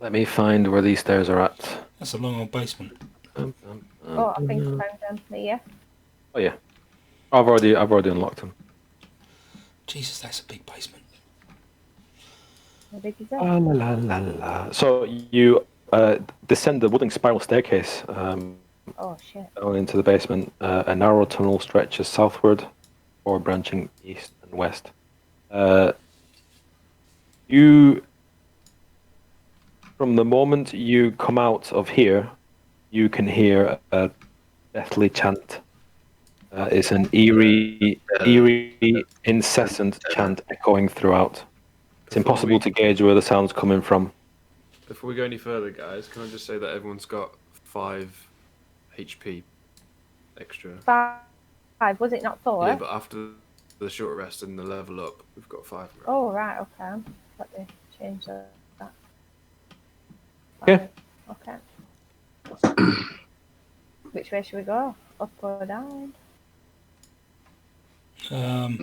Let me find where these stairs are at. that's a long old basement. oh, I think I found them here. Oh yeah, I've already unlocked them. Jesus, that's a big basement. How big is that? La la la la. So you descend the wooden spiral staircase Oh shit. down into the basement. A narrow tunnel stretches southward, or branching east and west. From the moment you come out of here, you can hear a deathly chant It's an eerie, incessant chant echoing throughout. It's impossible to gauge where the sound's coming from. Before we go any further, guys, can I just say that everyone's got 5 HP extra? 5, was it not 4? Yeah, but after the short rest and the level up, we've got 5. Oh, right, okay. Let me change that. Okay. Okay. Which way should we go? Up or down?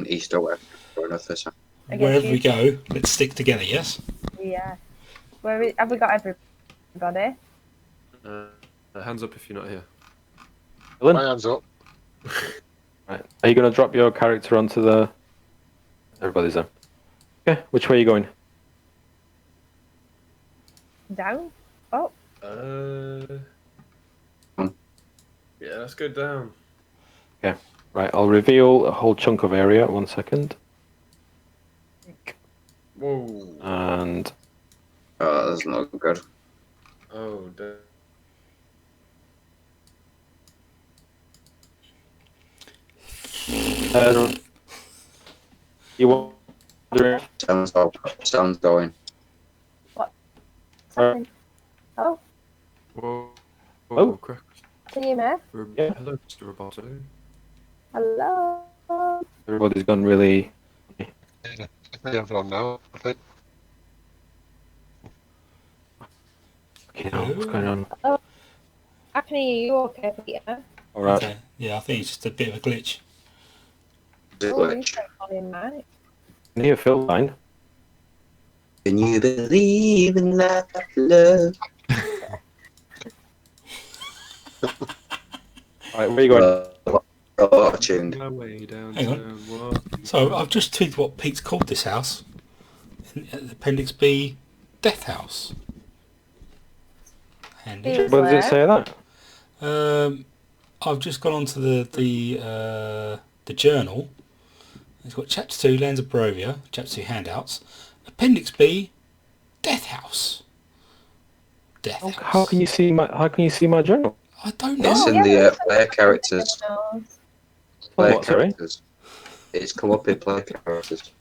East or west or north or south. Wherever we go, let's stick together, yes? Yeah. Have we got everybody? Hands up if you're not here. Dylan? My hands up. Right. Are you going to drop your character onto the... Everybody's there. Okay, which way are you going? Down? Oh. Yeah, let's go down. Okay, right, I'll reveal a whole chunk of area, 1 second. Whoa. And... Oh, that's not good. Oh, damn. You wondering... Sounds going. Something. Oh, Whoa. Oh. Crap. can you hear me? Yeah. Hello, Mr. Roboto. Hello? Everybody's gone really... Everyone now, I think. Okay, now, what's going on? I can hear you okay, Peter. Alright. Okay. Yeah, I think it's just a bit of a glitch. Oh, you sound on mate. Can you hear Phil fine? Can you believe in that love? Alright, where are you going? Tuned. My way down Hang on. to what? So I've just tweeted what Pete's called this house. Appendix B, Death House. Handy. Feels What does it where? say that? I've just gone onto the journal. It's got Chapter 2, Lands of Barovia, Chapter 2 handouts. Appendix B, Death House. Death House. How can you see my journal? I don't know. It's in the player characters. Player What, sorry? characters. It's come up in player characters.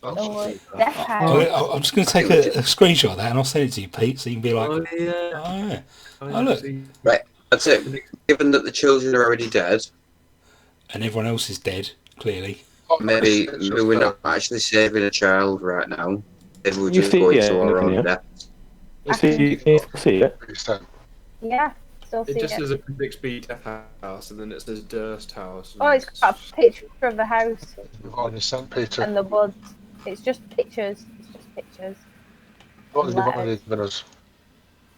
Oh, it's Death House. I'm just going to take a screenshot of that and I'll send it to you, Pete, so you can be like, Oh, yeah. oh, yeah. Oh, look. Right, that's it. Given that the children are already dead, And everyone else is dead, clearly. maybe we're not actually saving a child right now. Maybe we're You just see going it, to our anything, own yeah? death. You see, can you see it? Yeah, still see It just it. says Appendix B Death House, and then it says Durst House. Oh, it's got a picture of the house You've already sent Peter. and the woods. It's just pictures. It's just pictures. What did you want letters. to given us?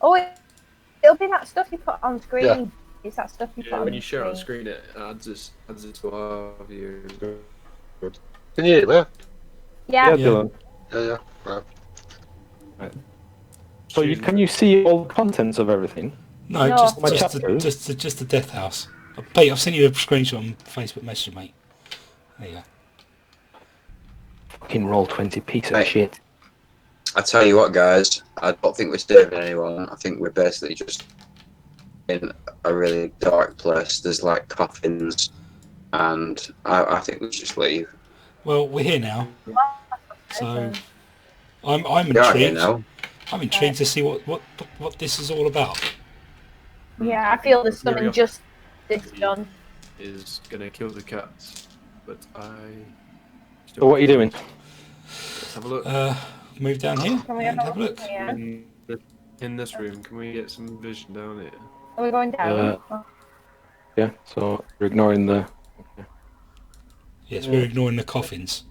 Oh, it'll be that stuff you put on screen. Yeah. It's that stuff you put Yeah, on when you share it on screen. screen, it adds it to our view. Can you hear me? Yeah. Yeah. Dylan. Yeah. Right. So can you see all the contents of everything? No, No. just My just chapters? the Death House. Pete, I've sent you a screenshot on Facebook Messenger, mate. There you go. Fucking roll 20 piece of Right. shit. I tell you what, guys, I don't think we're saving anyone. I think we're basically just in a really dark place. There's like coffins, and I think we should just leave. Well, we're here now, so I'm We are here intrigued. now. I'm intrigued to see what this is all about. Yeah, I feel there's Maybe something I'll- just this done. Is gonna kill the cats, but I. So what are you doing? Let's have a look. Move down here Can we and have a look. Yeah. In this room, can we get some vision down here? Are we going down? Yeah, so you're ignoring the... Yes, we're ignoring the coffins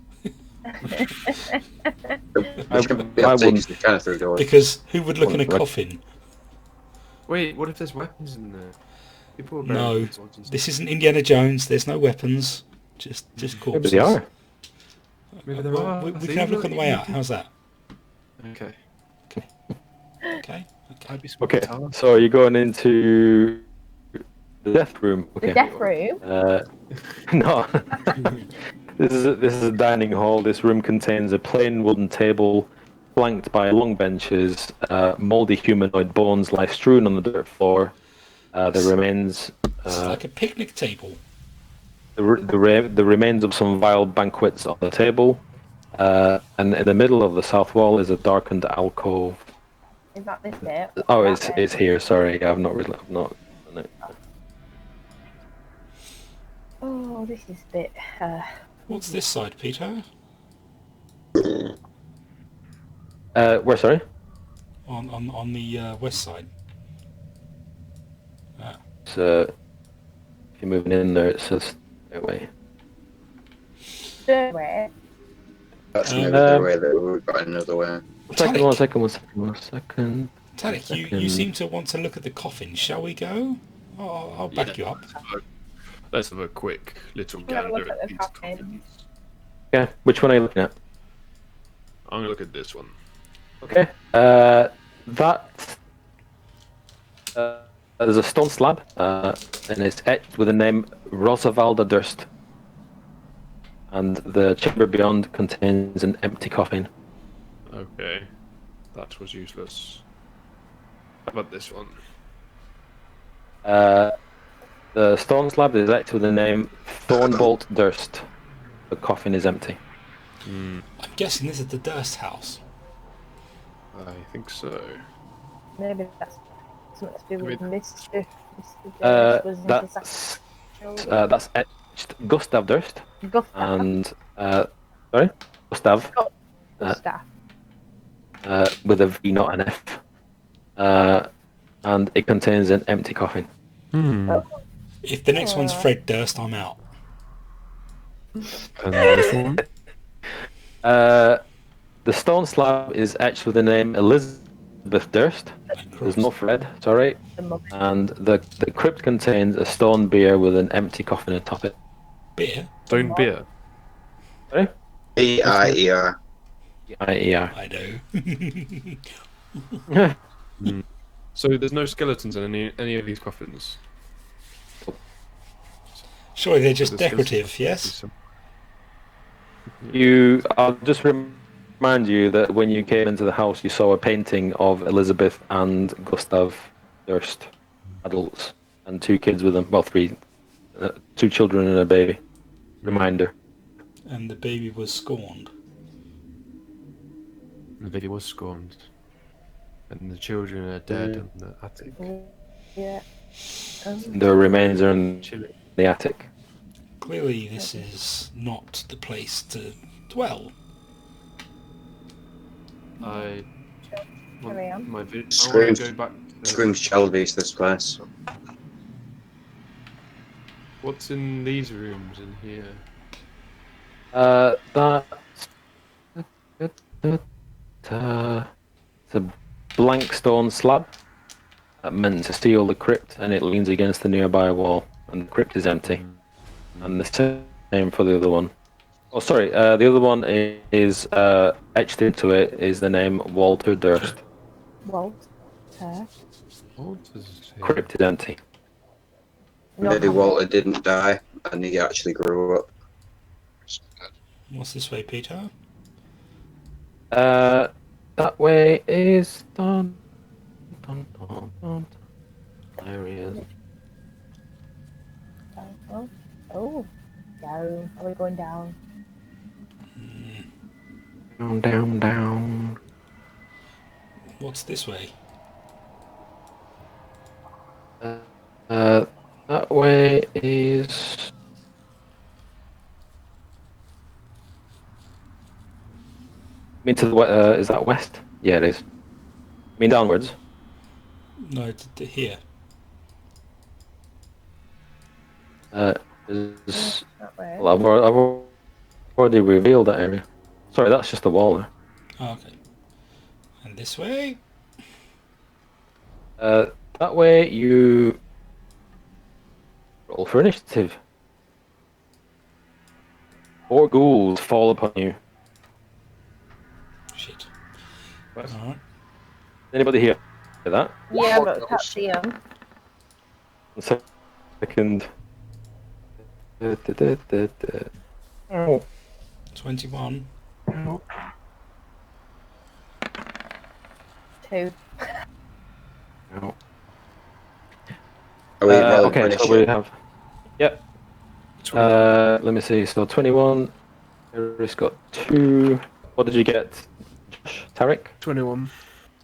I wouldn't. Kind of through doors. because who would look in a Wouldn't, right? coffin? Wait, what if there's weapons in there? People are No, burying swords and stuff. this isn't Indiana Jones. There's no weapons, just Maybe corpses. they are. Maybe there Well, are. we See, can have a look on the way look, out. How's that? Okay. Okay. I'd be Okay, so you're going into the death room. The Okay. death room? No. This is a dining hall. This room contains a plain wooden table flanked by long benches. Moldy humanoid bones lie strewn on the dirt floor. The remains It's like a picnic table. The remains of some vile banquets on the table, and in the middle of the south wall is a darkened alcove. Is that this bit? Oh, That it's here. Sorry, I've not done it. Oh, this is a bit. What's this side, Peter? Where? Sorry. On the west side. So if you're moving in there, it says away. Third way. That's another way that we've got another way. One second. Talik, you seem to want to look at the coffin. Shall we go? I'll back you up. Let's have a quick little We'll have a gander look at at the these coffin. coffins. Okay, which one are you looking at? I'm gonna look at this one. Okay. There's a stone slab, and it's etched with the name Rosavalda Durst. And the chamber beyond contains an empty coffin. Okay, that was useless. How about this one? The stone slab is etched with the name Thornbolt Durst. The coffin is empty. I'm guessing this is the Durst house. I think so. Maybe that's something to do with Mr. was That's etched Gustav Durst. Gustav. And Gustav. Gustav. With a V, not an F. And it contains an empty coffin. If the next one's Fred Durst, I'm out. And this one? The stone slab is etched with the name Elizabeth Durst. There's no Fred, it's alright. And the crypt contains a stone bier with an empty coffin atop it. Beer? Stone beer. Sorry? B-I-E-R. I-E-R. I know. So there's no skeletons in any of these coffins. Surely they're just So there's decorative, yes? I'll just remind you that when you came into the house, you saw a painting of Elizabeth and Gustav Durst, adults, and 2 kids with them. Well, 3, 2 children and a baby. Reminder. And the baby was scorned. The baby was scorned. And the children are dead in the attic. Yeah. The remains are in the attic. Clearly this is not the place to dwell. I want Carry on. my I want to Screams- go back to Screams Shelby's this place. what's in these rooms in here. It's a blank stone slab meant to seal the crypt, and it leans against the nearby wall, and the crypt is empty. And the same for the other one. Oh, sorry, the other one is etched into it is the name Walter Durst. Walter. Walter's here. Crypt is empty. Maybe Walter didn't die and he actually grew up. What's this way, Peter? That way is done. There he is. Oh, down. Are we going down? Down. What's this way? That way is. I mean, to the is that west? Yeah, it is. I mean, downwards. No, here. Is That way. well, I've already revealed that area. Sorry, that's just the wall there. Oh, okay. And this way? That way you roll for initiative. 4 ghouls fall upon you. Shit. What? Alright. Anybody hear that? Yeah, but I can't see them. 1 second. Oh. 21. 2. Oh. Are we rolling Okay, for so we initiative? have. Yep. 21. Let me see. So 21. Eros got 2. What did you get, Josh? Tarek? 21.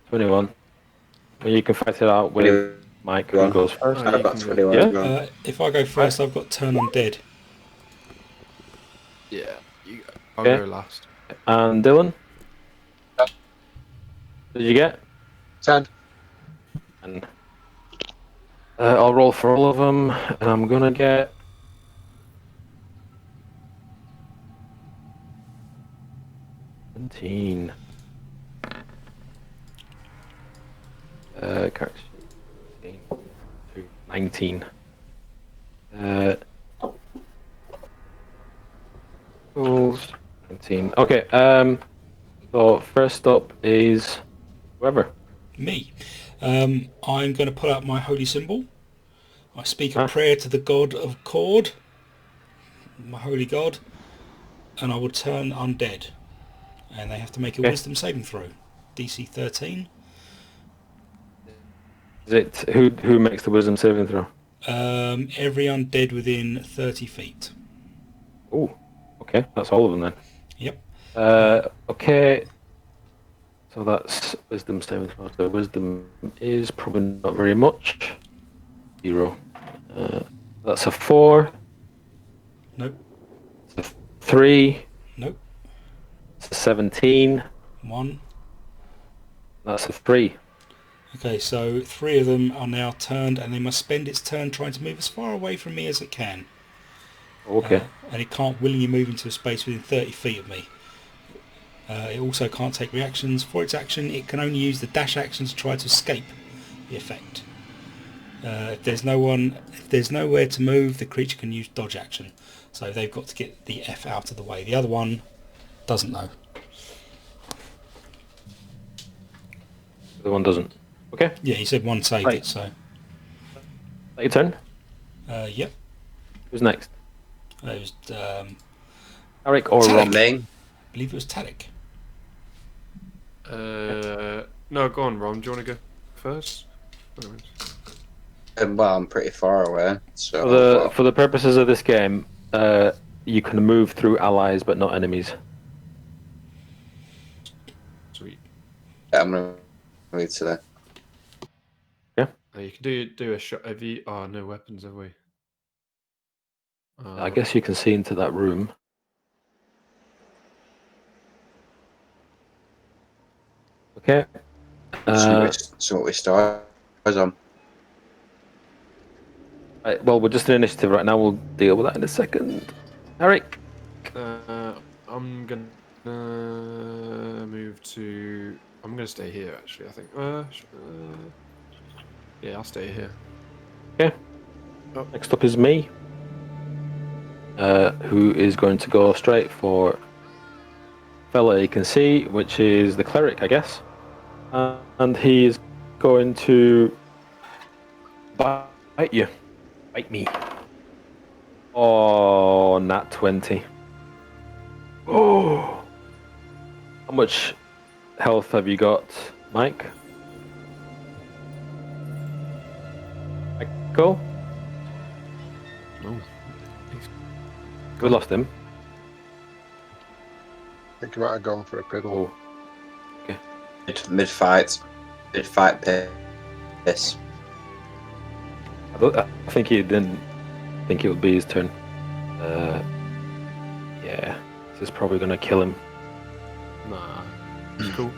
21. Well, you can fight it out with Mike, who 21. goes first. Oh, I've you got can go. 21 Yeah? as well. If I go first, I've got turn undead. Yeah, I'll Okay. go last. And Dylan? Yeah. What did you get? 10. And I'll roll for all of them, and I'm gonna get 17. Character sheet, 19. Rules, 19. Okay. So first up is whoever. Me. I'm going to pull out my holy symbol. I speak a Huh? prayer to the god of Cord, my holy god, and I will turn undead. And they have to make a Okay. wisdom saving throw. DC 13. Is it who makes the wisdom saving throw? Every undead within 30 feet. Oh, okay, that's all of them then. Yep. Okay. So that's wisdom saving throw. So wisdom is probably not very much. 0. That's a 4. Nope. It's a 3. Nope. It's a 17. 1. That's a 3. Okay, so 3 of them are now turned, and they must spend its turn trying to move as far away from me as it can. Okay. And it can't willingly move into a space within 30 feet of me. It also can't take reactions. For its action, it can only use the dash action to try to escape the effect. If there's nowhere to move, the creature can use dodge action. So they've got to get the F out of the way. The other one doesn't know. The one doesn't. Okay. Yeah, he said one saved Right. it, so... Your turn. Yep. Who's next? It was, Eric or Tarek. Ron? Me? I believe it was Tarek. No, go on, Ron. Do you want to go first? Well, I'm pretty far away. So For the purposes of this game, you can move through allies but not enemies. Sweet. I'm going to move to there. You can do a shot. Have you? Oh, no weapons, have we? I guess you can see into that room. Okay. So what we start on. Right, well, we're just in initiative right now. We'll deal with that in a second. Eric. I'm gonna move to. I'm gonna stay here. Actually, I think. Yeah, I'll stay here. Okay. Next up is me. Who is going to go straight for fella you can see, which is the cleric, I guess. And he is going to bite you. Bite me. Oh, nat 20. Oh. How much health have you got, Mike? Michael? No. We lost him. I think you might have gone for a piddle. Oh. Mid-fight piss. I think he didn't think it would be his turn. Yeah, this is probably going to kill him. Nah. It's cool.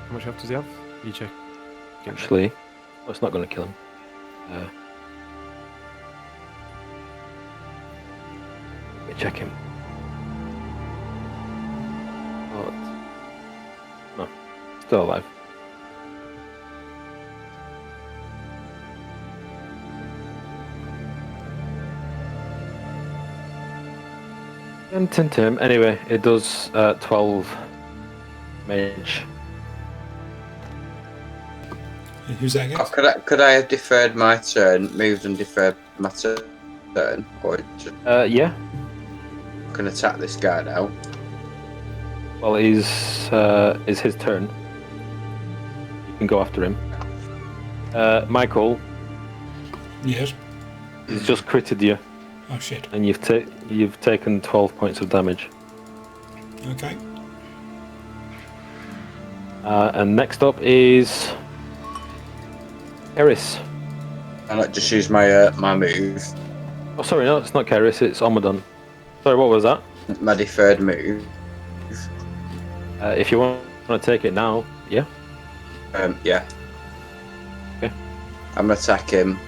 How much health does he have? You check. Actually, no, it's not going to kill him. Let me check him. Oh, no, still alive. Anyway, it does 12 damage. Who's that against? Could I have deferred my turn, moved and deferred my turn, or just Yeah. can attack this guy now? Well, it's his turn. You can go after him. Michael, Yes. he's just critted you, Oh shit. and you've taken 12 points of damage. Okay. And next up is Karis. And I just use my my move, Oh, sorry, no, it's not Karis, it's Omadon. Sorry, what was that? my deferred move. If you want to take it now, yeah. Yeah. Okay. I'm gonna attack him.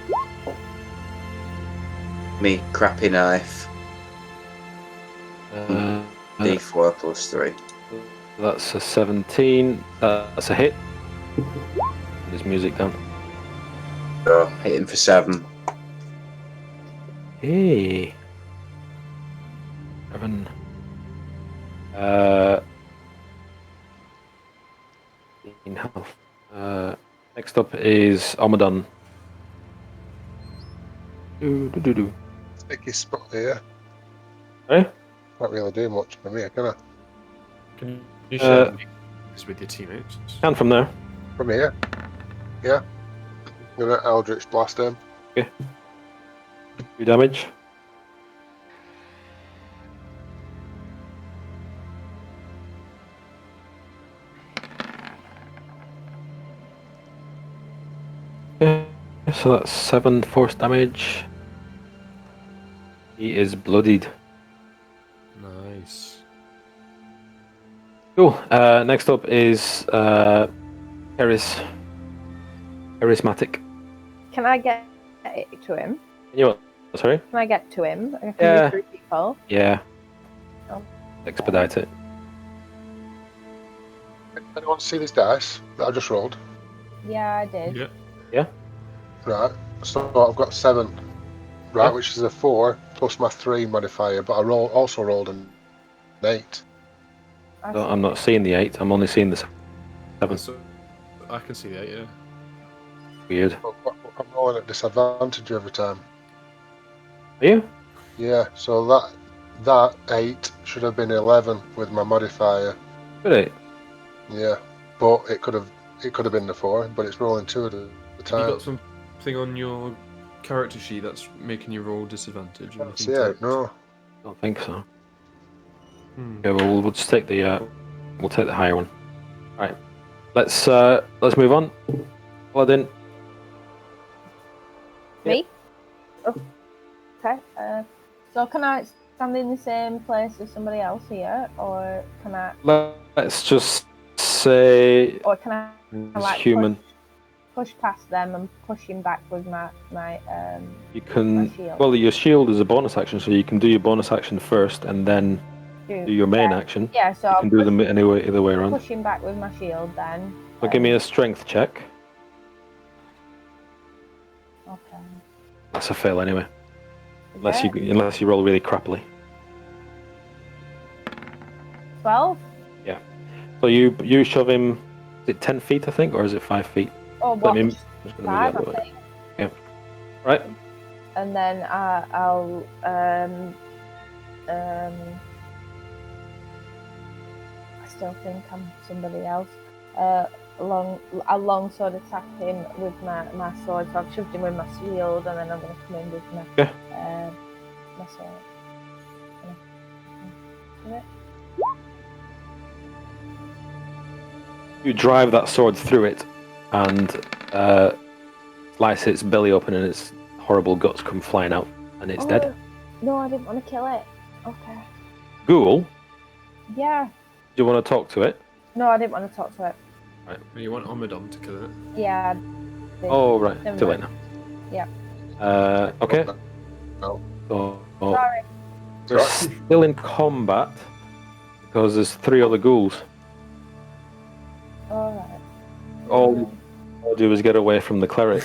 Me crappy knife. D4 plus 3. That's a 17. That's a hit. There's music down. So hit him for 7. Hey. 7. In health. Next up is Omadon. Do. Sticky spot here. Sorry? Can't really do much from here, can I? Can you share this with your teammates? Can from there. From here? Yeah. I'm gonna Eldritch Blast him. 2 damage. Okay, so that's 7 force damage. He is bloodied. Nice. Cool. Next up is Charismatic. Can I get to him? You know what? Sorry? Can I get to him? Can Yeah. you 3 people? Yeah. Oh. Expedite it. Anyone see these dice that I just rolled? Yeah, I did. Yeah. Right. So I've got 7. Right, Yeah. which is a 4 plus my 3 modifier, but I also rolled an 8. I'm not seeing the 8, I'm only seeing the 7. So I can see that, yeah. Weird. But I'm rolling at disadvantage every time. Are you? Yeah, so that 8 should have been 11 with my modifier. Good 8. Yeah, but it could have been the 4, but it's rolling 2 at a Have you time. got something on your character sheet that's making you roll disadvantage or That's anything? the 8, typed? no. I don't think so. Hmm. Okay, well we'll just take the higher one. Alright. Let's move on. Paladin. Me? Oh. Okay. So can I stand in the same place as somebody else here, or can I? Let's just say Or can I he's like human. push past them and push him back with my You my can shield? well your shield is a bonus action, so you can do your bonus action first and then do your main action. Yeah, so You I'll can do them either way around. push him back with my shield then. So give me a strength check. Okay. That's a fail anyway. Unless Okay. you roll really crappily. 12? So you shove him. Is it 10 feet I think, or is it 5 feet? Oh, Let what? me- I'm just gonna move 5, that I a little bit. think. Right. And then I'll I still think I'm somebody else. I'll long sword attack him with my sword. So I've shoved him with my shield, and then I'm going to come in with my sword. Yeah. You drive that sword through it, and slice its belly open, and its horrible guts come flying out, and it's dead. No, I didn't want to kill it. Okay. Ghoul, Yeah. do you want to talk to it? No, I didn't want to talk to it. You want Omadon to kill it? Yeah. Oh right, Never too late mind. now. Yeah. Okay. No. So Sorry. we're still in combat because there's 3 other ghouls. Alright. All you do is get away from the cleric.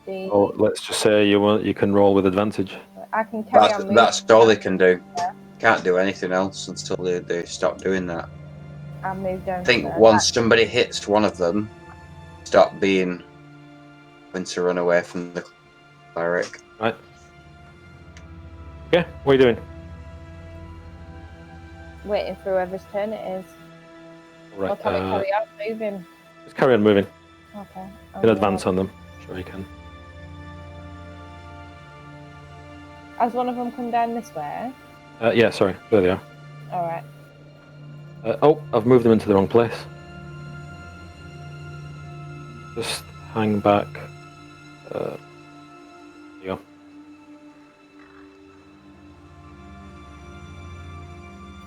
Oh, let's just say you can roll with advantage. I can carry on moving. That's all they can do. Can't do anything else until they stop doing that. I'll move down. I think once somebody hits one of them, stop being when to run away from the cleric. Right. Okay, what are you doing? Waiting for whoever's turn it is. Right. Or can we carry on moving? Just carry on moving. Okay. You can advance on them. Sure you can. Has one of them come down this way? Yeah, sorry. There they are. Alright. Oh, I've moved them into the wrong place. Just hang back. There you go.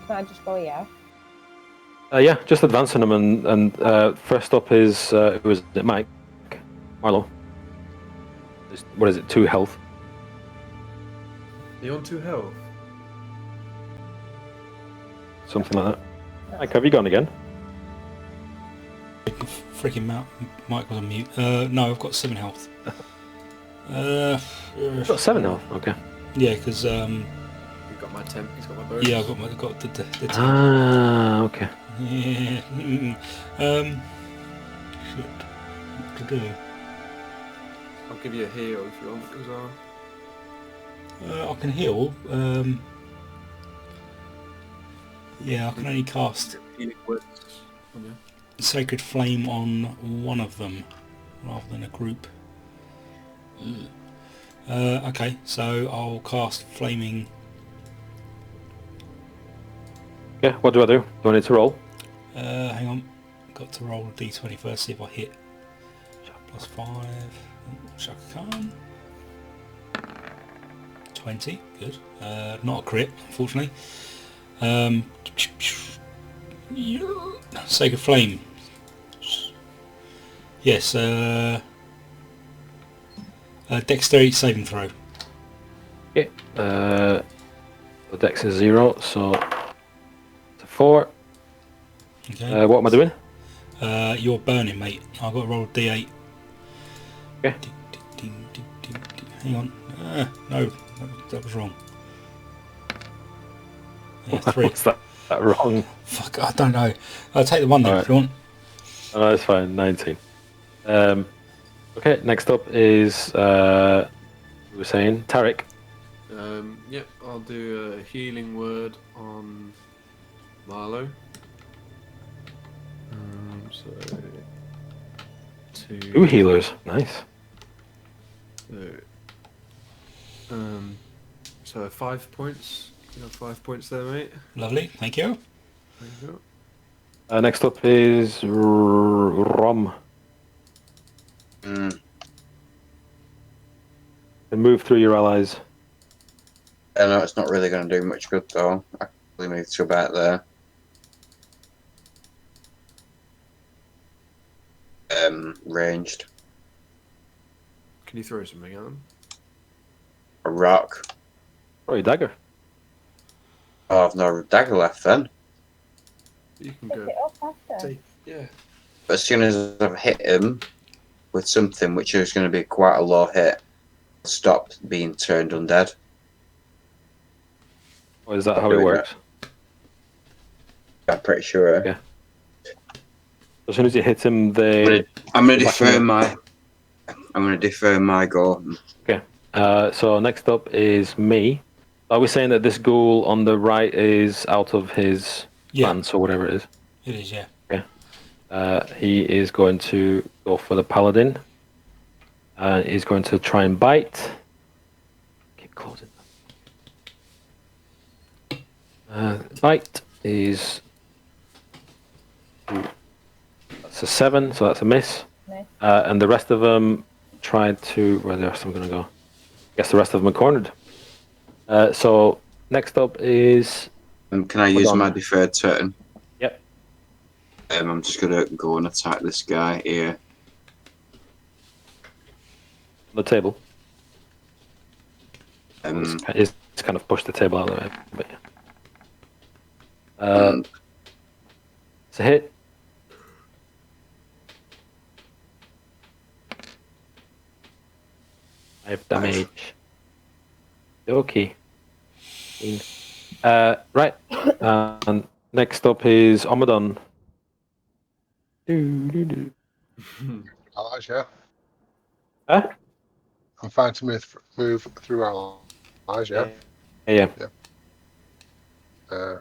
Can I just go here? Yeah, just advancing them, and first up is who is it? Mike, Marlo. What is it? 2 health. You're on 2 health. Something like that. Mike, have you gone again? Freaking Mike was on mute. No, I've got 7 health. You've got 7 health. Okay. Yeah, because You've got my temp. He's got my bonus. yeah, I've got the temp. Ah, okay. Yeah. Shit. What to do? I'll give you a heal if you want as well. I can heal. Yeah, I can only cast Healing words on you. Sacred Flame on one of them rather than a group. Okay, so I'll cast Flaming. Yeah, what do I do? Do I need to roll? Hang on, got to roll a d20 first, see if I hit. +5. Shaka Khan. 20, good. Not a crit, unfortunately. Sacred Flame. Yes, Dexterity saving throw. Okay. The dex is 0, so it's a 4. Okay. What am I doing? You're burning, mate. I've got to roll a d8. Okay. Hang on. No, that was wrong. Yeah, 3. What's that wrong? Fuck, I don't know. I'll take the 1 then Alright. if you want. Oh, that's fine. 19. Okay. Next up is we were saying Tarek. Yep, I'll do a healing word on Marlo. So 2. 2 healers. Nice. So 5 points. You have 5 points there, mate. Lovely, thank you. There you Next up is Rom. Mm. And move through your allies. I know it's not really going to do much good though. I can move to about there. Ranged. Can you throw something at them? A rock. Oh, your dagger. Oh, I've no dagger left then. You can Pick go. it up after. Take, yeah. But as soon as I've hit him with something which is going to be quite a low hit, I'll stop being turned undead. Or is that how it doing works? I'm pretty sure. Yeah. As soon as you hit him, they. I'm going to Back defer in my. I'm going to defer my go. Okay. So next up is me. Are we saying that this ghoul on the right is out of his Yeah, pants or whatever it is? it is, yeah. He is going to go for the paladin. He's going to try and bite. Keep closing. Bite is. That's a 7, so that's a miss. Nice. And the rest of them tried to. Where the rest of them going to go? I guess the rest of them are cornered. So next up is. Can I use my deferred turn? Yep. I'm just going to go and attack this guy here. The table. Mm. It's kind of pushed the table out of the way. But yeah. It's a hit. I have damage. Okay. Right. And next up is Omadon. Allies, yeah. Huh? I'm fine to move through our allies, yeah. Yeah. Yeah,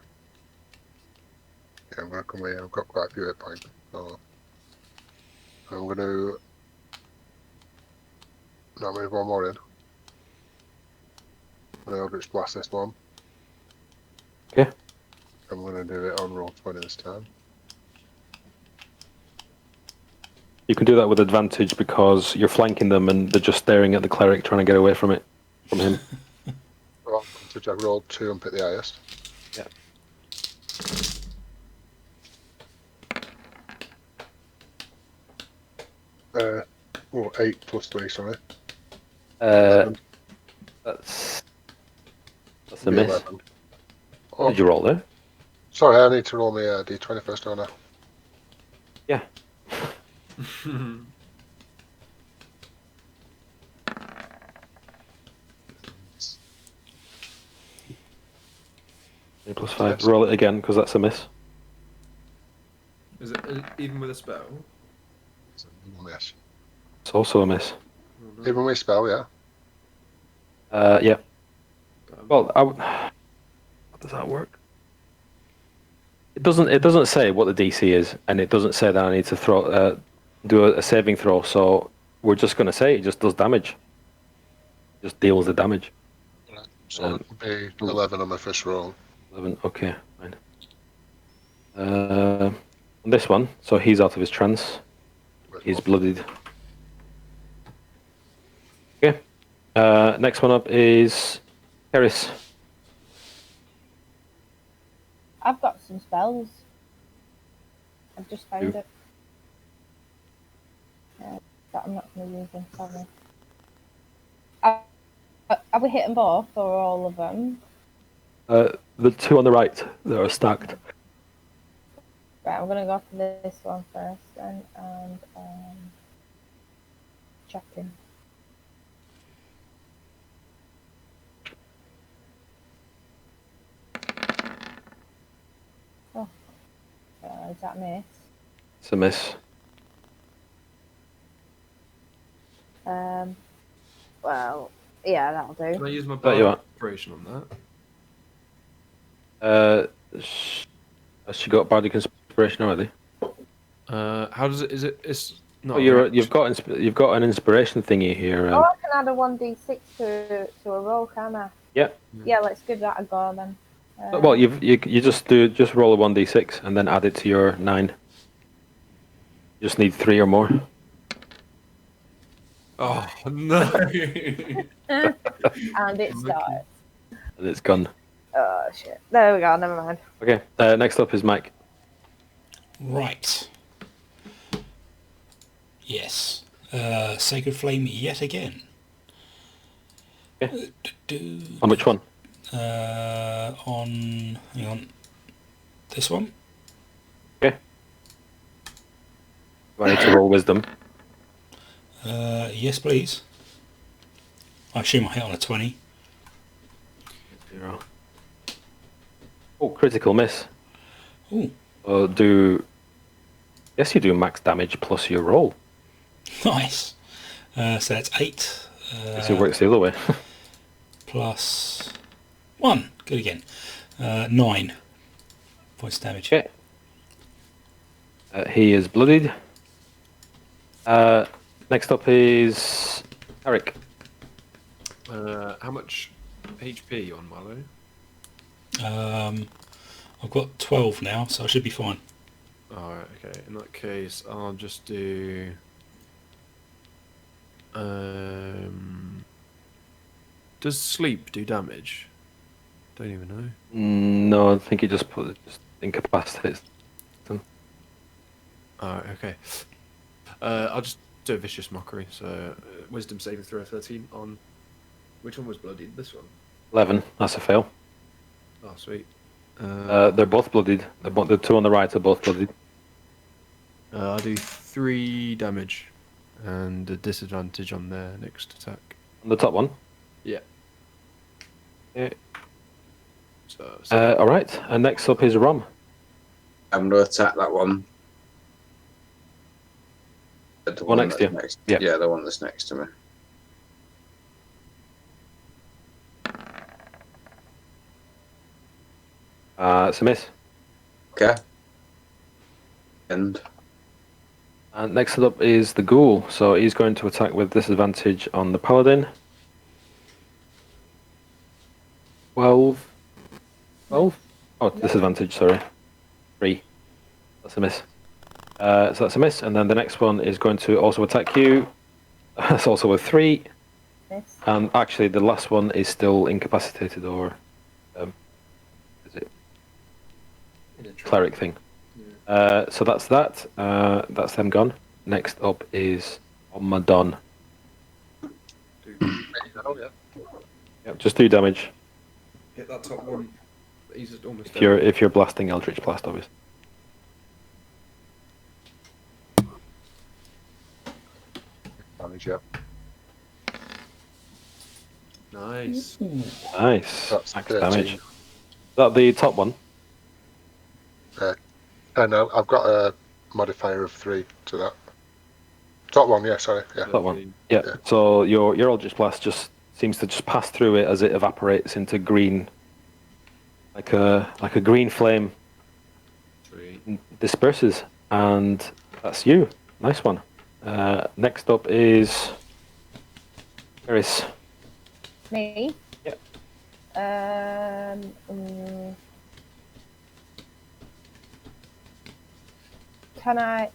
I'm going to come here. I've got quite a few hit points. So I'm going to No, move one more in. And I'll just blast this one. Okay. I'm going to do it on roll 20 this time. You can do that with advantage because you're flanking them and they're just staring at the cleric trying to get away from him. Roll advantage, I rolled 2 and picked the highest. Yeah. Oh, 8 plus 3, sorry. That's a Be miss. 11. What Oh, did you roll there? sorry, I need to roll my d20 first, don't I? Yeah. Plus 5. Yes. Roll it again because that's a miss. Is it even with a spell? It's a miss. It's also a miss. Even with spell, yeah. Yeah. Well, how does that work? It doesn't say what the DC is, and it doesn't say that I need to do a saving throw. So we're just going to say it just does damage. Just deals the damage. So it would be 11 on my first roll. 11. Okay, fine. On this one, so he's out of his trance. He's bloodied. Okay. Next one up is Karis. I've got some spells. I've just found it. But I'm not going to use them, sorry. Are we hitting both or all of them? The two on the right that are stacked. Right, I'm going to go for this one first then, and check in. Oh, is that a miss? It's a miss. Well, yeah, that'll do. Can I use my There you are. inspiration on Has she got bardic inspiration already? that? How does it? Is it? It's not. Oh, you've got an inspiration thingy here. Oh, I can add a 1d6 to a roll, can I? Yeah. Yeah, let's give that a go then. Well, you just roll a 1d6 and then add it to your 9. You just need 3 or more. Oh no! And it starts. And it's gone. Oh shit! There we go. Never mind. Okay. Next up is Mike. Right. Yes. Sacred Flame yet again. Okay. On which one? Hang on. This one? Okay. Do I need to roll wisdom? Yes, please. I assume I hit on a 20. 0. Oh, critical miss. Ooh. Yes, you do max damage plus your roll. Nice. So that's 8. So it works the other way. Plus 1. Good again. 9 points of damage. Okay. He is bloodied. Next up is Eric. How much HP on Marlo? I've got 12 now, so I should be fine. Alright, okay. In that case, I'll just do... Does sleep do damage? Don't even know. No, I think he just incapacitates them. Alright, okay. I'll just do a vicious mockery. So, wisdom saving throw 13 on... Which one was bloodied? This one? 11. That's a fail. Oh, sweet. They're both bloodied. The two on the right are both bloodied. I'll do 3 damage and a disadvantage on their next attack. On the top one? Yeah. Okay. So, All right. And next up is Rom. I'm going to attack that one. The one next to you. Yeah. Yeah, the one that's next to me. It's a miss. Okay. And And next up is the ghoul. So he's going to attack with disadvantage on the paladin. 12. 12? Oh, disadvantage, sorry. 3. That's a miss. So that's a miss. And then the next one is going to also attack you. That's also a 3. Miss. And actually, the last one is still incapacitated, or is it cleric thing? So that's that. That's them gone. Next up is Omadon. Oh, yeah. Yep, just do damage Hit that top one. He's almost if you're blasting Eldritch Blast, obviously. Damage, yeah. Nice. Nice. That's Max 13. damage. Is that the top one? No, I've got a modifier of 3 to that. Top one, yeah, sorry. Yeah. That one. Yeah. So your Eldritch Blast just seems to just pass through it as it evaporates into green, like a green flame. Sweet. Disperses, and that's you. Nice one. Next up is Karis. Me? Yep. Can I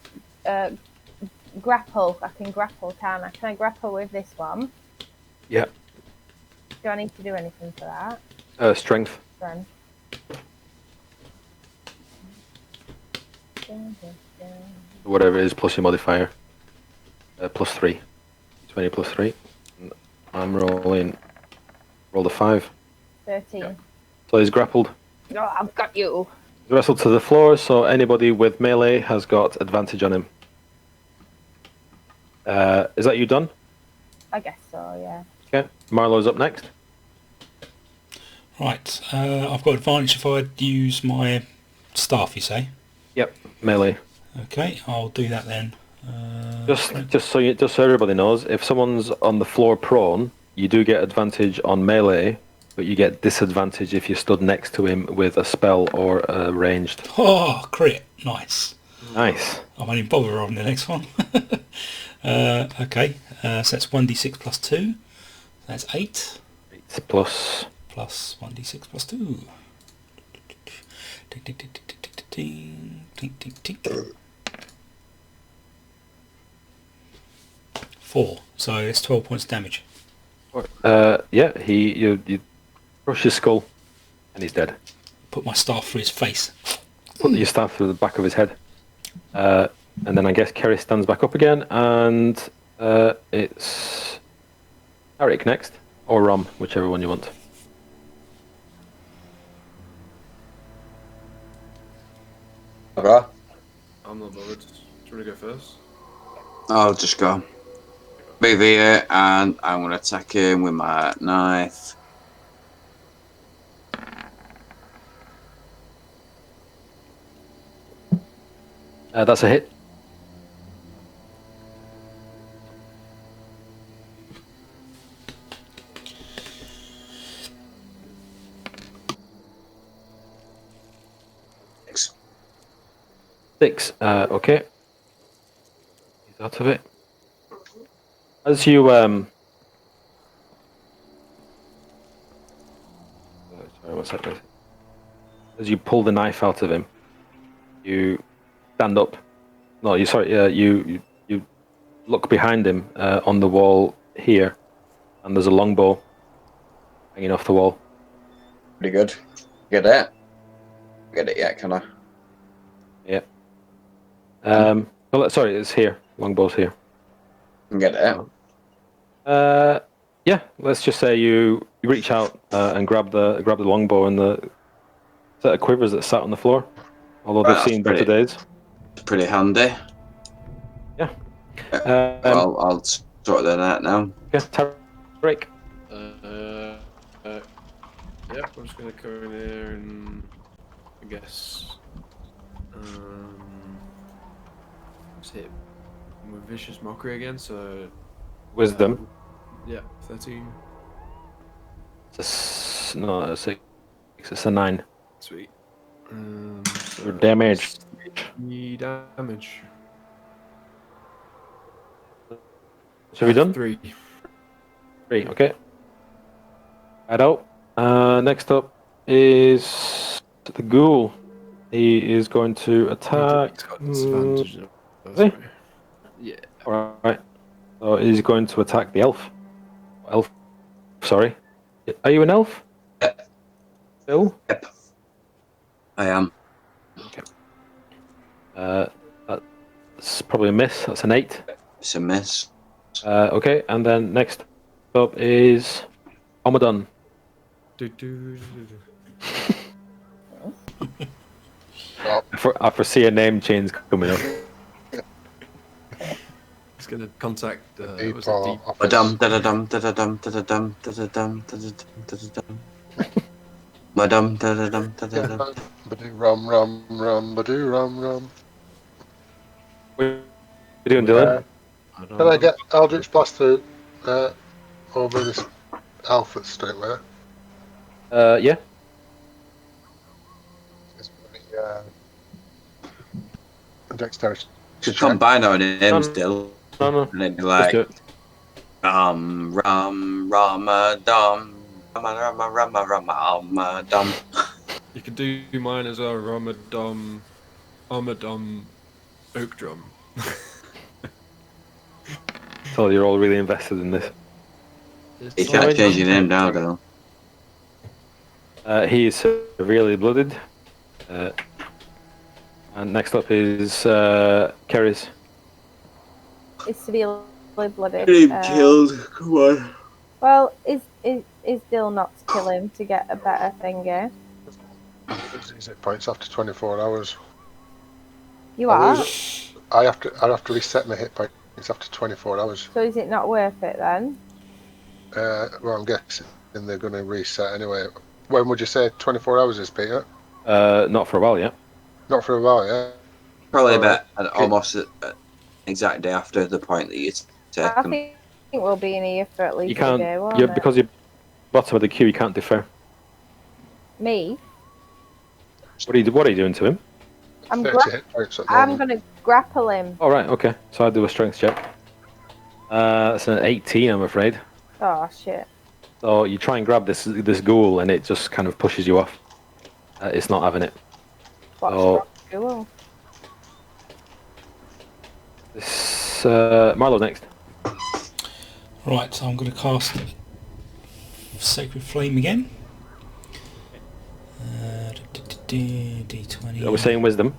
grapple? I can grapple, can I? Can I grapple with this one? Yeah. Do I need to do anything for that? Strength. Then. Whatever it is, plus your modifier. Plus 3. 20 plus 3. I'm rolling. Roll the 5. 13. So he's grappled. Oh, I've got you. He's wrestled to the floor, so anybody with melee has got advantage on him. Is that you done? I guess so, yeah. Okay. Marlo's up next. Right, I've got advantage if I use my staff, you say? Yep. Melee. Okay, I'll do that then. Just so everybody knows, if someone's on the floor prone, you do get advantage on melee, but you get disadvantage if you stood next to him with a spell or a ranged. Oh, crit. Nice. Nice. I won't even bother on the next one. Okay, so that's 1d6 plus 2. That's 8. 8 plus. Plus 1d6 plus 2. Tick, tick, tick, tick, tick, tick, tick, tick, tick, tick. 4. So it's 12 points of damage. Yeah, you crush his skull, and he's dead. Put my staff through his face. Put your staff through the back of his head. And then I guess Kerry stands back up again, and it's Eric next, or Rom, whichever one you want. Okay. I'm not bothered. Do you want to go first? I'll just go. Move here, and I'm going to attack him with my knife. That's a hit. Six. 6. Okay. He's out of it. As you sorry, what's that? As you pull the knife out of him, you stand up. No, you look behind him on the wall here, and there's a longbow hanging off the wall. Pretty good. Get it? Get it yet, can I? Yeah. Well, sorry, it's here. Longbow's here. Get it? Yeah. Let's just say you reach out and grab the longbow and the set of quivers that sat on the floor. Although Right, they've seen that's better days. Pretty handy. Yeah. Well, I'll sort that out now. Yeah. Tarek. Yep, I'm just going to go in there and I guess just hit with Vicious Mockery again, so Wisdom. yeah, 13. It's not a 6. It's a 9. Sweet. Your damage. 3 damage. So we done? 3. 3, okay. Head out. Next up is the ghoul. He is going to attack. He's got disadvantage. Is he? Yeah. Alright. So he's going to attack the elf. Elf. Sorry. Are you an elf? Yep. Bill? Yep. I am. Okay. That's probably a miss. That's an 8. It's a miss. Okay, and then next up is Omadon. I foresee a name change coming up. He's going to contact Deep Deep. Madam, da-da-dum, da-da-dum, da-da-dum, da-da-dum, da-da-dum, da-da-dum. Madam, da-da-dum, da-da-dum. Badoo rum rum rum badoo rum rum. What are you doing, Dylan? Can I get Eldritch Blast through over this Alpha straight away? Yeah. Dexterity. Should combine our names, No. Dill. No. And then be Let's do like, it. Ramadam, Ramadam. You could do mine as well. Ramadam, Oak Drum. So you're all really invested in this. You can't change your name now, though. He is severely blooded. And next up is Karis. Is severely blooded. Get him killed. Come on. Well, is Dill not to kill him to get a better finger? Is it points after 24 hours? You are. I have to reset my hit points after 24 hours. So is it not worth it then? Well, I'm guessing they're going to reset anyway. When would you say 24 hours is, Peter? Not for a while yet. Not for a while, yeah. Probably about almost an exact day after the point that you take I them. think we'll be in here for at least You can't. a day, won't You're, it? because you're bottom of the queue, you can't defer. Me? What are you doing to him? I'm 30 hit points at the I'm moment. gonna grapple him. All right. Okay. So I do a strength check. That's an 18, I'm afraid. Oh shit. So you try and grab this ghoul, and it just kind of pushes you off. It's not having it. What's Oh. wrong? Cool. This Marlo next. Right, so I'm going to cast Sacred Flame again. D20. Are we saying wisdom?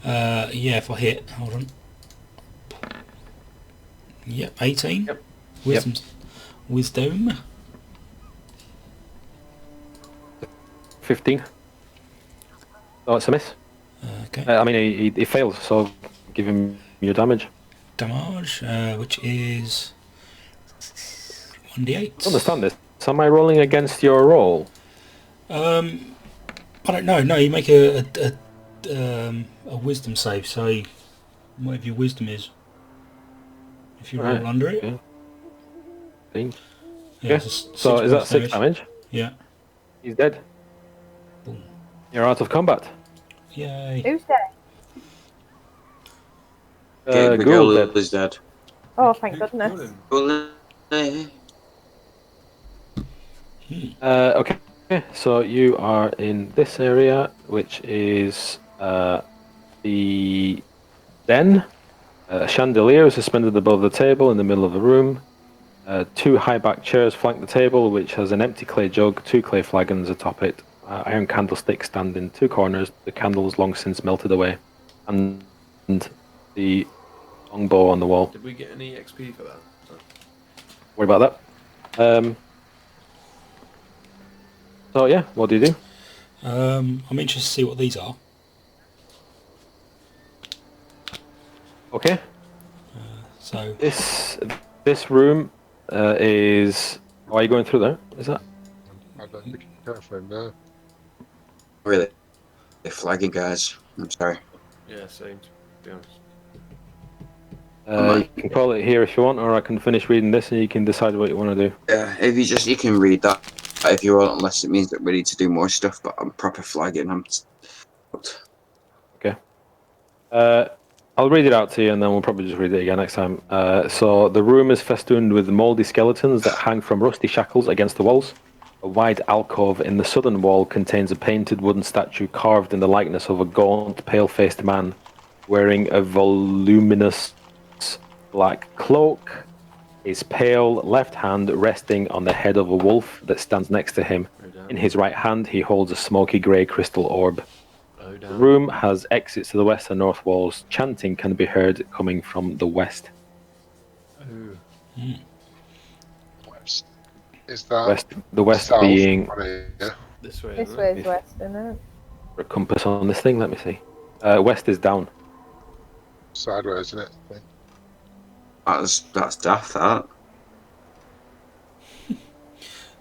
Yeah, if I hit. Hold on. Yep, 18. Yep. Wisdom. 15. Oh, it's a miss. Okay. I mean, he fails, so give him your damage. Damage, which is 1d8. I don't understand this. So am I rolling against your roll? I don't know. No, you make a wisdom save. So whatever your wisdom is, if you roll Right, under it. okay. 15. Yeah, Okay. it's So is that points 6 damage? Yeah. He's dead. Boom. You're out of combat. Yay. Who's there? Okay, Ghoul Miguel dead. is dead. Oh, thank goodness. Okay. So you are in this area, which is the den. A chandelier is suspended above the table in the middle of the room. 2 high-backed chairs flank the table, which has an empty clay jug, 2 clay flagons atop it, iron candlesticks stand in 2 corners, the candles long since melted away, and the longbow on the wall. Did we get any XP for that? Worry about that. So yeah, what do you do? I'm interested to see what these are. Okay. So This room is. Oh, are you going through there? Is that? I don't think you can find now. Really? They're flagging, guys. I'm sorry. Yeah, same. To be honest. You can call it here if you want, or I can finish reading this and you can decide what you want to do. Yeah, if you can read that if you want, unless it means that we need to do more stuff, but I'm proper flagging. I'll read it out to you, and then we'll probably just read it again next time. So the room is festooned with mouldy skeletons that hang from rusty shackles against the walls. A wide alcove in the southern wall contains a painted wooden statue carved in the likeness of a gaunt, pale-faced man wearing a voluminous black cloak. His pale left hand resting on the head of a wolf that stands next to him. In his right hand, he holds a smoky grey crystal orb. The room has exits to the west and north walls. Chanting can be heard coming from the west. West. Is that West, the west south? being Yeah. This way. This isn't way it? is west, isn't it? a compass on this thing. Let me see. West is down. Sideways, isn't it? I think. That's daft. That.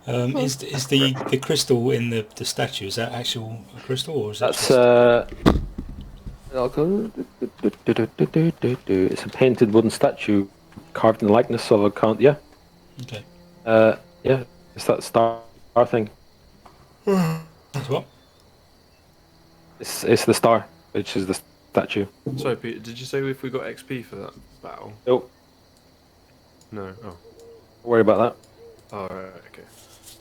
Is the crystal in the statue, is that actual crystal, or is that That's just... it's a painted wooden statue carved in the likeness of a count. Yeah. Okay. Yeah. It's that star thing. That's what? It's the star, which is the statue. Sorry, Peter. Did you say if we got XP for that battle? Nope. No. Oh. Don't worry about that. All right. Okay.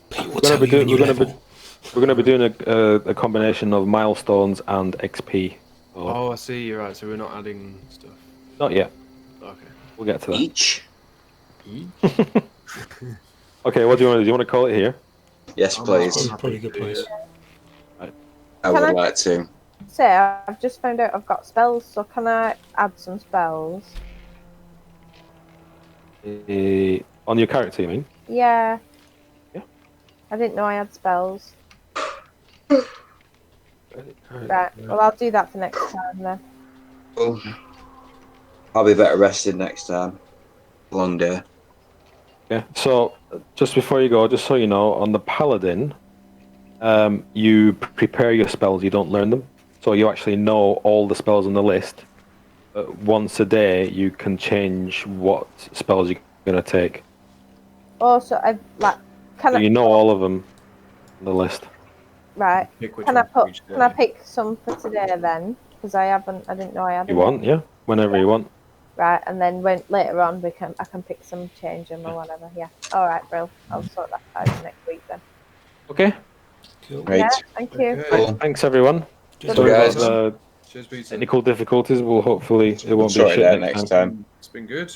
Pete will We're tell gonna be you when you doing level. we're gonna be doing a combination of milestones and XP. So, Oh, I see. You're right. So we're not adding stuff. not yet. Okay. We'll get to that. Each. Okay, what do you want to do? You want to call it here? Yes, please. Probably a good place. I would like to. So I've just found out I've got spells, so can I add some spells? On your character, you mean? Yeah. Yeah. I didn't know I had spells. Right, well I'll do that for next time then. Cool. I'll be better rested next time. Long day. Yeah. So, just before you go, just so you know, on the Paladin, you prepare your spells. You don't learn them, so you actually know all the spells on the list. Once a day, you can change what spells you're gonna take. Oh, so I like can So I you know all of them on the list. right? Pick which Can I one for put? each Can I day. pick some for today then? Because I didn't know I had. You any. want, yeah, whenever you want. Right, and then when later on I can pick some, change them or whatever. Yeah. All right, Brill. I'll sort that out next week then. Okay. Cool. Right. Yeah. Thank you. Okay. Cool. Thanks everyone. Good Sorry guys. about the Cheers, Peter. technical difficulties. We'll hopefully it won't be Sort it shit out next next time. time. It's been good.